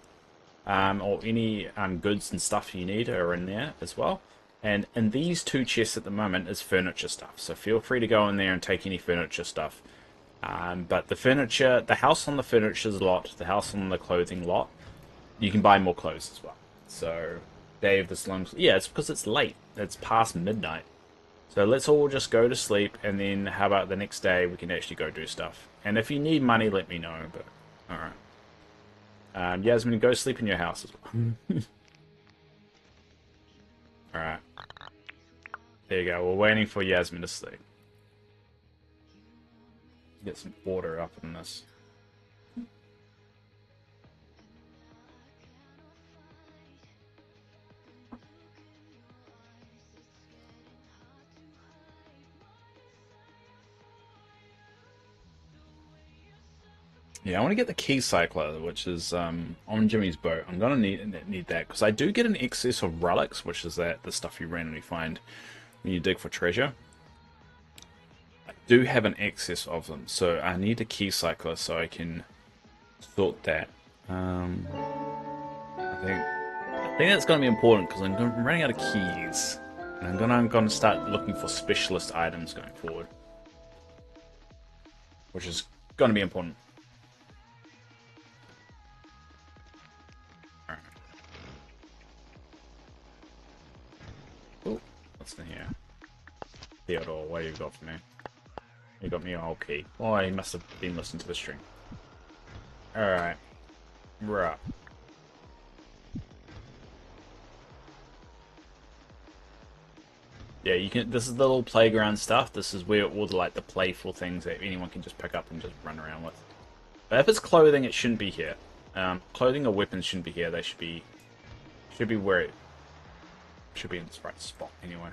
Or any goods and stuff you need are in there as well. And in these two chests at the moment is furniture stuff. So feel free to go in there and take any furniture stuff. But the house on the furniture's lot, the house on the clothing lot, you can buy more clothes as well. So, Dave, the slums. Yeah, it's because it's late. It's past midnight. So let's all just go to sleep, and then how about the next day we can actually go do stuff. And if you need money, let me know. But alright. Yasmin, go sleep in your house as well. Alright. There you go. We're waiting for Yasmin to sleep. Get some order up in this. Yeah, I want to get the key cycler, which is on Jimmy's boat. I'm gonna need that because I do get an excess of relics, which is the stuff you randomly find when you dig for treasure. I do have an excess of them, so I need a key cycler so I can sort that. I think that's going to be important because I'm running out of keys, and I'm gonna start looking for specialist items going forward, which is going to be important. Oh, what's in here? Theodore, what do you got for me? You got me a whole key. Oh, he must have been listening to the stream. Alright. We're up. Yeah, you can. This is the little playground stuff. This is where all the playful things that anyone can just pick up and just run around with. But if it's clothing, it shouldn't be here. Clothing or weapons shouldn't be here. They should be where it should be in this right spot anyway.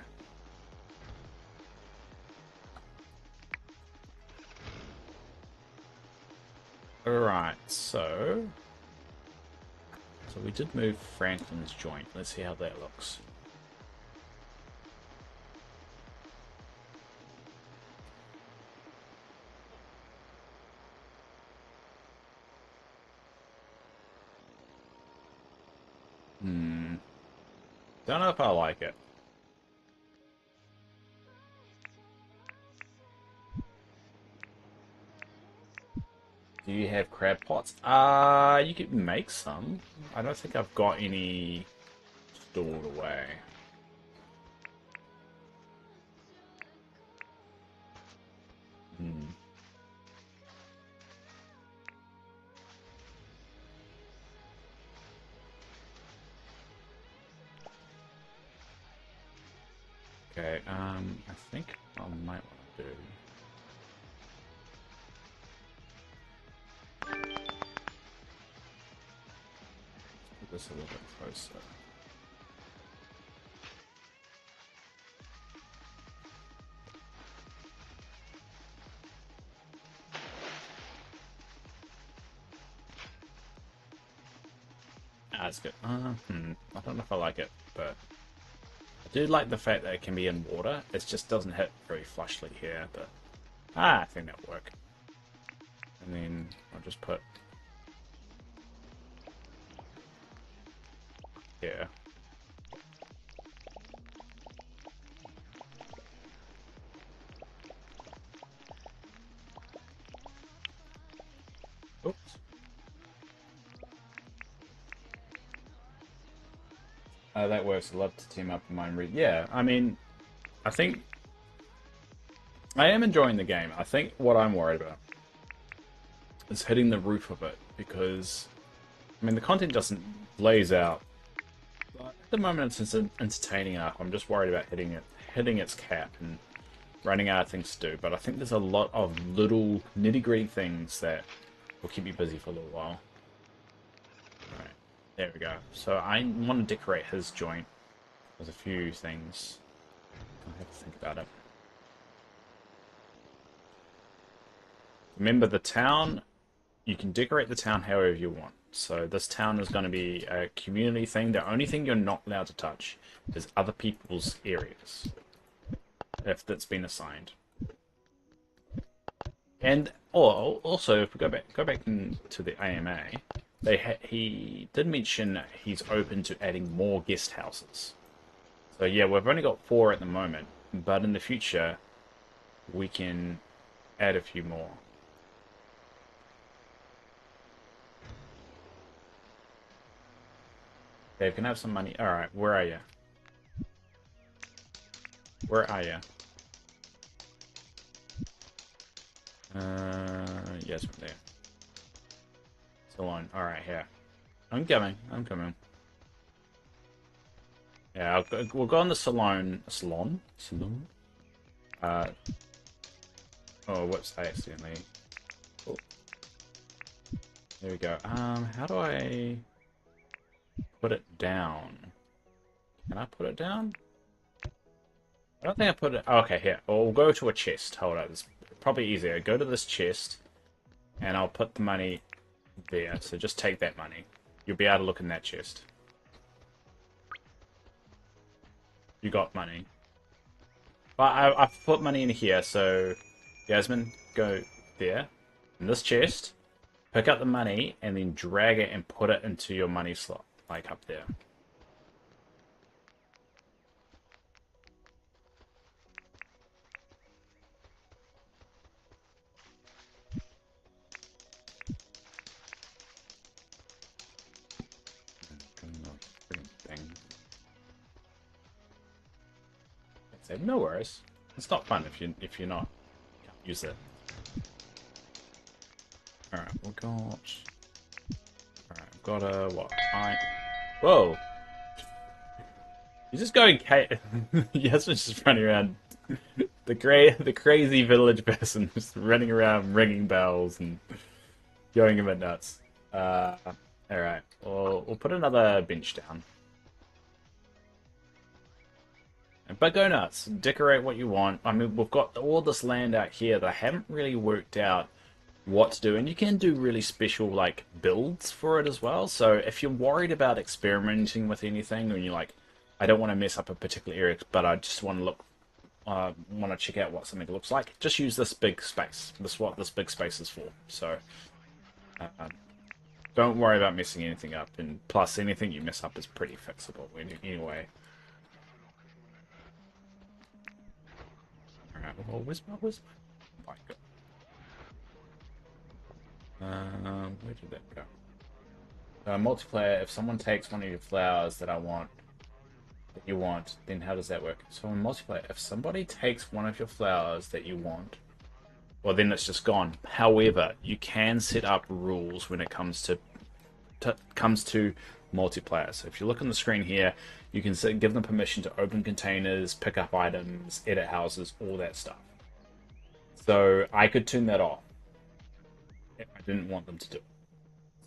Alright, so we did move Franklin's joint. Let's see how that looks. Don't know if I like it. Do you have crab pots? You could make some. I don't think I've got any stored away. Okay, I think I might want to do... this a little bit closer. That's good. I don't know if I like it, but I do like the fact that it can be in water. It just doesn't hit very flushly here, but I think that'll work. And then I'll just put here. Oops. That works. I'd love to team up with mine. Yeah, I mean, I think I am enjoying the game. I think what I'm worried about is hitting the roof of it because, I mean, the content doesn't blaze out. But at the moment, it's entertaining enough. I'm just worried about hitting its cap and running out of things to do. But I think there's a lot of little nitty-gritty things that will keep me busy for a little while. Alright, there we go. So I want to decorate his joint. There's a few things. I have to think about it. Remember, the town, you can decorate the town however you want. So this town is going to be a community thing. The only thing you're not allowed to touch is other people's areas, if that's been assigned. And also, if we go back to the AMA, he did mention he's open to adding more guest houses. So yeah, we've only got 4 at the moment, but in the future we can add a few more. Dave, can I have some money? Alright, where are you? Where are you? Yes, right there. Salon. Alright, here. I'm coming. I'm coming. Yeah, we'll go on the salon. Salon? Salon? Oh, whoops, I accidentally... Oh. There we go. How do I put it down? Can I put it down? I don't think I put it... Oh, okay, here. We'll go to a chest. Hold on. It's probably easier. Go to this chest, and I'll put the money there. So just take that money. You'll be able to look in that chest. You got money. But I've put money in here, so... Yasmin, go there. In this chest. Pick up the money, and then drag it and put it into your money slot. Like up there. No worries. It's not fun if you're not can't use it. Alright, we've got a what? Whoa! You're just going yes, we're just running around the crazy village person just running around ringing bells and going a bit nuts. Alright, we'll put another bench down. But go nuts. Decorate what you want. I mean, we've got all this land out here that I haven't really worked out what to do. And you can do really special, like, builds for it as well. So if you're worried about experimenting with anything, and you're like, I don't want to mess up a particular area, but I just want to look, want to check out what something looks like, just use this big space. This is what this big space is for. So don't worry about messing anything up. And plus, anything you mess up is pretty fixable anyway. Alright, well, where's my bike go? Where did that go? Multiplayer, if someone takes one of your flowers that you want, then how does that work? So in multiplayer, if somebody takes one of your flowers that you want, well then it's just gone. However, you can set up rules when it comes to multiplayer. So if you look on the screen here, you can give them permission to open containers, pick up items, edit houses, all that stuff. So I could turn that off if I didn't want them to do it.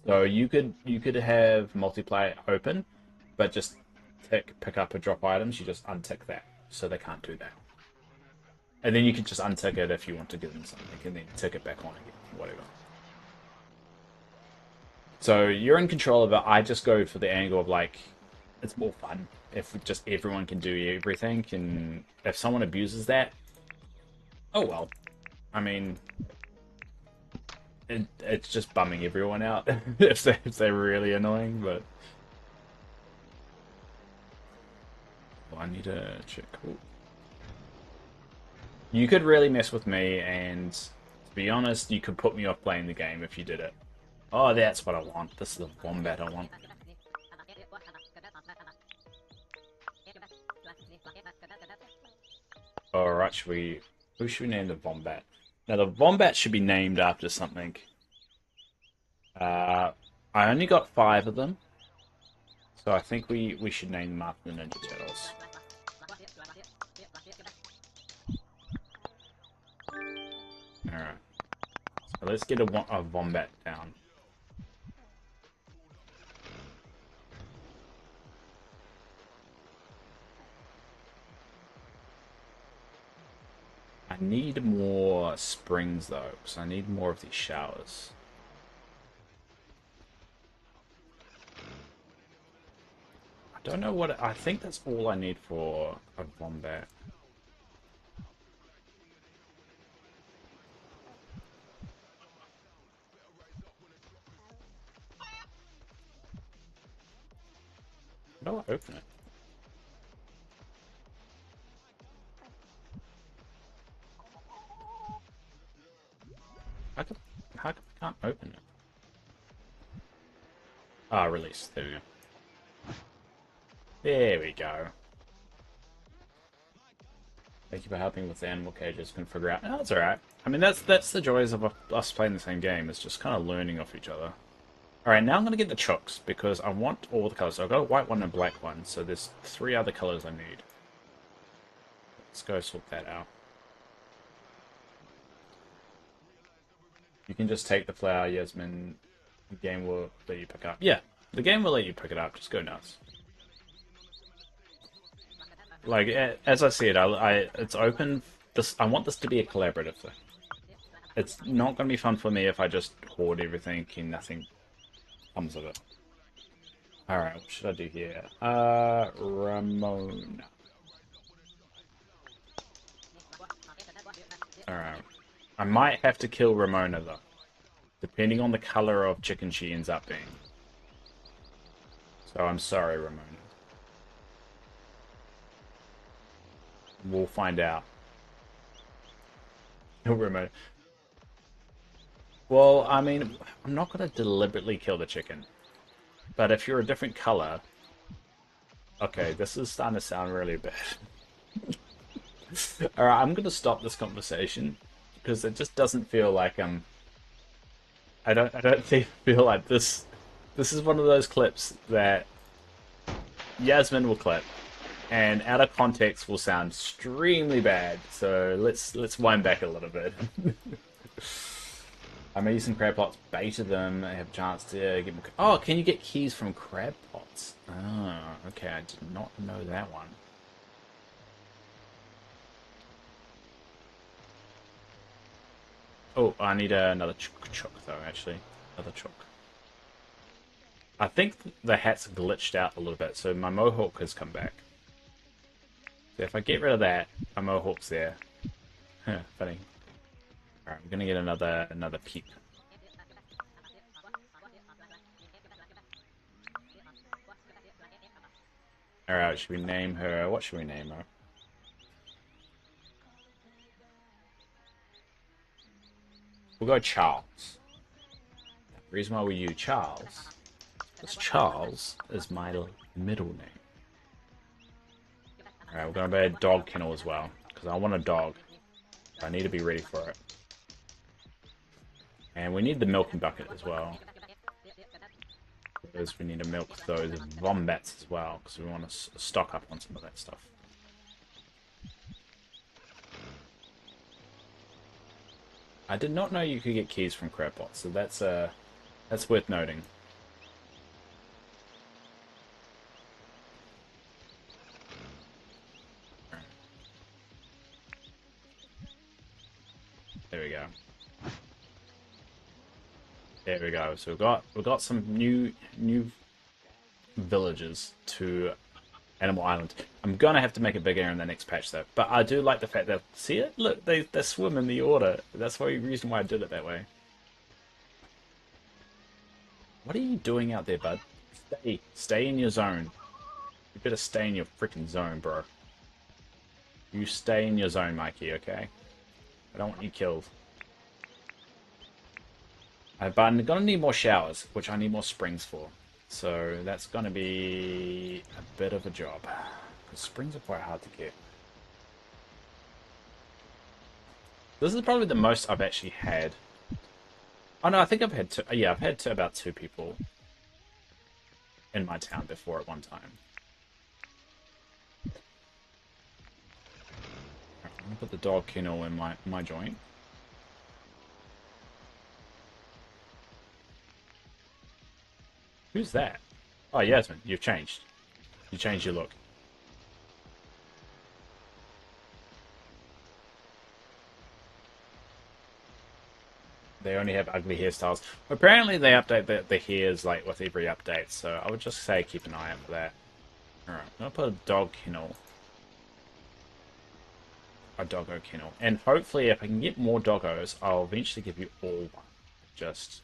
So you could have multiplayer open, but just pick up and drop items. You just untick that, so they can't do that. And then you can just untick it if you want to give them something, and then tick it back on again, whatever. So you're in control of it. I just go for the angle of like, it's more fun if just everyone can do everything, and if someone abuses that, oh well. I mean, it's just bumming everyone out if they're really annoying. But well, I need to check. Ooh. You could really mess with me, and to be honest, you could put me off playing the game if you did it. Oh, that's what I want. This is the wombat I want. Alright, who should we name the wombat? Now, the wombat should be named after something. Uh, I only got 5 of them, so I think we should name them after the Ninja Turtles. Alright, so let's get a wombat down. I need more springs though, because I need more of these showers. I don't know what I think that's all I need for a wombat. How do I open it? How come, how come I can't open it? Ah, release. There we go. There we go. Thank you for helping with the animal cages. Can figure out. No, that's alright. I mean, that's the joys of us playing the same game. It's just kind of learning off each other. Alright, now I'm going to get the chooks, because I want all the colours. So I've got a white one and a black one, so there's 3 other colours I need. Let's go sort that out. You can just take the flower, Yasmin. The game will let you pick up. Yeah, the game will let you pick it up. Just go nuts. Like, as I said, it's open. I want this to be a collaborative thing. It's not going to be fun for me if I just hoard everything and nothing comes of it. Alright, what should I do here? Ramona. Alright. I might have to kill Ramona, though. Depending on the color of chicken she ends up being. So I'm sorry, Ramona. We'll find out. Ramona. Well, I mean, I'm not going to deliberately kill the chicken. But if you're a different color... Okay, this is starting to sound really bad. Alright, I'm going to stop this conversation. Because it just doesn't feel like I don't feel like this... This is one of those clips that Yasmin will clip. And out of context will sound extremely bad. So let's wind back a little bit. I made some crab pots, baited them. I have a chance to get more... Oh, can you get keys from crab pots? Oh, okay. I did not know that one. Oh, I need another chook though, actually. Another chook. I think the hat's glitched out a little bit, so my mohawk has come back. So if I get rid of that, my mohawk's there. Huh, funny. Alright, I'm gonna get another peep. Alright, should we name her? What should we name her? We'll go Charles. The reason why we use Charles is Charles is my middle name. Alright, we're gonna buy a dog kennel as well, because I want a dog. I need to be ready for it. And we need the milking bucket as well. Because we need to milk those wombats as well, because we want to stock up on some of that stuff. I did not know you could get keys from crab pots, so that's That's worth noting. There we go. There we go. So we've got some new villages to Animal Island. I'm gonna have to make it bigger in the next patch though. But I do like the fact that see it? Look, they swim in the order. That's the reason why I did it that way. What are you doing out there, bud? Stay in your zone. You better stay in your freaking zone, bro. You stay in your zone, Mikey, okay? I don't want you killed. But I'm gonna need more showers, which I need more springs for. So that's gonna be a bit of a job. Because springs are quite hard to get. This is probably the most I've actually had. Oh no, I think I've had two. Yeah, I've had about 2 people in my town before at one time. I'm gonna put the dog kennel in my joint. Who's that? Oh, Yasmin, you've changed. You changed your look. They only have ugly hairstyles. Apparently they update the hairs like with every update, so I would just say keep an eye out for that. Alright, I'm gonna put a dog kennel. A doggo kennel. And hopefully if I can get more doggos, I'll eventually give you all one. Just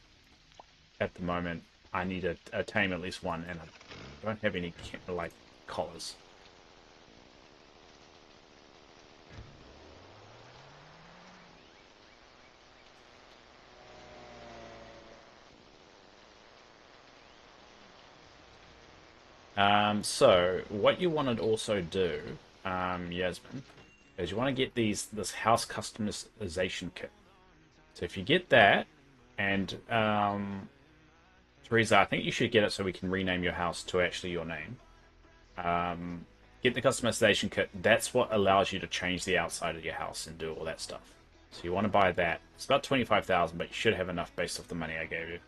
at the moment I need to tame at least one, and I don't have any like collars. So what you want to also do, Yasmin, is you want to get this house customization kit. So if you get that, and Teresa, I think you should get it so we can rename your house to actually your name. Get the customization kit. That's what allows you to change the outside of your house and do all that stuff. So you want to buy that. It's about 25,000, but you should have enough based off the money I gave you.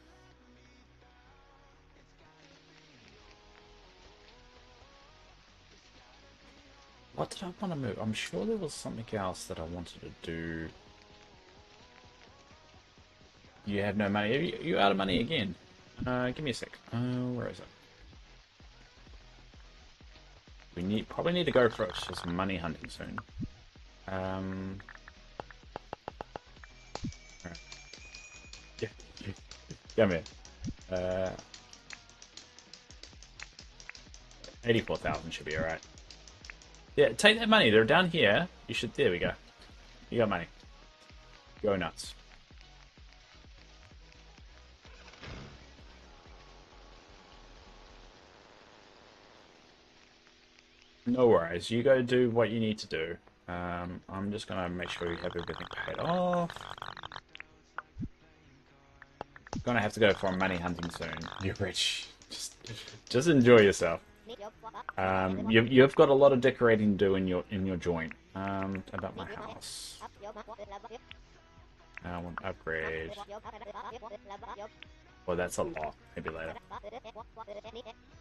What did I want to move? I'm sure there was something else that I wanted to do. You have no money. Are you out of money again? Give me a sec. Where is it? We probably need to go for some money hunting soon. Right. Yeah, come here. 84,000 should be alright. Yeah, take that money. They're down here. You should. There we go. You got money. Go nuts. No worries. You go do what you need to do. I'm just gonna make sure you have everything paid off. Gonna have to go for money hunting soon. You're rich. Just enjoy yourself. You've got a lot of decorating to do in your joint. About my house. I want to upgrade. Well, that's a lot. Maybe later.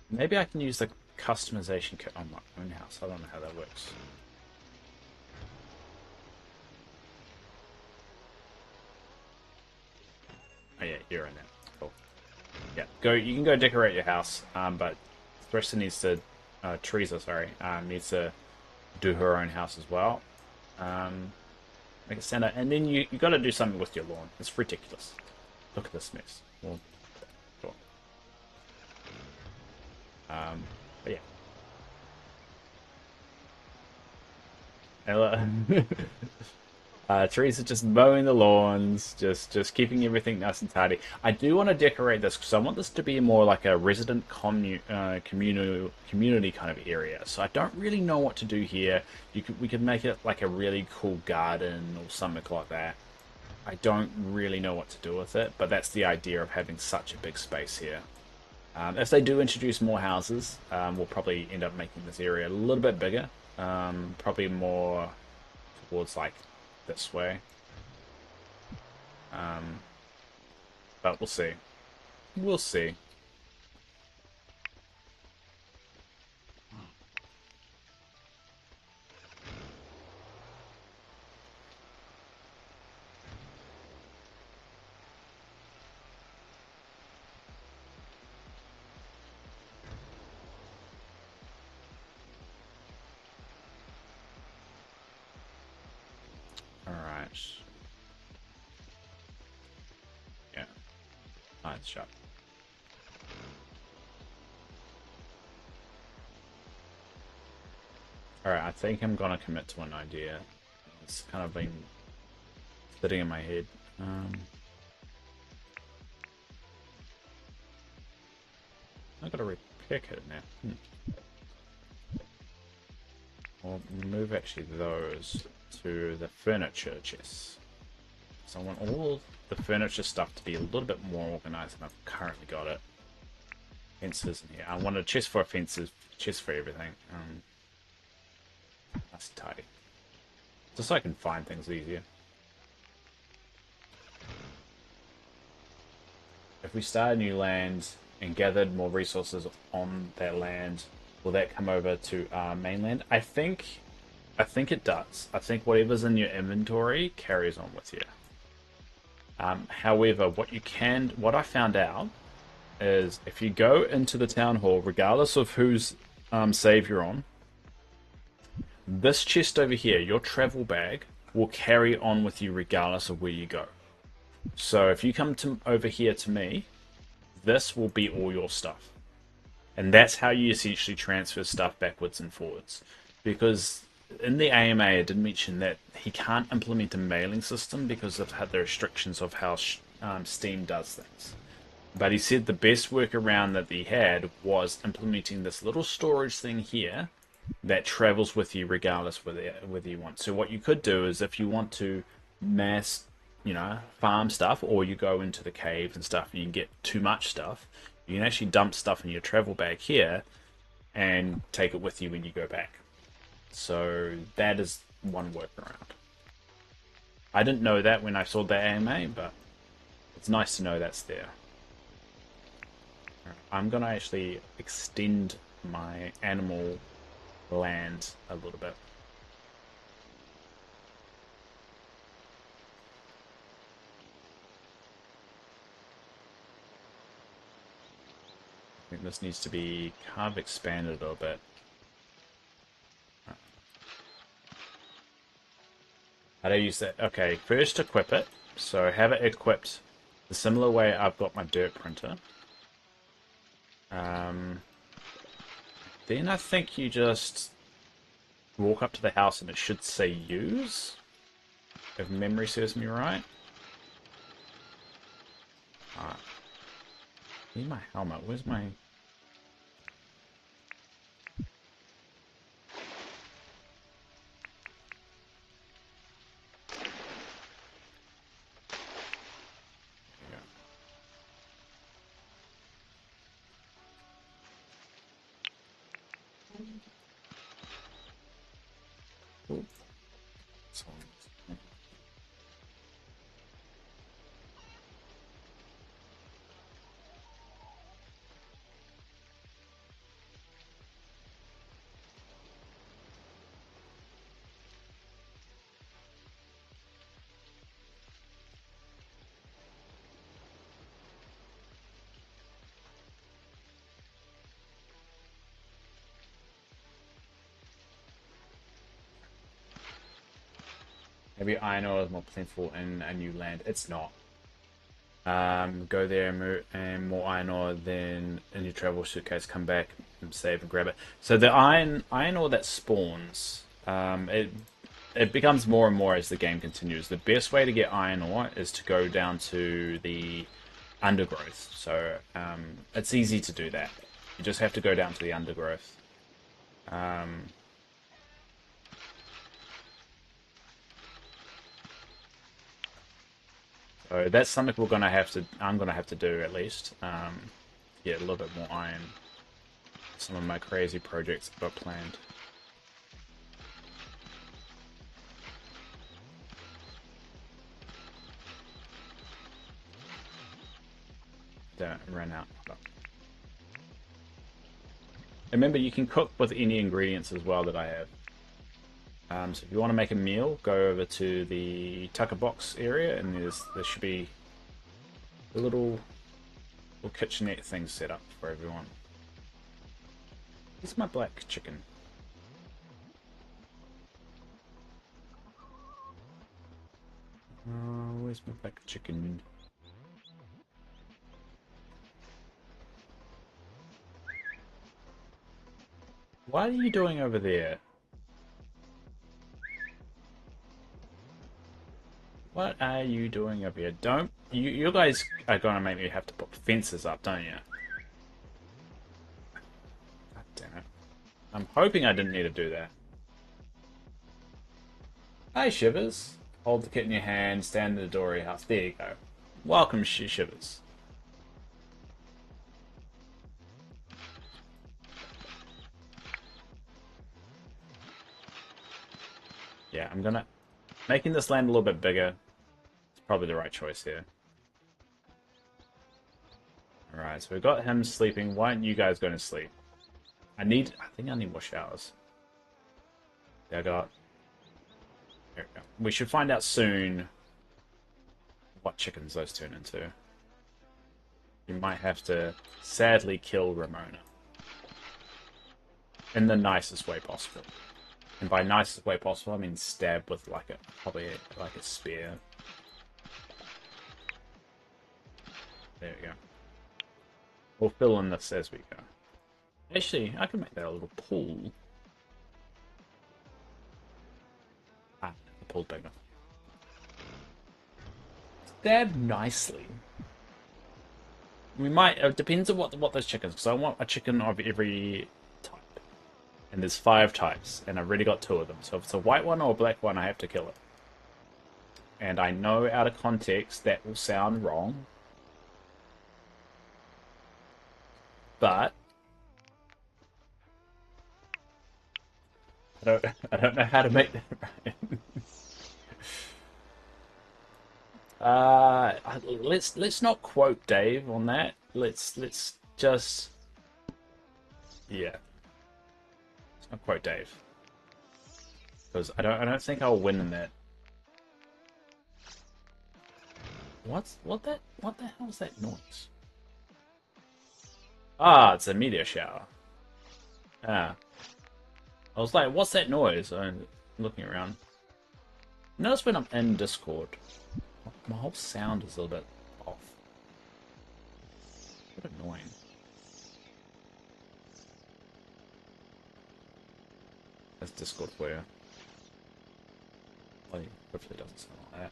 Maybe I can use the customization kit on my own house. I don't know how that works. Oh yeah, you're in there. Cool. Yeah, go. You can go decorate your house. But Thresher needs to. Teresa, sorry, needs to do her own house as well. Make it stand out, and then you got to do something with your lawn. It's ridiculous. Look at this mess. Well, sure. But yeah. Trees are just mowing the lawns, just keeping everything nice and tidy. I do want to decorate this because I want this to be more like a resident community kind of area. So I don't really know what to do here. We could make it like a really cool garden or something like that. I don't really know what to do with it, but that's the idea of having such a big space here. If they do introduce more houses, we'll probably end up making this area a little bit bigger. Probably more towards like this way. But we'll see. We'll see. Alright. Yeah. Nice shot. Alright, I think I'm gonna commit to an idea. It's kind of been sitting in my head. I gotta repick it now. We'll move actually those to the furniture chests. So I want all the furniture stuff to be a little bit more organized than I've currently got it. Fences in here. I want a chest for fences, chest for everything. That's tidy. Just so I can find things easier. If we start a new land and gathered more resources on that land, will that come over to our mainland? I think it does. I think whatever's in your inventory carries on with you. However, what I found out is if you go into the town hall, regardless of whose save you're on, this chest over here, your travel bag, will carry on with you regardless of where you go. So if you come over here to me, this will be all your stuff. And that's how you essentially transfer stuff backwards and forwards. Because in the AMA, I did mention that he can't implement a mailing system because of the restrictions of how Steam does things. But he said the best workaround that he had was implementing this little storage thing here that travels with you regardless whether you want. So what you could do is if you want to mass, farm stuff, or you go into the caves and stuff and you get too much stuff, you can actually dump stuff in your travel bag here and take it with you when you go back. So that is one workaround. I didn't know that when I saw the AMA, but it's nice to know that's there. I'm going to actually extend my animal land a little bit. I think this needs to be kind of expanded a little bit. How do I use that? Okay, first equip it. So have it equipped the similar way I've got my dirt printer. Then I think you just walk up to the house and it should say use, if memory serves me right. Alright. Need my helmet. Where's my... Ooh. Maybe iron ore is more plentiful in a new land. It's not. Go there and more iron ore, then in your travel suitcase, come back and save and grab it. So the iron ore that spawns, it becomes more and more as the game continues. The best way to get iron ore is to go down to the undergrowth. So it's easy to do that. You just have to go down to the undergrowth. So that's something I'm gonna have to do at least. Get a little bit more iron. Some of my crazy projects I've got planned. Damn it, ran out. Remember, you can cook with any ingredients as well that I have. So if you want to make a meal, go over to the tucker box area, and there should be a little kitchenette thing set up for everyone. Where's my black chicken? Where's my black chicken? What are you doing over there? What are you doing over here? Don't... You guys are gonna make me have to put fences up, don't you? God damn it. I'm hoping I didn't need to do that. Hey, Shivers. Hold the kit in your hand, stand in the door of your house. There you go. Welcome, Shivers. Yeah, I'm gonna... Making this land a little bit bigger is probably the right choice here. Alright, so we've got him sleeping. Why aren't you guys going to sleep? I think I need more showers. Yeah, I got... There we go. We should find out soon what chickens those turn into. You might have to sadly kill Ramona. In the nicest way possible. And by nicest way possible, I mean stab with probably like a spear. There we go. We'll fill in this as we go. Actually, I can make that a little pool. Ah, the pool's big enough. Stab nicely. We might. It depends on what those chickens. Because I want a chicken of every type. And there's 5 types, and I've already got 2 of them. So if it's a white one or a black one, I have to kill it. And I know out of context that will sound wrong. But I don't know how to make that right. Let's not quote Dave on that. Let's just yeah. Let's not quote Dave. Because I don't think I'll win in that. What the hell is that noise? Ah, it's a meteor shower. Ah. I was like, what's that noise? I'm looking around. Notice when I'm in Discord, my whole sound is a little bit off. A bit annoying. That's Discord for you. Well, hopefully it doesn't sound like that.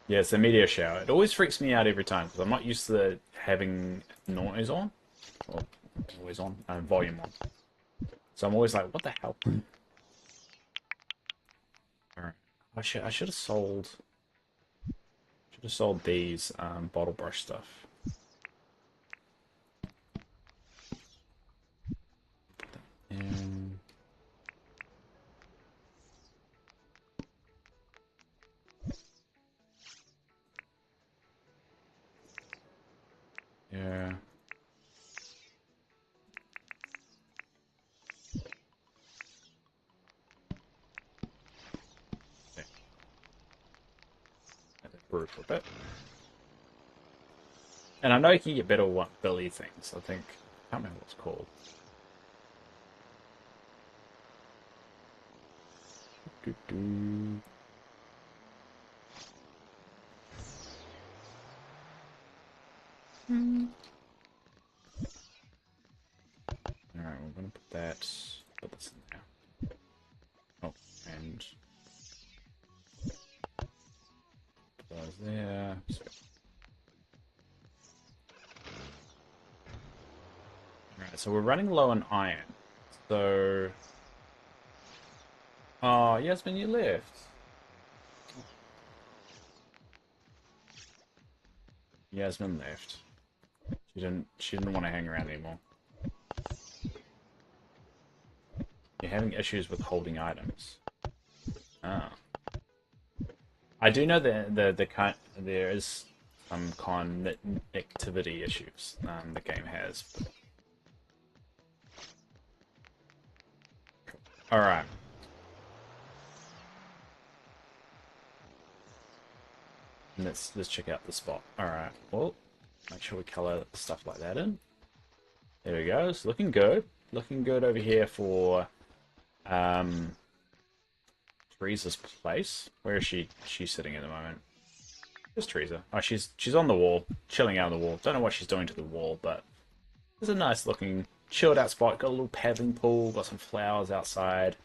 Yeah, it's a meteor shower. It always freaks me out every time because I'm not used to having noise on. Or always on, volume on. So I'm always like, what the hell? Alright. I should have sold these bottle brush stuff. And yeah. For a bit. And I know you can get better Billy things. I think I can't remember what it's called. Alright, we're gonna put this in there. Oh, and put those there. Alright, so we're running low on iron. So oh, Yasmin, you left. Yasmin left. She didn't want to hang around anymore. You're having issues with holding items. Ah. I do know that there is some connectivity issues the game has. All right. Let's check out the spot. All right. Well, make sure we color stuff like that in. There we go. It's looking good. Looking good over here for um, Teresa's place. Where is she? She's sitting at the moment. There's Teresa. Oh, she's on the wall, chilling out on the wall. Don't know what she's doing to the wall, but it's a nice looking chilled out spot. Got a little paddling pool. Got some flowers outside,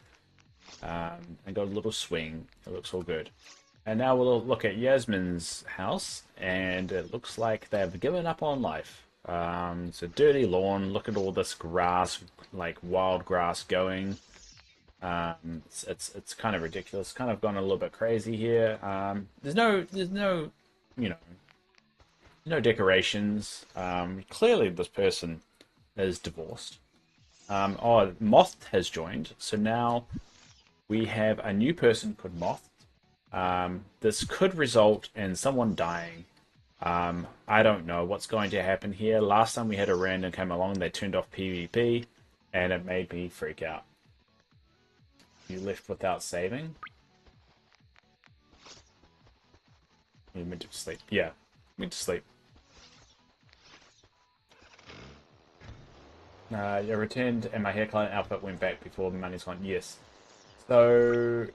and got a little swing. It looks all good. And now we'll look at Yasmin's house, and it looks like they've given up on life. It's a dirty lawn. Look at all this grass, like wild grass going. It's kind of ridiculous. Kind of gone a little bit crazy here. There's no you know no decorations. Clearly this person is divorced. Oh, Moth has joined, so now we have a new person called Moth. This could result in someone dying. I don't know what's going to happen here. Last time we had a random come along, they turned off PvP, and it made me freak out. You left without saving? You meant to sleep. Yeah, meant to sleep. I returned and my hair color outfit went back before the money's gone. Yes. So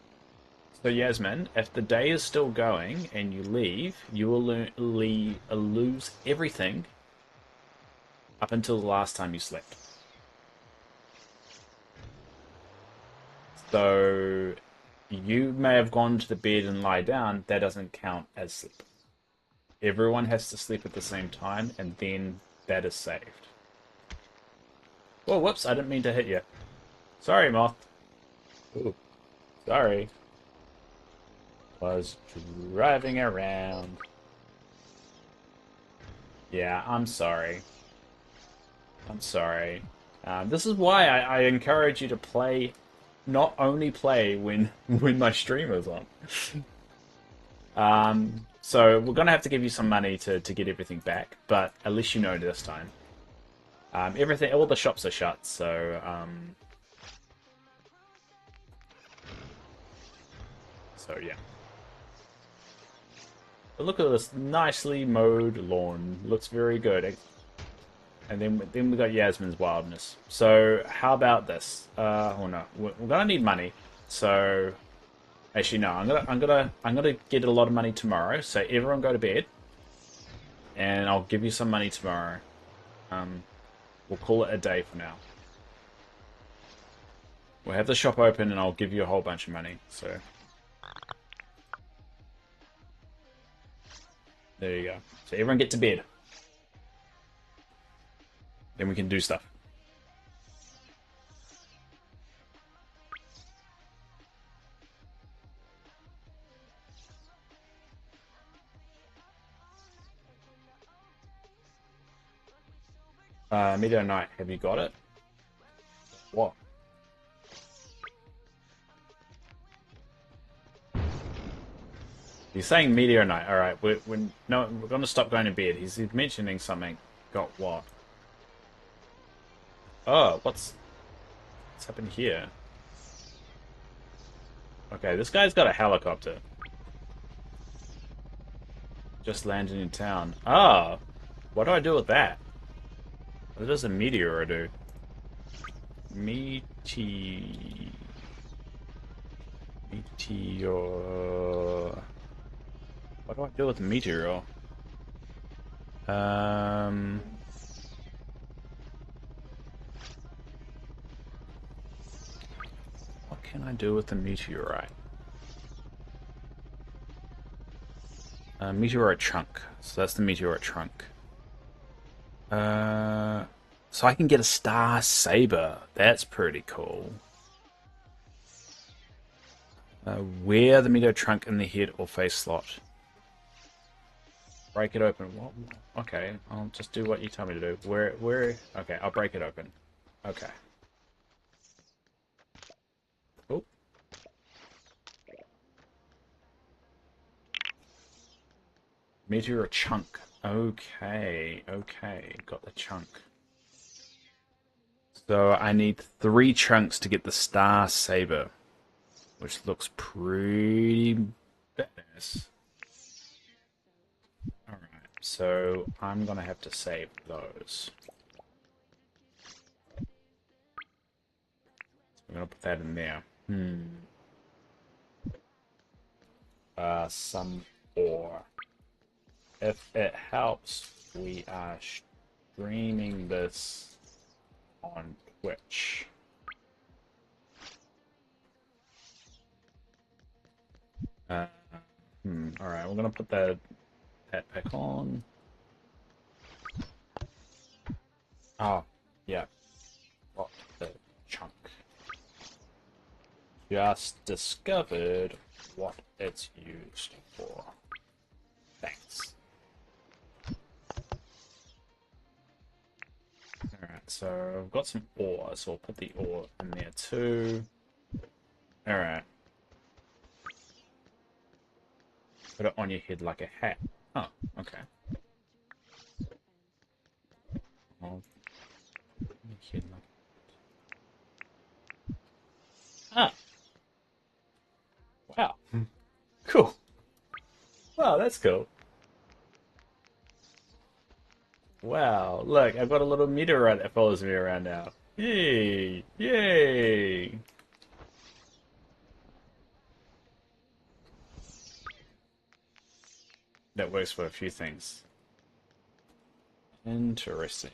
Yasmin, if the day is still going and you leave, you will lose everything up until the last time you slept. So you may have gone to the bed and lie down. That doesn't count as sleep. Everyone has to sleep at the same time, and then that is saved. Oh, whoops! I didn't mean to hit you. Sorry, Moth. Ooh, sorry. Was driving around. Yeah, I'm sorry. I'm sorry. This is why I encourage you to play, not only play when when my stream is on. So we're gonna have to give you some money to get everything back, but at least you know this time. All the shops are shut, so yeah. But look at this nicely mowed lawn. Looks very good. And then we got Yasmin's wildness. So how about this? Oh no, we're gonna need money. So actually no, I'm gonna get a lot of money tomorrow. So everyone go to bed, and I'll give you some money tomorrow. We'll call it a day for now. We'll have the shop open, and I'll give you a whole bunch of money. So there you go. So everyone get to bed. Then we can do stuff. Meteor Knight, have you got it? What? He's saying Meteor Knight. All right, we're going to stop going to bed. He's mentioning something. Got what? Oh, what's happened here? Okay, this guy's got a helicopter. Just landed in town. Ah, what do I do with that? What does a meteor do? Meteor. What do I do with meteor? What can I do with the meteorite? Meteorite trunk. So that's the meteorite trunk. So I can get a Star Saber. That's pretty cool. Wear the meteor trunk in the head or face slot. Break it open. What? Okay, I'll just do what you tell me to do. Where? Okay, I'll break it open. Okay. Oh. Meteor chunk. Okay, okay, got the chunk. So I need 3 chunks to get the Star Saber, which looks pretty badass. Alright, so I'm gonna have to save those. So I'm gonna put that in there. Some ore. If it helps, we are streaming this on Twitch. Uh, Alright, we're gonna put that back on. Oh, yeah. What the chunk. Just discovered what it's used for. Thanks. Alright, so I've got some ore, so I'll put the ore in there too. Alright. Put it on your head like a hat. Oh, okay. On your head like... Ah! Wow. Cool. Wow, that's cool. Wow, look, I've got a little meteorite that follows me around now. Yay! Yay! That works for a few things. Interesting.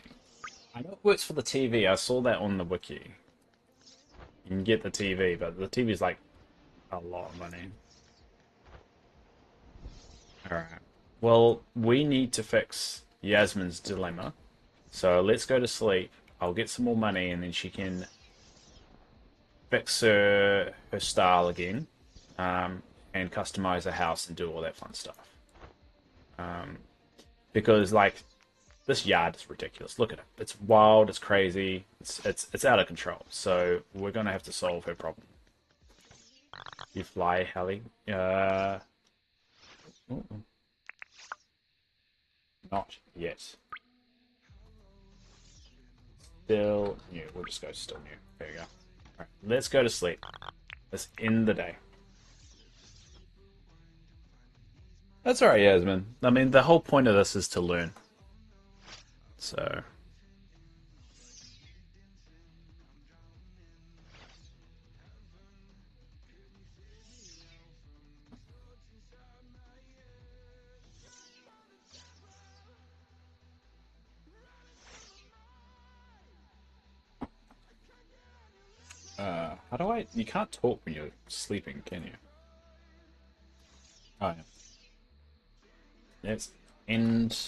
I know it works for the TV. I saw that on the wiki. You can get the TV, but the TV is like a lot of money. Alright. Well, we need to fix Yasmin's dilemma. So let's go to sleep. I'll get some more money and then she can fix her style again. And customize a house and do all that fun stuff. Because like this yard is ridiculous. Look at it. It's wild. It's crazy. It's out of control. So we're gonna have to solve her problem. You fly, Hallie. Not yet. Still new. We'll just go still new. There you go. Alright, let's go to sleep. Let's end the day. That's alright, Yasmin. I mean, the whole point of this is to learn. So... how do I... You can't talk when you're sleeping, can you? Oh, yeah. Let's end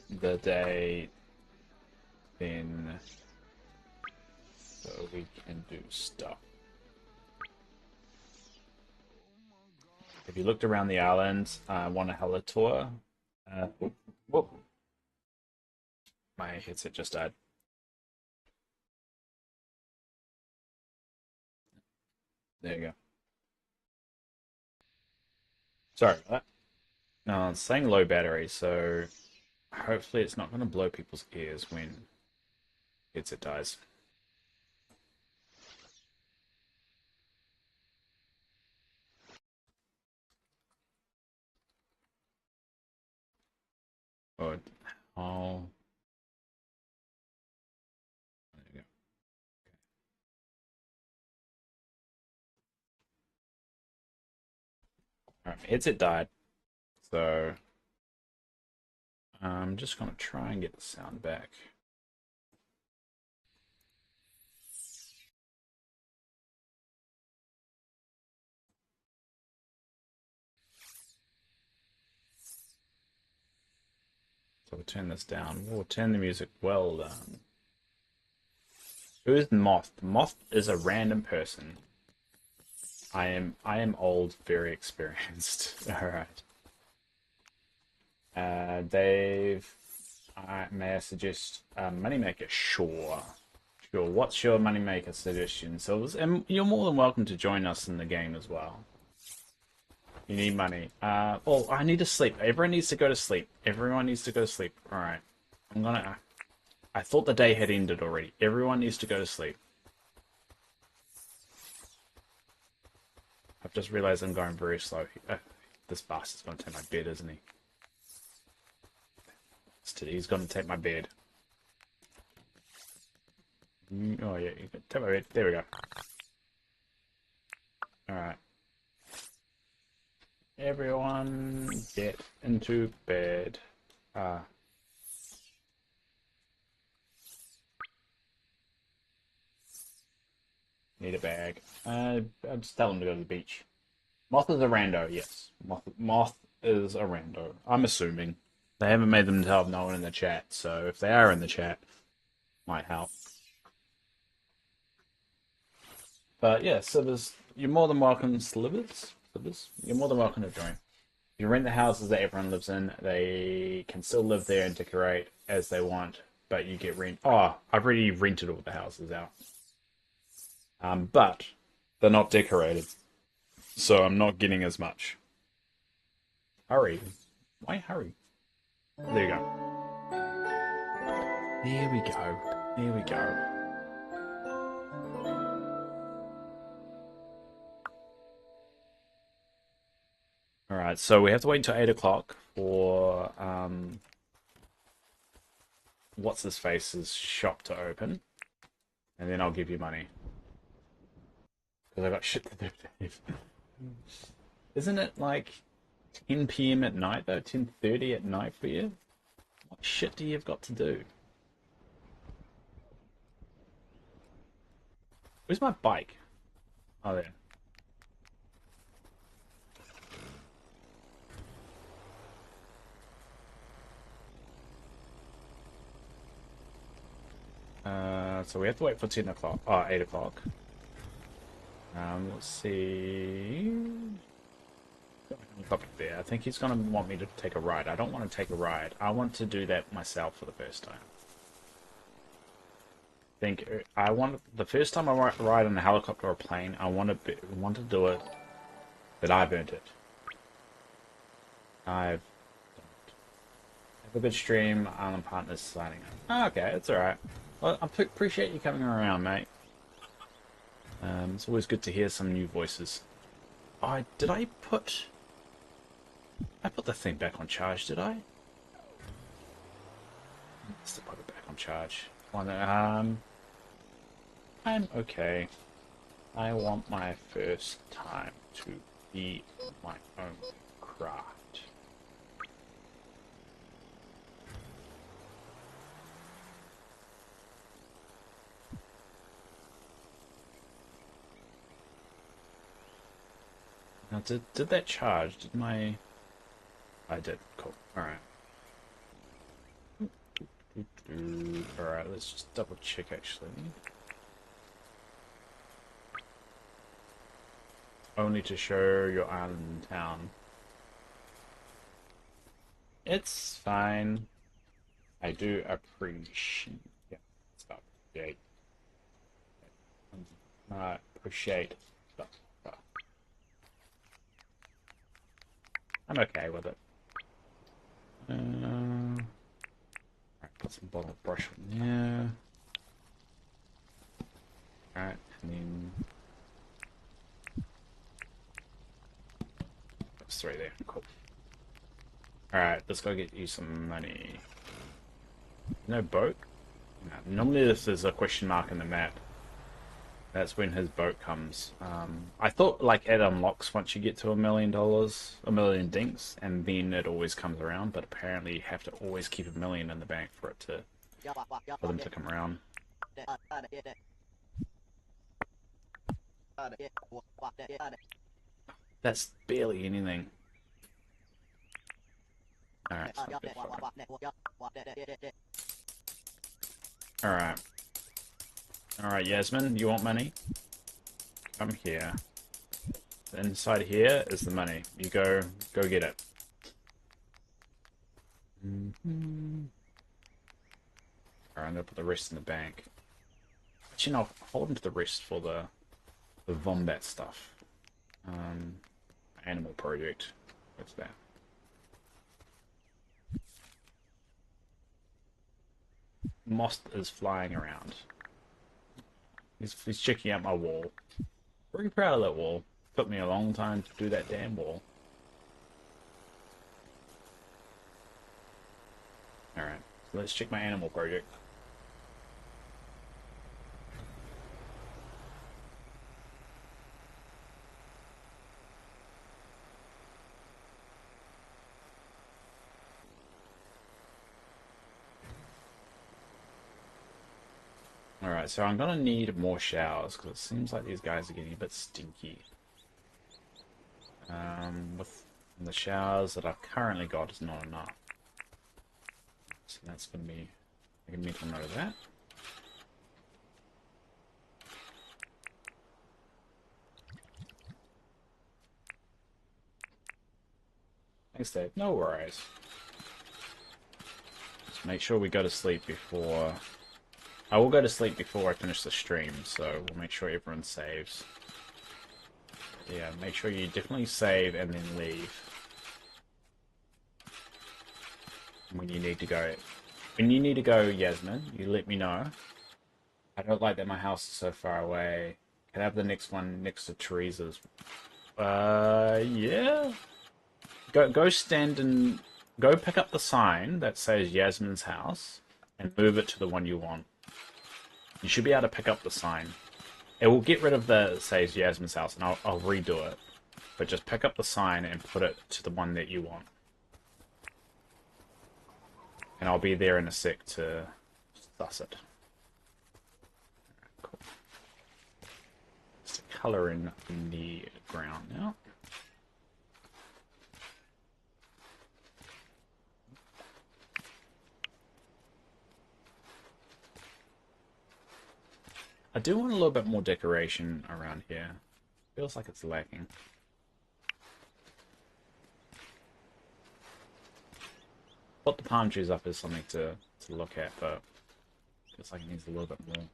the day then so we can do stuff. Have you looked around the island? Want a hella tour? Whoop. My headset just died. There you go. Sorry about that. No, it's saying low battery, so hopefully it's not going to blow people's ears when headset dies. But oh, there you go. All right, my headset died, so I'm just going to try and get the sound back. So we'll turn this down. We'll turn the music well down. Who is Moth? Moth is a random person. I am old, very experienced. Alright. Dave, may I suggest Moneymaker? Sure. Sure. What's your Moneymaker suggestion, Silvers? And you're more than welcome to join us in the game as well. You need money. Oh, I need to sleep. Everyone needs to go to sleep. Everyone needs to go to sleep. Alright. I thought the day had ended already. Everyone needs to go to sleep. I've just realized I'm going very slow. This bastard's gonna take my bed, isn't he? He's gonna take my bed. Oh yeah, you can take my bed. There we go. Alright. Everyone get into bed. Need a bag. I'll just tell him to go to the beach. Moth is a rando, yes. Moth is a rando. I'm assuming. They haven't made them tell no one in the chat, so if they are in the chat, might help. But yeah, Slivers, you're more than welcome, Slivers? You're more than welcome to join. You rent the houses that everyone lives in, they can still live there and decorate as they want, but you get rent. Oh, I've already rented all the houses out. But they're not decorated, so I'm not getting as much. Hurry. Why hurry? There you go. There we go. There we go. Alright, so we have to wait until 8 o'clock for what's his face's shop to open. And then I'll give you money. Because I got shit to do, Dave. Isn't it like 10 PM at night though? 10:30 at night for you? What shit do you have got to do? Where's my bike? Oh, there. So we have to wait for 10 o'clock. Oh, 8 o'clock. Let's see. Up there. I think he's going to want me to take a ride. I don't want to take a ride. I want to do that myself for the first time. I want the first time I ride on a helicopter or a plane. I want to do it that I've earned it. Have a good stream. Island Partners signing up. Oh, okay, it's alright. Well, I appreciate you coming around, mate. It's always good to hear some new voices. Oh, did I put the thing back on charge, did I? Let's put it back on charge. I'm okay. I want my first time to be my own craft. Now, did that charge? Did my... I did. Cool. Alright. Alright, let's just double check actually. Only to show your island town. It's fine. I do appreciate. Yeah, stop. Appreciate. I'm okay with it. Alright, put some bottle brush on there. Alright, and then that's 3 there. Cool. Alright, let's go get you some money. No boat? No, normally this is a question mark in the map. That's when his boat comes. I thought like it unlocks once you get to $1 million, a million dinks, and then it always comes around. But apparently you have to always keep $1 million in the bank for them to come around. That's barely anything. Alright. Alright. Alright, Yasmin, you want money? Come here. Inside here is the money. You go get it. Alright, I'm gonna put the rest in the bank. Actually, no, hold on to the rest for the Vombat stuff. I animal project. What's that? Moss is flying around. He's checking out my wall. Pretty proud of that wall. Took me a long time to do that damn wall. Alright, so let's check my animal project. Alright, so I'm gonna need more showers, because it seems like these guys are getting a bit stinky. With the showers that I've currently got is not enough. So that's gonna be... I can make a note of that. Thanks, Dave. No worries. Just make sure we go to sleep before... I will go to sleep before I finish the stream, so we'll make sure everyone saves. Yeah, make sure you definitely save and then leave. When you need to go. When you need to go, Yasmin, you let me know. I don't like that my house is so far away. Can I have the next one next to Teresa's? Yeah. Go stand and... Go pick up the sign that says Yasmin's house and move it to the one you want. You should be able to pick up the sign. It will get rid of the that says Yasmin's house, and I'll redo it. But just pick up the sign and put it to the one that you want. And I'll be there in a sec to suss it. Cool. Just colour in the ground now. I do want a little bit more decoration around here. Feels like it's lacking. Put the palm trees up as something to look at, but feels like it needs a little bit more.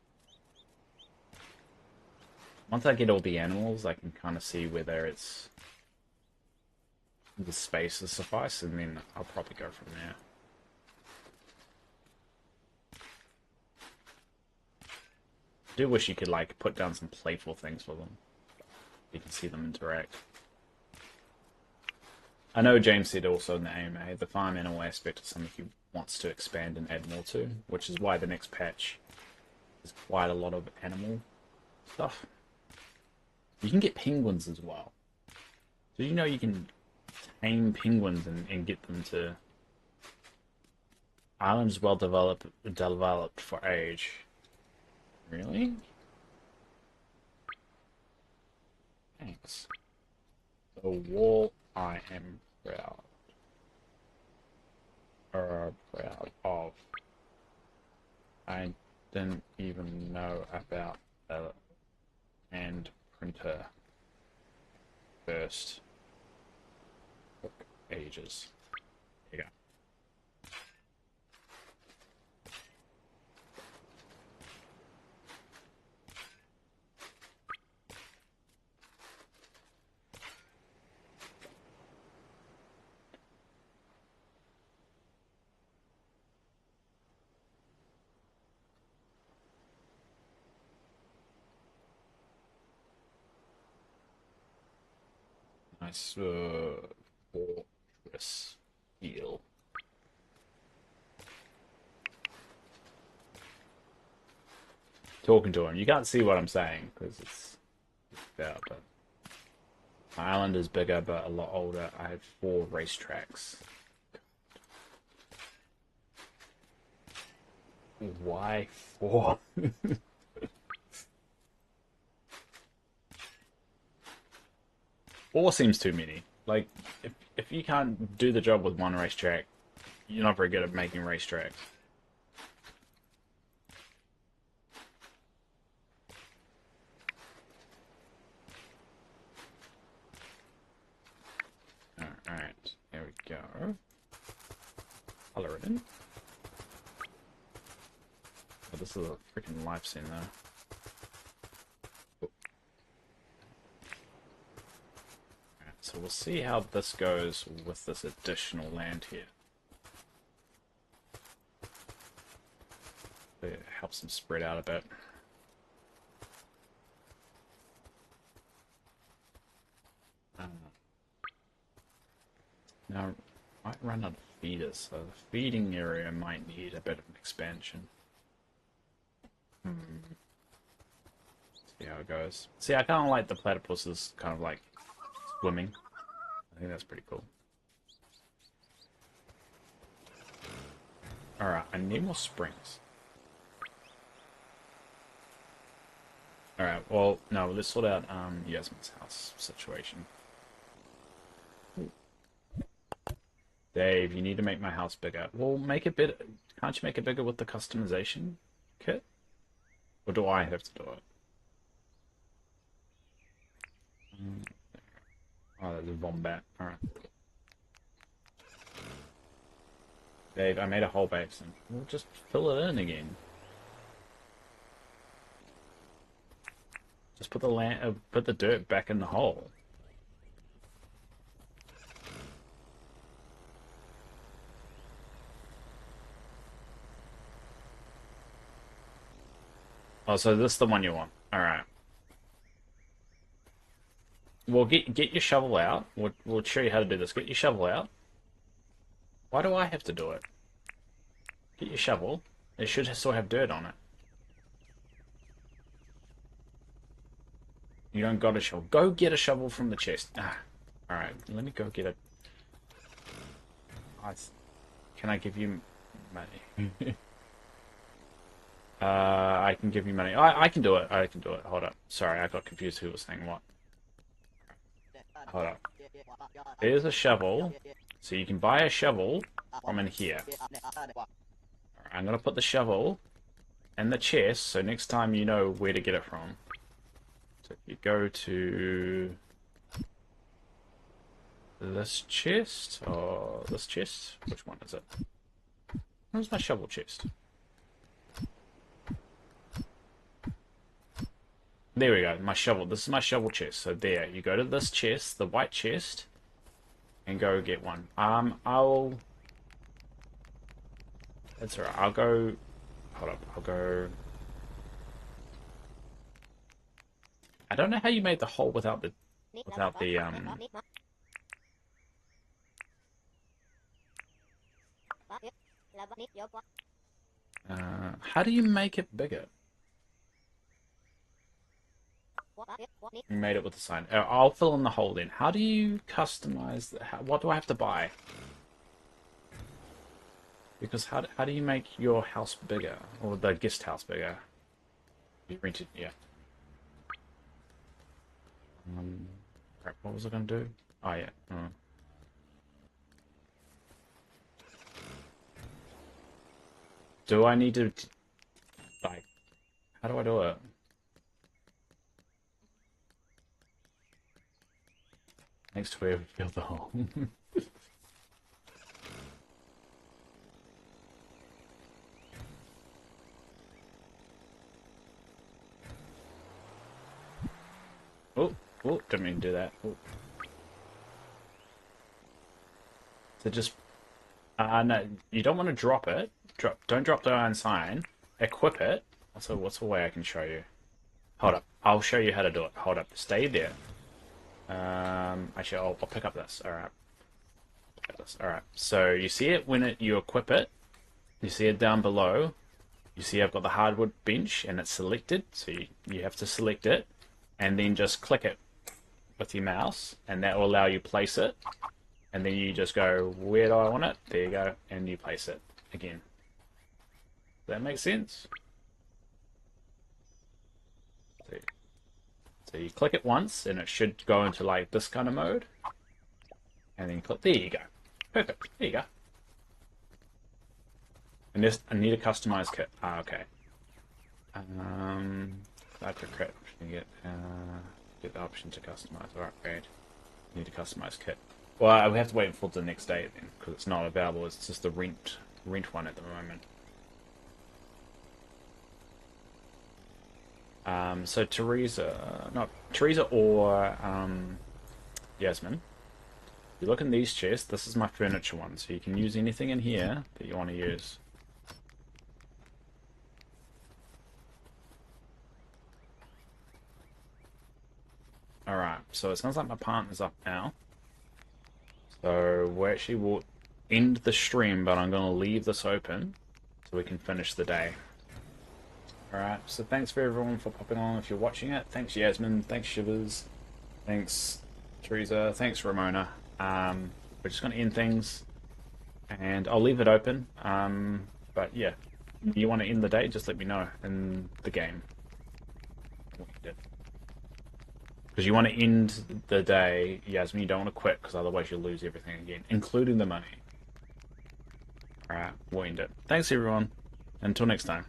Once I get all the animals, I can kind of see whether it's the spaces suffice, and then I'll probably go from there. I do wish you could like put down some playful things for them. You can see them interact. I know James said also in the AMA, the farm animal aspect is something he wants to expand and add more to, which is why the next patch is quite a lot of animal stuff. You can get penguins as well. So you know you can tame penguins and get them to... Islands well developed for age. Really? Thanks. The wall I am proud. Proud of. I didn't even know about the hand printer first. Took ages. There you go. Nice fortress feel. Talking to him. You can't see what I'm saying because it's out, but my island is bigger but a lot older. I have 4 racetracks. Why 4? 4 seems too many. Like, if you can't do the job with 1 racetrack, you're not very good at making racetracks. Alright, there we go. Color it in. Oh, this is a freaking life scene though. So So we'll see how this goes with this additional land here. It helps them spread out a bit. Now, I might run out of feeders, so the feeding area might need a bit of an expansion. See how it goes. See, I kind of like the platypuses kind of like swimming. I think that's pretty cool. Alright, I need more springs. Alright, well, no, let's sort out Yasmin's house situation. Dave, you need to make my house bigger. Well, make it bigger. Can't you make it bigger with the customization kit? Or do I have to do it? Oh, there's a wombat. Alright. Dave, I made a whole basin. We'll just fill it in again. Just put the dirt back in the hole. Oh, so this is the one you want. Alright. Well, get your shovel out. We'll show you how to do this. Get your shovel out. Why do I have to do it? Get your shovel. It should still have dirt on it. You don't got a shovel. Go get a shovel from the chest. Ah. Alright, let me go get it. Can I give you money? I can give you money. I can do it. I can do it. Hold up. Sorry, I got confused who was saying what. Hold up. Here's a shovel. So you can buy a shovel from in here. Right, I'm going to put the shovel in the chest, so next time you know where to get it from. So if you go to this chest, or this chest, which one is it? Where's my shovel chest? There we go, my shovel. This is my shovel chest. So there, you go to this chest, the white chest, and go get one. That's alright. I'll go. Hold up. I'll go. I don't know how you made the hole without the how do you make it bigger? You made it with the sign. I'll fill in the hole then. How do you customize what do I have to buy? Because how do you make your house bigger? Or the guest house bigger? You rented, yeah. Crap, what was I going to do? Oh, yeah. Do I need to, like, how do I do it? Next to where we filled the hole. Oh, didn't mean to do that. Oh. So just, no, you don't want to drop it. Don't drop the iron sign. Equip it. Also, what's a way I can show you? Hold up. I'll show you how to do it. Hold up. Stay there. Actually, I'll pick up this. Alright. Alright. So, you see it when you equip it. You see it down below. You see I've got the hardwood bench and it's selected. So, you have to select it. And then just click it with your mouse. And that will allow you place it. And then you just go, where do I want it? There you go. And you place it again. Does that make sense? So you click it once, and it should go into like this kind of mode. And then you click, there you go. Perfect, there you go. And this, I need a customized kit. Ah, okay. That's a crit. Get the option to customize or upgrade. Need a customized kit. Well, we have to wait until the next day then, because it's not available. It's just the rent one at the moment. So Teresa or Yasmin, You look in these chests, this is my furniture one, so you can use anything in here that you want to use. Alright, so it sounds like my partner's up now. So we actually will end the stream, but I'm going to leave this open so we can finish the day. Alright, so thanks for everyone for popping on if you're watching it. Thanks Yasmin, thanks Shivers, thanks Teresa, thanks Ramona. We're just going to end things, and I'll leave it open. But yeah, if you want to end the day, just let me know in the game. Because you want to end the day, Yasmin, you don't want to quit, because otherwise you'll lose everything again, including the money. Alright, we'll end it. Thanks everyone. Until next time.